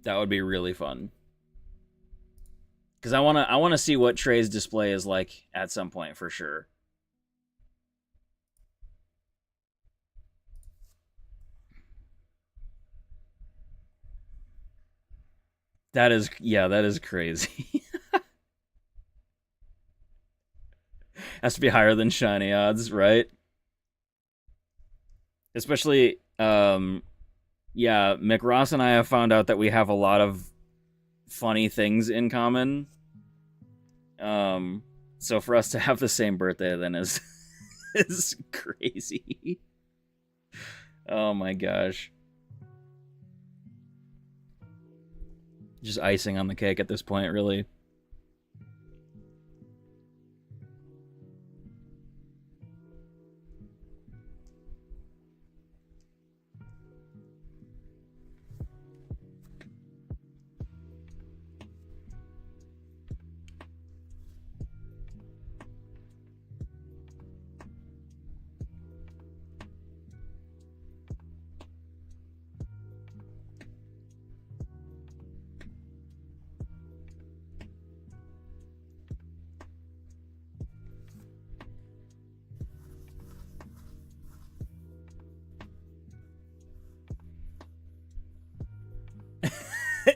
Speaker 1: That would be really fun. Because I wanna see what Trey's display is like at some point for sure. That is crazy. Has to be higher than shiny odds, right? Especially, yeah, Mick Ross and I have found out that we have a lot of funny things in common. So for us to have the same birthday then is crazy. Oh my gosh. Just icing on the cake at this point, really.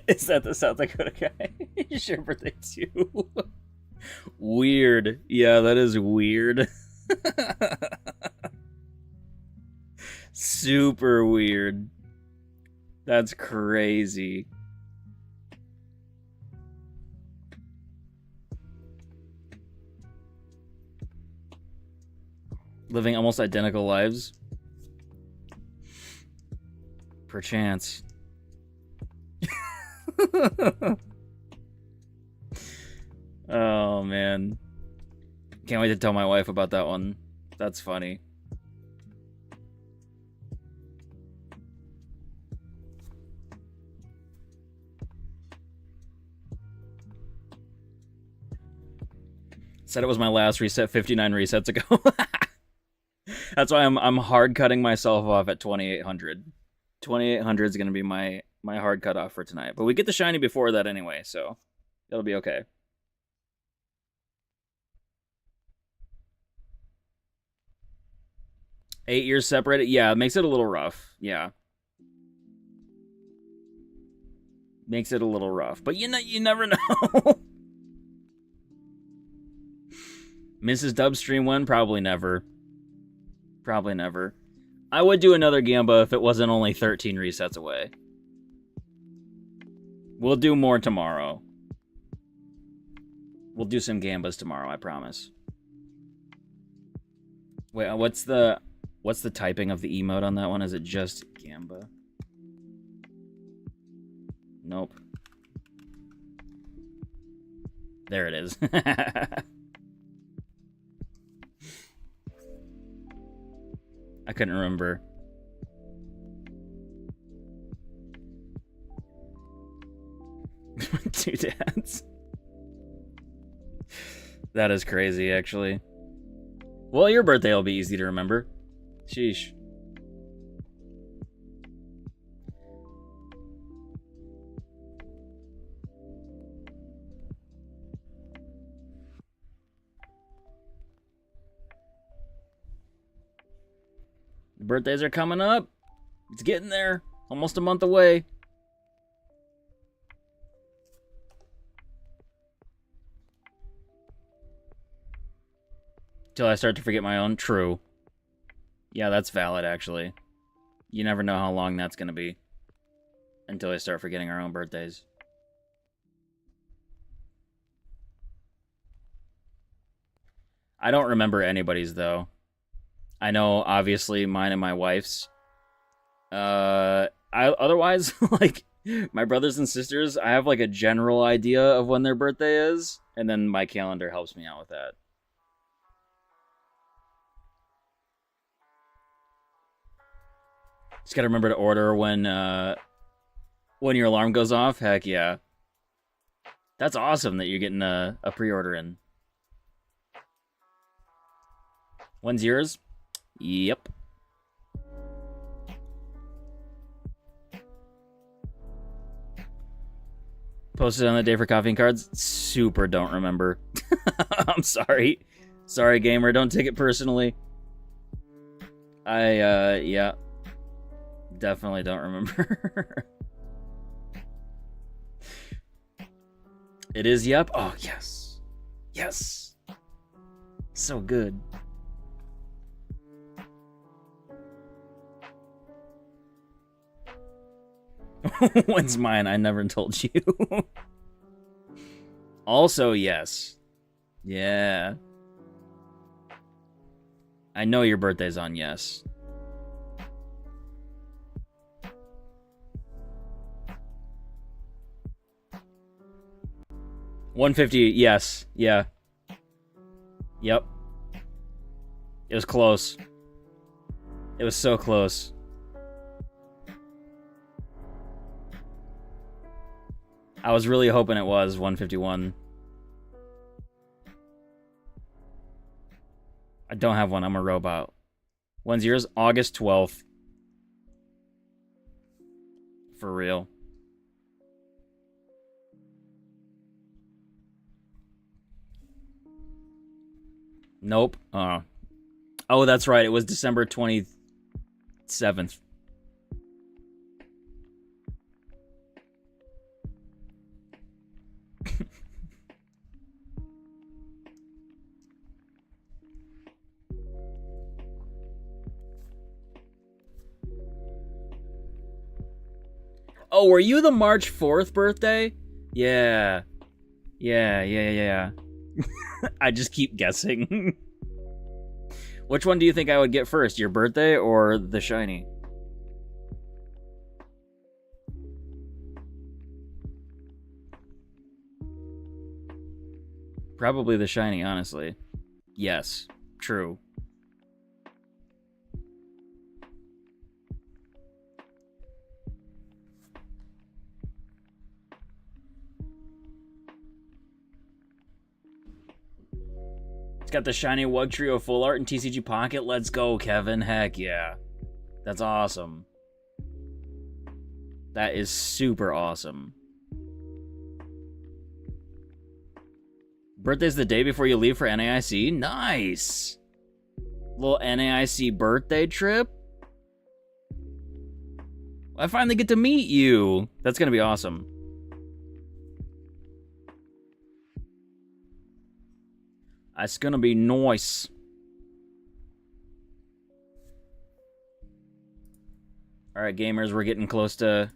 Speaker 1: Is that the South Dakota guy? Your birthday too. Weird. Yeah, that is weird. Super weird. That's crazy. Living almost identical lives. Perchance. Oh, man. Can't wait to tell my wife about that one. That's funny. Said it was my last reset 59 resets ago. That's why I'm hard cutting myself off at 2800. 2800 is going to be my hard cut off for tonight. But we get the shiny before that anyway, so it'll be okay. Eight years separated? Yeah, it makes it a little rough. Yeah. Makes it a little rough. But you never know. Mrs. Dubstream 1? Probably never. Probably never. I would do another Gamba if it wasn't only 13 resets away. We'll do more tomorrow. We'll do some Gambas tomorrow, I promise. Wait, what's the typing of the emote on that one? Is it just Gamba? Nope. There it is. I couldn't remember. Two dads. That is crazy, actually. Well, your birthday will be easy to remember. Sheesh. The birthdays are coming up. It's getting there. Almost a month away. Till I start to forget my own. True. Yeah, that's valid, actually. You never know how long that's going to be. Until I start forgetting our own birthdays. I don't remember anybody's, though. I know, obviously, mine and my wife's. Otherwise, like, my brothers and sisters, I have, like, a general idea of when their birthday is. And then my calendar helps me out with that. Just gotta remember to order when your alarm goes off. Heck yeah. That's awesome that you're getting a pre-order in. When's yours? Yep. Posted on the day for coffee and cards? Super don't remember. I'm sorry. Sorry, gamer. Don't take it personally. Yeah. Definitely don't remember. It is yep. Oh, yes. Yes. So good. When's mine? I never told you. Also, yes. Yeah. I know your birthday's on yes. $150, yes. Yeah. Yep. It was close. It was so close. I was really hoping it was 151. I don't have one. I'm a robot. When's yours? August 12th. For real. Nope. Oh, that's right. It was December 27th. Oh, were you the March 4th birthday? Yeah. Yeah. I just keep guessing. Which one do you think I would get first, your birthday or the shiny? Probably the shiny, honestly. Yes, true. It's got the shiny Wug Trio full art in TCG Pocket. Let's go, Kevin. Heck yeah. That's awesome. That is super awesome. Birthday's the day before you leave for NAIC? Nice! Little NAIC birthday trip? I finally get to meet you. That's gonna be awesome. That's gonna be nice. Alright, gamers, we're getting close to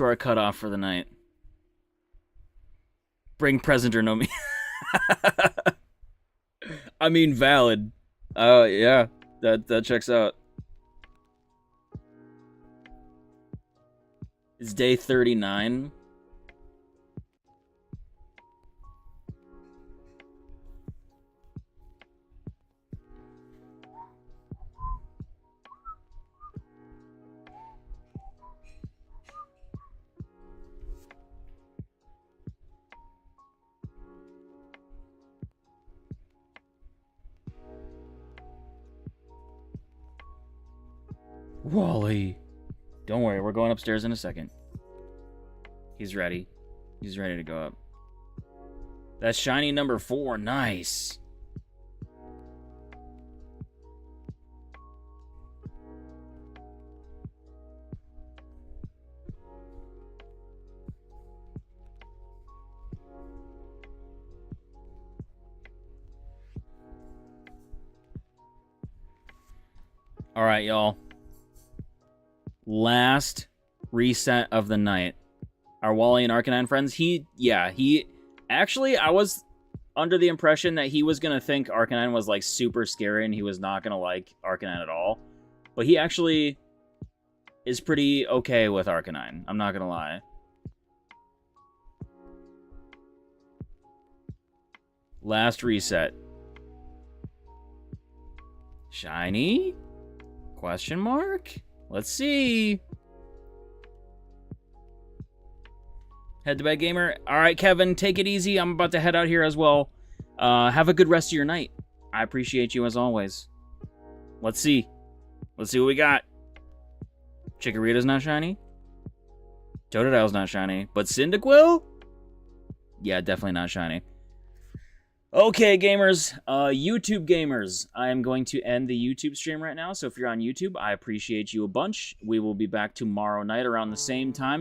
Speaker 1: our cutoff for the night. Bring present or no me. I mean, valid. Yeah, that checks out. It's day 39. Wally. Don't worry, we're going upstairs in a second. He's ready. He's ready to go up. That's shiny number 4. Nice. All right, y'all. Last reset of the night. Our Wally and Arcanine friends, actually, I was under the impression that he was going to think Arcanine was, like, super scary and he was not going to like Arcanine at all. But he actually is pretty okay with Arcanine. I'm not going to lie. Last reset. Shiny? Question mark? Let's see. Head to bed, gamer. All right, Kevin, take it easy. I'm about to head out here as well. Have a good rest of your night. I appreciate you as always. Let's see. Let's see what we got. Chikorita's not shiny. Totodile's not shiny. But Cyndaquil? Yeah, definitely not shiny. Okay, gamers, YouTube gamers, I am going to end the YouTube stream right now, so if you're on YouTube, I appreciate you a bunch. We will be back tomorrow night around the same time.